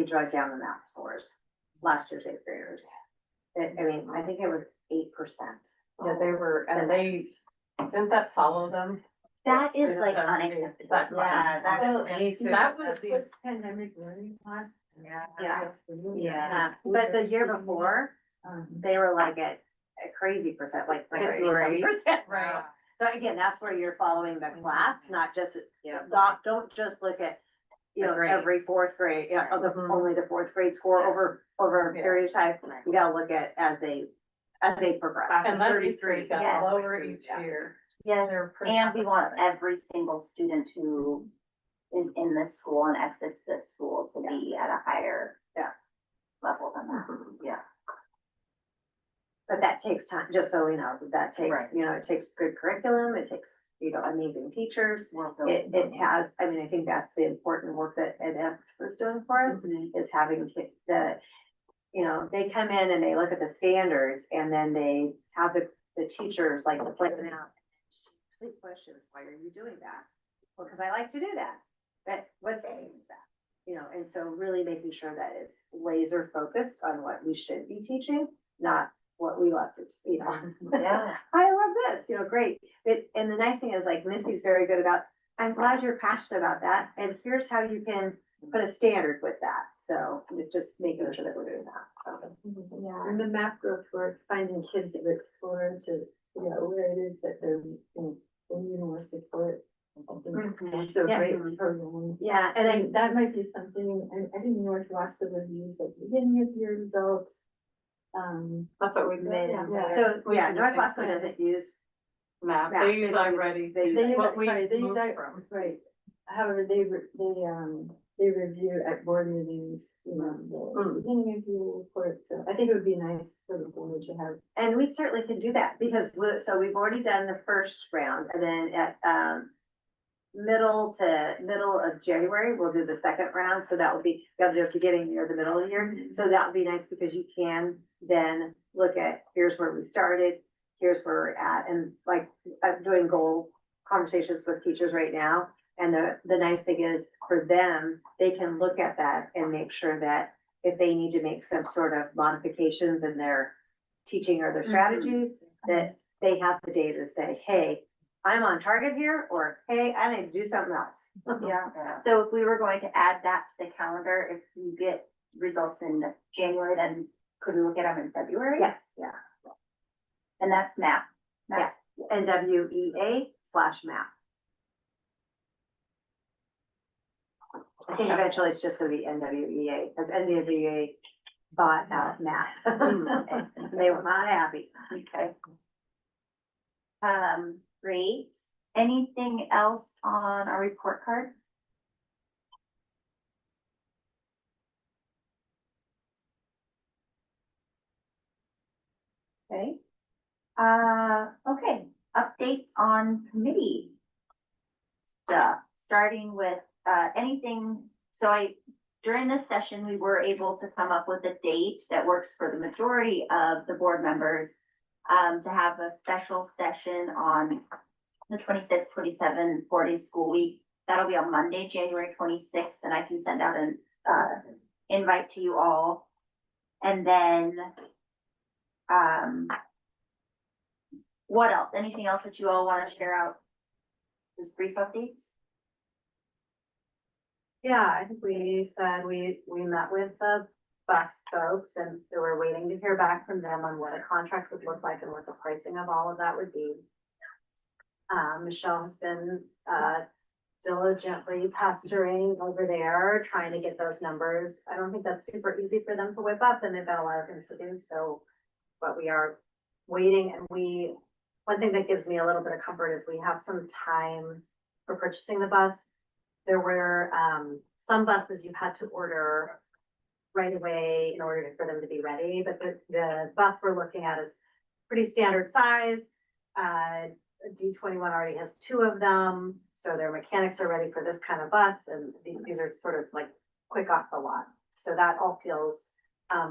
drug down the math scores, last year's 8th graders. I think it was 8%. Yeah, they were, and didn't that follow them? That is Yeah. like unacceptable. Yeah, That was the. Pandemic learning class. Yeah, but the year before, they were like at a crazy percent, like 50%. Right. So again, that's where you're following the class, not just, don't just look at, The grade. every 4th grade, only the 4th grade score over a period of time. You gotta look at as they progress. And that 33 got Yes. lower each year. Yes, They're pretty and we want confident. every single student who is in this school and exits this school to be at a higher level than that. Yeah. But that takes time, just so we know, that takes, Right. it takes good curriculum, it takes, amazing teachers. Well, It has, I think that's the important work that edX is doing for us, is having know, they come in and they look at the standards and then they have the teachers like to play them out. Complete questions, why are you doing that? Well, because I like to do that, but what's that? You know, and so really making sure that it's laser focused on what we should be teaching, not what we love to, you know. Yeah. I love this, you know, great. And the nice thing is like Missy's very good about, I'm glad you're passionate about that. And here's how you can put a standard with that. So it's just making sure that we're doing that. So, Yeah, and the map growth work, finding kids to explore to, you know, where it is that they're in more support. So Yeah. great program. yeah, and And that might be something, I didn't know if lots of reviews at the beginning of your results. That's what we made. Yeah. so, yeah, North Bosco doesn't use Map, map. they use iReady. They They use use, What we sorry, they use moved that, from. right. However, they review at board meetings, you know, the beginning of your report, so I think it would be nice for the board to have. And we certainly can do that because so we've already done the first round and then at, middle of January, we'll do the second round. So that will be, we have to do it beginning near the middle of the year. So that would be nice because you can then look at, here's where we started, here's where we're at. And like, I'm doing goal conversations with teachers right now. And the nice thing is for them, they can look at that and make sure that if they need to make some sort of modifications in their teaching or their strategies, that they have the data to say, hey, I'm on target here, or hey, I need to do something else. Yeah, so if we were going to add that to the calendar, if you get results in January, then could we look at them in February? Yes, yeah, And that's MAP. yeah, NWEA/MAP. I think eventually it's just gonna be NWEA, because NWEA bought out MAP. They were not happy. Okay. Great. Anything else on our report card? Okay. Okay, updates on committee stuff, starting with, anything, during this session, we were able to come up with a date that works for the majority of the board members, to have a special session on the 26th, 27, 40 school week. That'll be on Monday, January 26th, and I can send out an, invite to you all. And then, what else? Anything else that you all want to share out? Just brief updates? Yeah, I think we said we met with the bus folks and we were waiting to hear back from them on what a contract would look like and what the pricing of all of that would be. Michelle has been, diligently pestering over there, trying to get those numbers. I don't think that's super easy for them to whip up and they've got a lot of things to do, so, but we are waiting and one thing that gives me a little bit of comfort is we have some time for purchasing the bus. There were, some buses you had to order right away in order for them to be ready, but the bus we're looking at is pretty standard size. D21 already has 2 of them, so their mechanics are ready for this kind of bus, and these are sort of like quick off the lot. So that all feels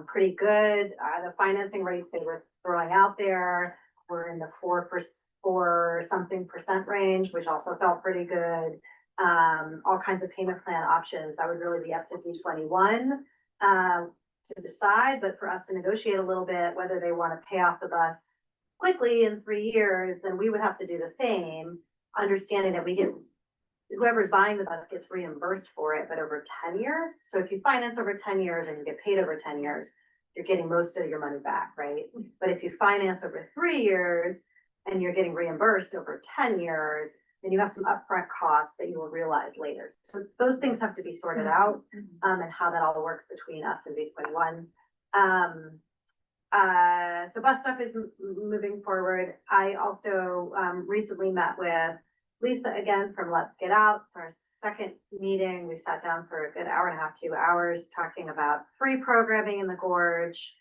pretty good. The financing rates they were throwing out there were in the 4 something percent range, which also felt pretty good. All kinds of payment plan options that would really be up to D21 to decide, but for us to negotiate a little bit whether they want to pay off the bus quickly in 3 years, then we would have to do the same, understanding that whoever's buying the bus gets reimbursed for it, but over 10 years. So if you finance over 10 years and you get paid over 10 years, you're getting most of your money back, right? But if you finance over 3 years and you're getting reimbursed over 10 years, then you have some upfront costs that you will realize later. So those things have to be sorted out, and how that all works between us and B21. So bus stuff is moving forward. I also recently met with Lisa again from Let's Get Out. It's our second meeting. We sat down for a good hour and a half, 2 hours, talking about free programming in the Gorge,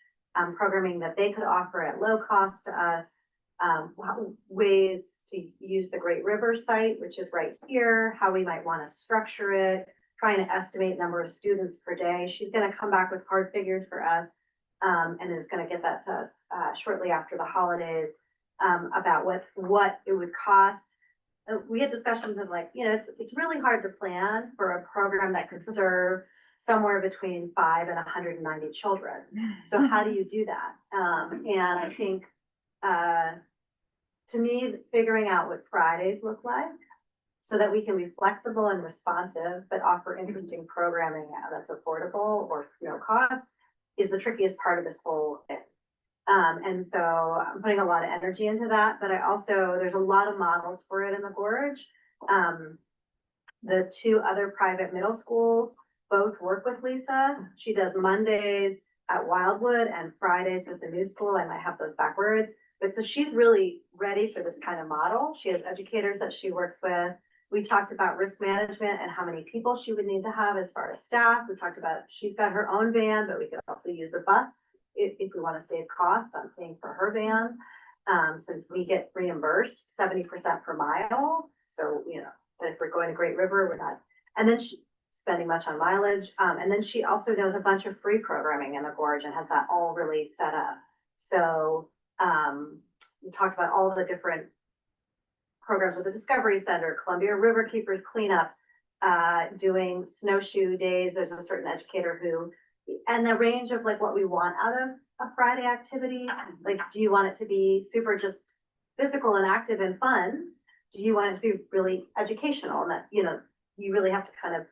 programming that they could offer at low cost to us, ways to use the Great River site, which is right here, how we might want to structure it, trying to estimate number of students per day. She's going to come back with hard figures for us. and is gonna get that to us, shortly after the holidays, about what it would cost. We had discussions of like, it's really hard to plan for a program that could serve somewhere between 5 and 190 children. So how do you do that? And I think, to me, figuring out what Fridays look like so that we can be flexible and responsive, but offer interesting programming that's affordable or no cost is the trickiest part of this whole thing. And so I'm putting a lot of energy into that, but there's a lot of models for it in the Gorge. The two other private middle schools both work with Lisa. She does Mondays at Wildwood and Fridays with the new school. I might have those backwards. But so she's really ready for this kind of model. She has educators that she works with. We talked about risk management and how many people she would need to have as far as staff. We talked about, she's got her own van, but we could also use the bus if we want to save costs on paying for her van. Since we get reimbursed 70% per mile. So, but if we're going to Great River, we're not. And then she spending much on mileage. And then she also knows a bunch of free programming in the Gorge and has that all really set up. So we talked about all the different programs with the Discovery Center, Columbia River Keepers cleanups, doing snowshoe days. There's a certain educator and the range of like what we want out of a Friday activity. Like, do you want it to be super just physical and active and fun? Do you want it to be really educational and that, you really have to kind of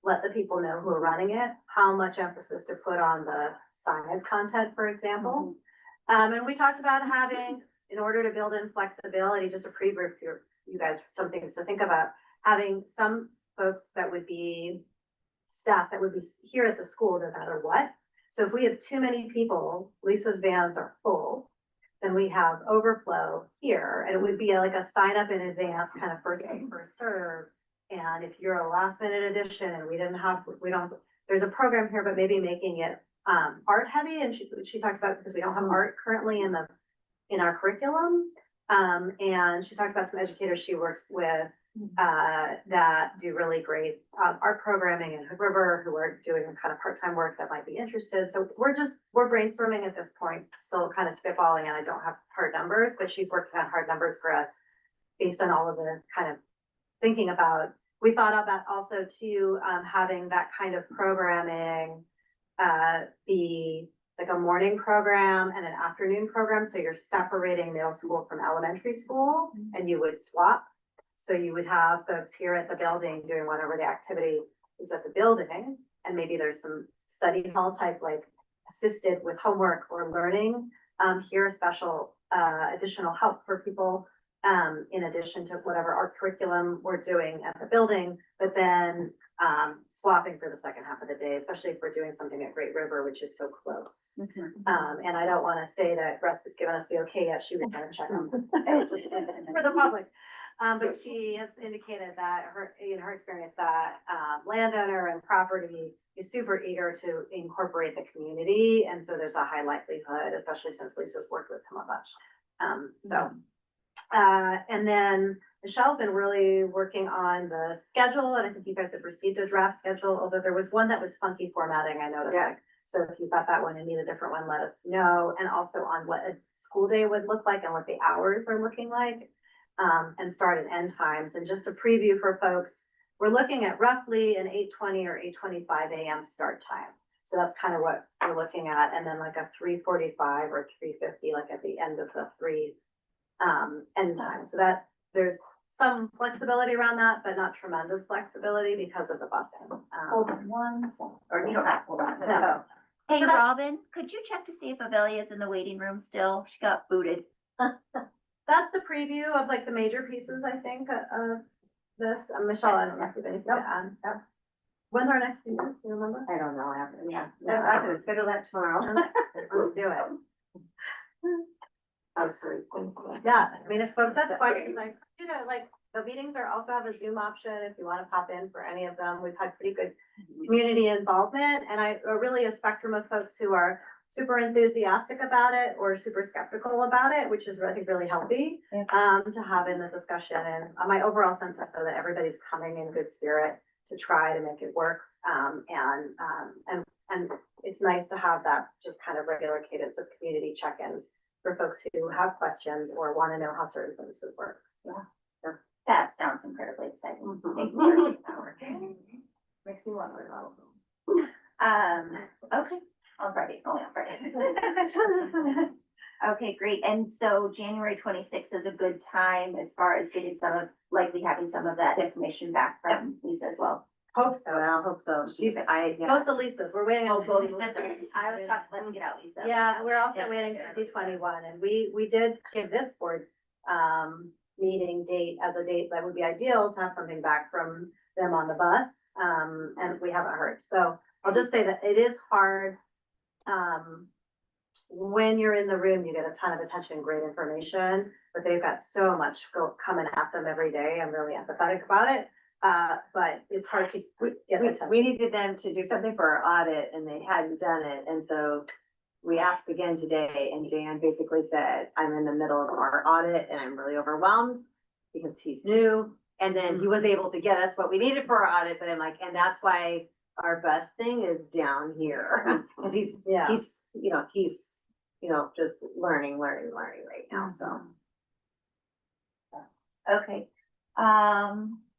let the people know who are running it, how much emphasis to put on the science content, for example. And we talked about having, in order to build in flexibility, just a preview for you guys, some things to think about, having some folks that would be staff that would be here at the school no matter what. So if we have too many people, Lisa's vans are full, then we have overflow here, and it would be like a sign up in advance, kind of first come, first serve. And if you're a last minute addition and there's a program here, but maybe making it art heavy. And she talked about, because we don't have art currently in our curriculum. And she talked about some educators she works with that do really great art programming in Hood River, who are doing kind of part-time work that might be interested. So we're brainstorming at this point, still kind of spitballing, and I don't have hard numbers, but she's working on hard numbers for us based on all of the kind of thinking about. We thought about also too, having that kind of programming be like a morning program and an afternoon program. So you're separating middle school from elementary school, and you would swap. So you would have folks here at the building doing whatever the activity is at the building. And maybe there's some study hall type, like assisted with homework or learning. Here, special additional help for people in addition to whatever art curriculum we're doing at the building, but then swapping for the second half of the day, especially if we're doing something at Great River, which is so close. And I don't want to say that Russ has given us the okay yet. She would want to check on just for the public. But she has indicated that in her experience that landowner and property is super eager to incorporate the community. And so there's a high likelihood, especially since Lisa's worked with him a bunch. And then Michelle's been really working on the schedule, and I think you guys have received a draft schedule, although there was one that was funky formatting, I noticed. Yeah. So if you've got that one and need a different one, let us know. And also on what a school day would look like and what the hours are looking like, and start and end times. And just a preview for folks, we're looking at roughly an 8:20 or 8:25 a.m. start time. So that's kind of what we're looking at. And then like a 3:45 or 3:50, like at the end of the end time. So that there's some flexibility around that, but not tremendous flexibility because of the busing. Hold on one second, or you don't have to hold on. No. Hey, So that- Robin, could you check to see if Avelia's in the waiting room still? She got booted. That's the preview of like the major pieces, I think, of this. Michelle, I don't know if you have anything to add. When's our next meeting? Do you remember? I don't know, after, Yeah. I can schedule that tomorrow. Let's do it. Absolutely. Yeah, I mean, if folks have questions, like, like the meetings also have a Zoom option if you want to pop in for any of them. We've had pretty good community involvement, and really a spectrum of folks who are super enthusiastic about it or super skeptical about it, which is, I think, really healthy to have in the discussion. And my overall sense is though that everybody's coming in good spirit to try to make it work. And it's nice to have that just kind of regular cadence of community check-ins for folks who have questions or want to know how certain things would work. That sounds incredibly exciting. Thank you for making that work. Makes me want to know. Okay, on Friday, only on Friday. Okay, great. And so January 26th is a good time as far as getting likely having some of that information back from Lisa as well. Hope so, I hope so. Both the Lisas, we're waiting on. I was talking, let's get out, Lisa. Yeah, we're also waiting for D21, and we did give this board, meeting date as a date that would be ideal to have something back from them on the bus, and we haven't heard. So I'll just say that it is hard, when you're in the room, you get a ton of attention, great information, but they've got so much coming at them every day. I'm really empathetic about it. But it's hard to get the attention. We needed them to do something for our audit and they hadn't done it, and so we asked again today, and Dan basically said, I'm in the middle of our audit and I'm really overwhelmed because he's new. And then he was able to get us what we needed for our audit, but I'm like, and that's why our bus thing is down here. Cause he's just learning right now, so. Okay.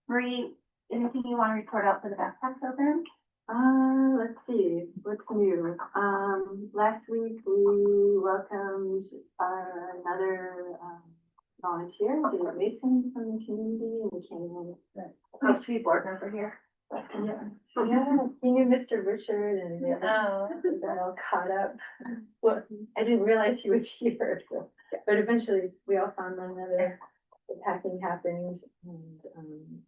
Marie, anything you want to report out for the backpack program? Let's see, what's new? Last week we welcomed another volunteer, David Mason from the community, and he came in. Supposed to be board member here. Yeah, he knew Mr. Richard and we got all caught up. Well, I didn't realize he was here, so, but eventually we all found one another. The packing happened, and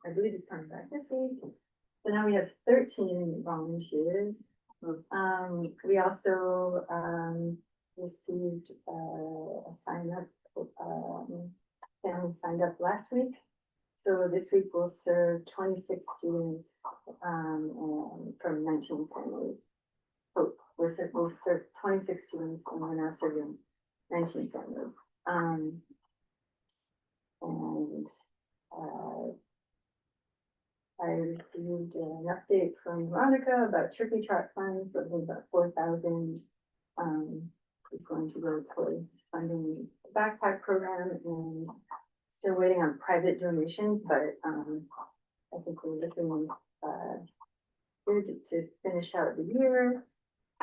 I believe it's coming back this week. So now we have 13 volunteers. We also received a sign up, family signed up last week. So this week we'll serve 26 students from 19 families. So we'll serve 26 students and we're now serving 19 families. And I received an update from Veronica about turkey trot funds, that was about 4,000 is going to go towards funding the backpack program, and still waiting on private donations, but I think we're looking good to finish out the year.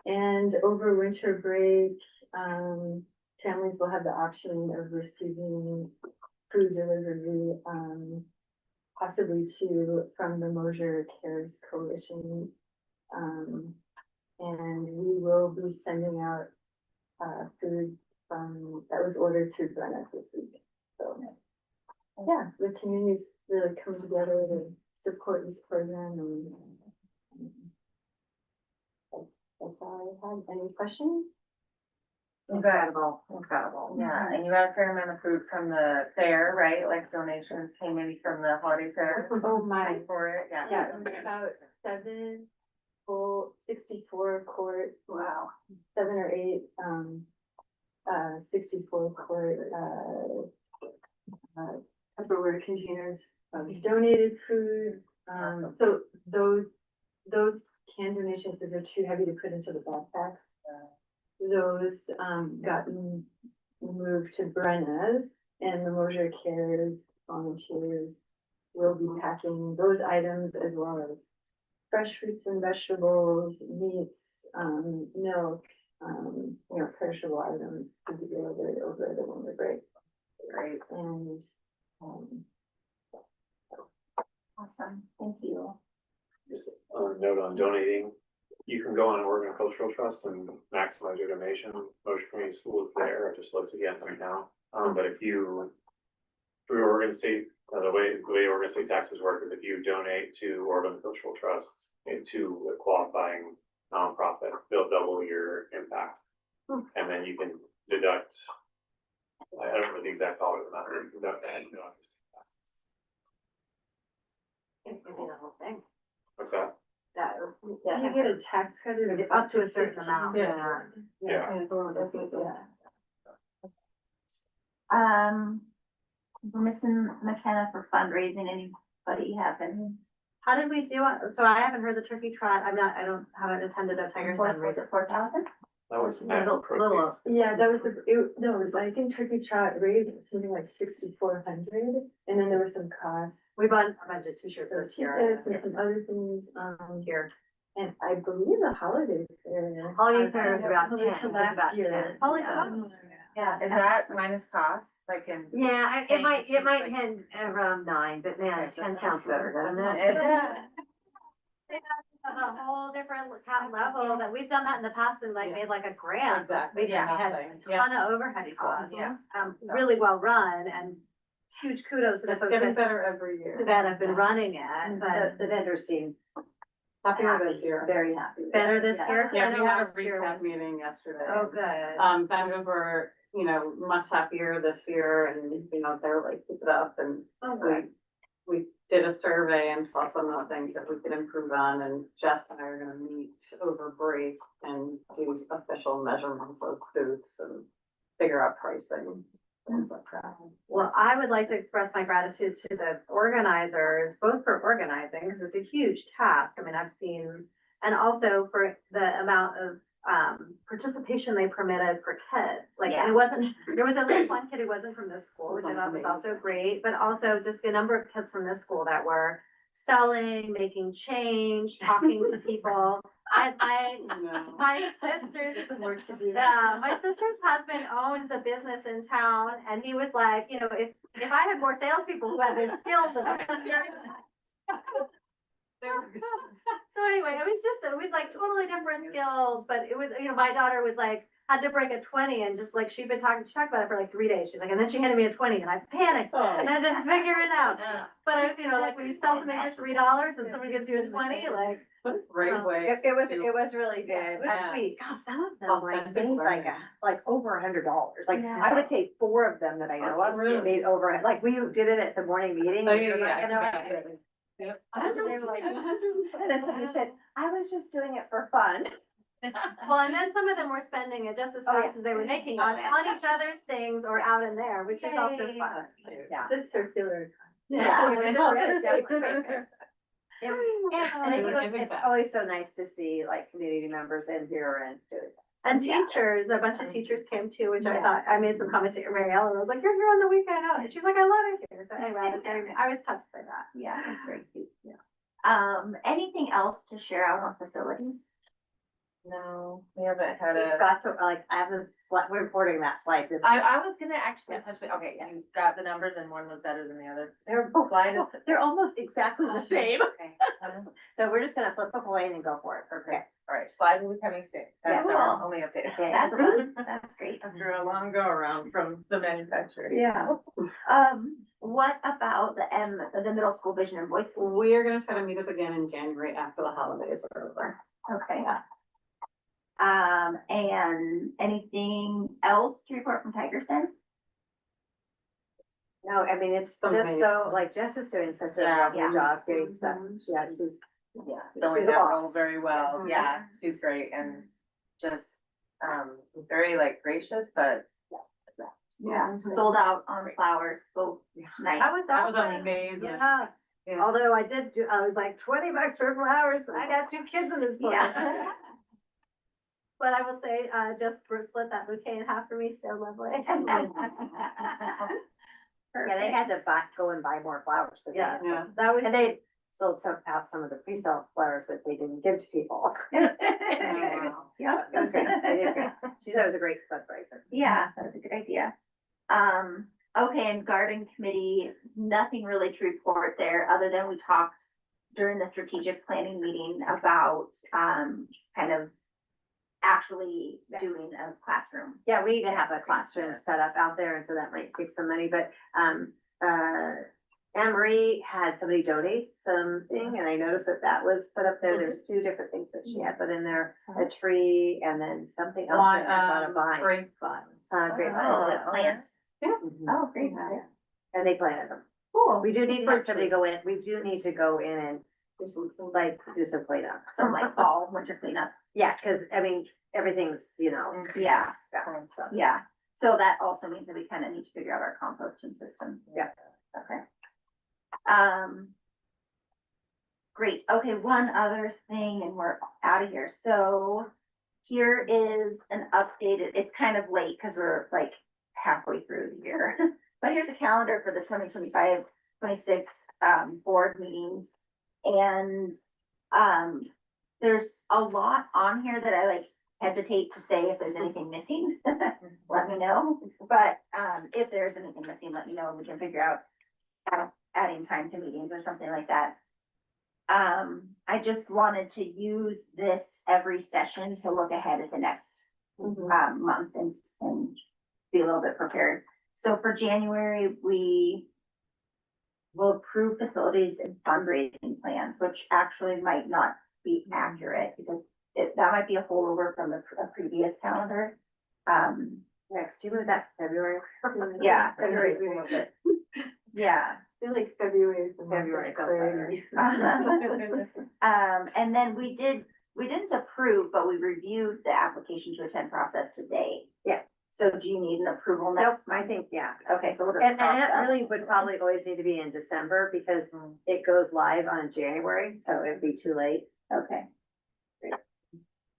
And over winter break, families will have the option of receiving food delivery, possibly from the Mosier Cares Coalition. And we will be sending out food that was ordered through Brenna this week. So yeah, the community's really come together to support this program, and that's all I had. Any questions? Incredible. Yeah, and you got a fair amount of food from the fair, right? Like donations came maybe from the holiday fair. Oh my. For it, yeah. Yeah, about 7 full 64 quart. Wow. 7 or 8 64 quart Tupperware containers of donated food. So those canned donations that are too heavy to put into the backpacks, those gotten moved to Brenna's, and the Mosier Cares volunteers will be packing those items as well as fresh fruits and vegetables, meats, milk, perishable items to be delivered over the winter break. Great. And Awesome, thank you. Just a note on donating, you can go on Oregon Cultural Trust and maximize your donation. Motion Community School is there, I just looked again right now. But if you, through Oregon State, the way Oregon State taxes work is if you donate to Oregon Cultural Trust to a qualifying nonprofit, they'll double your impact. And then you can deduct, I don't know the exact dollar amount, you can deduct that. The whole thing. What's that? you get a tax credit of Up to a certain amount. Yeah. Yeah. We're missing McKenna for fundraising. Anybody have any How did we do it? So I haven't heard the turkey trot. Haven't attended a Tiger Sun. Was it 4,000? That was It mad was a little- proteins. Yeah, that was no, it was, I think Turkey Trot raised something like 6,400, and then there were some costs. We bought a bunch of t-shirts So this she year. did, and some other things, Here. and I believe the holiday fair. Holiday fair is about Similar 10. to It was last about year. 10. Holy Yeah. smokes. Yeah. Is that minus costs, like in? Yeah, it might hit around 9, but man, Okay, so 10 that's sounds better, doesn't it? Yeah. A whole different level that we've done that in the past and like made like a grant. Exactly, We yeah. had a ton of overhead costs. Yeah. Really well run and huge kudos to the It's folks getting that better every year. have been running it, but the vendors seem Happier this year. very happy. Better this year? I Yeah, know we had a last year recap was- meeting yesterday. Oh, good. Vendors were, much happier this year and, they're like, keep it up and Oh, good. we did a survey and saw some of the things that we could improve on, and Jess and I are gonna meet over break and do official measurements of booths and figure out pricing, things like that. Well, I would like to express my gratitude to the organizers, both for organizing, because it's a huge task. I mean, I've seen, and also for the amount of participation they permitted for kids. Like, and it wasn't, there was at least one kid who wasn't from this school, which I thought was also great, but also just the number of kids from this school that were selling, making change, talking to people. My sister's, my sister's husband owns a business in town, and he was like, if I had more salespeople who had the skills of. So anyway, it was like totally different skills, but it was, my daughter was like, had to break a 20 and just like, she talked about it for like 3 days. She's like, and then she handed me a 20 and I panicked and I didn't figure it out. But I was, like when you sell something for $3 and someone gives you a 20, like. Great way. It was really good. It was Yeah. sweet. God, some of them Authentic made like over $100. Like I would say 4 of them that I know of made over, like we did it at the morning meeting. Oh, and we yeah, were like, yeah. Yep. I They were like, and then somebody said, I was just doing it for fun. Well, and then some of them were spending it just as fast as they were making on each other's things or out in there, which is also fun. Yeah. The circular. Yeah. Yeah. And They were giving it's back. always so nice to see like community members in here and doing. And teachers, a bunch of teachers came too, which I thought, I made some comment to Mary Ellen, I was like, you're here on the weekend, and she's like, I love it here, so anyway, I was touched by that. Yeah, it's very cute. Yeah. Anything else to share out on facilities? No, we haven't had We've a. got to, like, I haven't we're reporting that slide this. I was gonna actually touch, okay, you got the numbers and one was better than the other. They're, Slide is. they're almost exactly the same. Okay. So we're just gonna flip a coin and go for it. Okay, all right, slide will be coming soon. That's Yeah. our only update. Okay. That's good. That's great. After a long go around from the manufacturer. Yeah. What about the middle school vision and voice? We are gonna try to meet up again in January after the holidays are over. Okay. And anything else to report from Tigerston? No, I mean, it's So just many. so, like, Jess is doing such a lovely Yeah. job getting stuff. Yeah, she's, Filling she's a that role boss. very well, Mhm. yeah, she's great and just, very like gracious, but. Yeah, sold out on flowers, both nights. That was That was awesome. amazing. Yes. Yeah. Although I was like $20 for flowers. I got 2 kids in this book. Yeah. But I will say, just split that bouquet in half for me, so lovely. Yeah, they had to go and buy more flowers. Yeah, Yeah. that was. And they sold some of the pre-sale flowers that they didn't give to people. Yeah. It was great. They did great. She thought it was a great fundraiser. Yeah, that was a good idea. Okay, and garden committee, nothing really to report there, other than we talked during the strategic planning meeting about, kind of actually doing a classroom. Yeah, we need to have a classroom set up out there, and so that might take some money, but, Anne Marie had somebody donate something, and I noticed that was put up there. There's 2 different things that she had put in there, a tree and then something else that I thought of buying. Grape vines. Grape Oh, vines. the plants. Mhm. Oh, great. Yeah. And they planted them. Cool. We do need to have somebody go in, we do need to go in and do some cleanup. Some like fall, winter cleanup. Yeah, cause I mean, everything's, Yeah, so. yeah. So that also means that we kind of need to figure out our composting system. Yeah. Okay. Great, okay, one other thing and we're out of here. So here is an updated, it's kind of late because we're like halfway through the year. But here's a calendar for the 2025-26 board meetings. And there's a lot on here that I like hesitate to say if there's anything missing, let me know. But if there's anything missing, let me know and we can figure out adding time to meetings or something like that. I just wanted to use this every session to look ahead at the next month and be a little bit prepared. So for January, we will approve facilities and fundraising plans, which actually might not be accurate because that might be a holdover from a previous calendar. Next, do you move that to February? Yeah, February is a little bit. Yeah. I feel like February is the month February of feels clarity. And then we didn't approve, but we reviewed the application to attend process today. Yeah. So do you need an approval Nope, next? I think, yeah. Okay, so we'll just. And cross that that. really would probably always need to be in December because it goes live on January, so it'd be too late. Okay,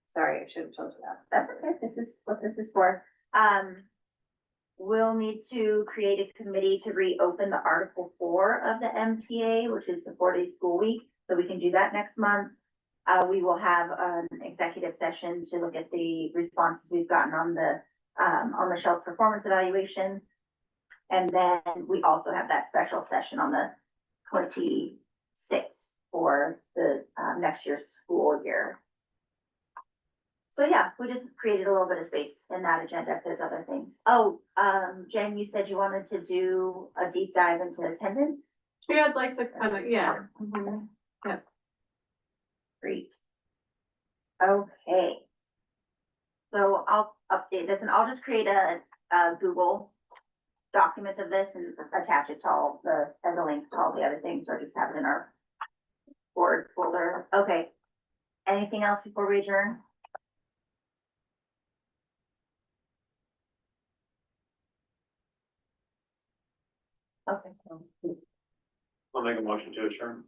Sorry, I should have told you that. that's okay. This is what this is for. We'll need to create a committee to reopen the Article 4 of the MTA, which is the 4-day school week. So we can do that next month. We will have an executive session to look at the responses we've gotten on the Shell's performance evaluation. And then we also have that special session on the 26th for the next year's school year. So yeah, we just created a little bit of space in that agenda if there's other things. Oh, Jen, you said you wanted to do a deep dive into attendance? Yeah, I'd like to kind of, yeah. Great. Okay. So I'll update this and I'll just create a Google document of this and attach it to all as a link to all the other things, or just have it in our board folder. Okay. Anything else before we adjourn? Okay. I'll make a motion to adjourn.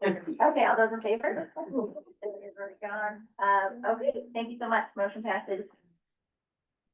Okay, all those in favor? It is already gone. Okay, thank you so much. Motion passes.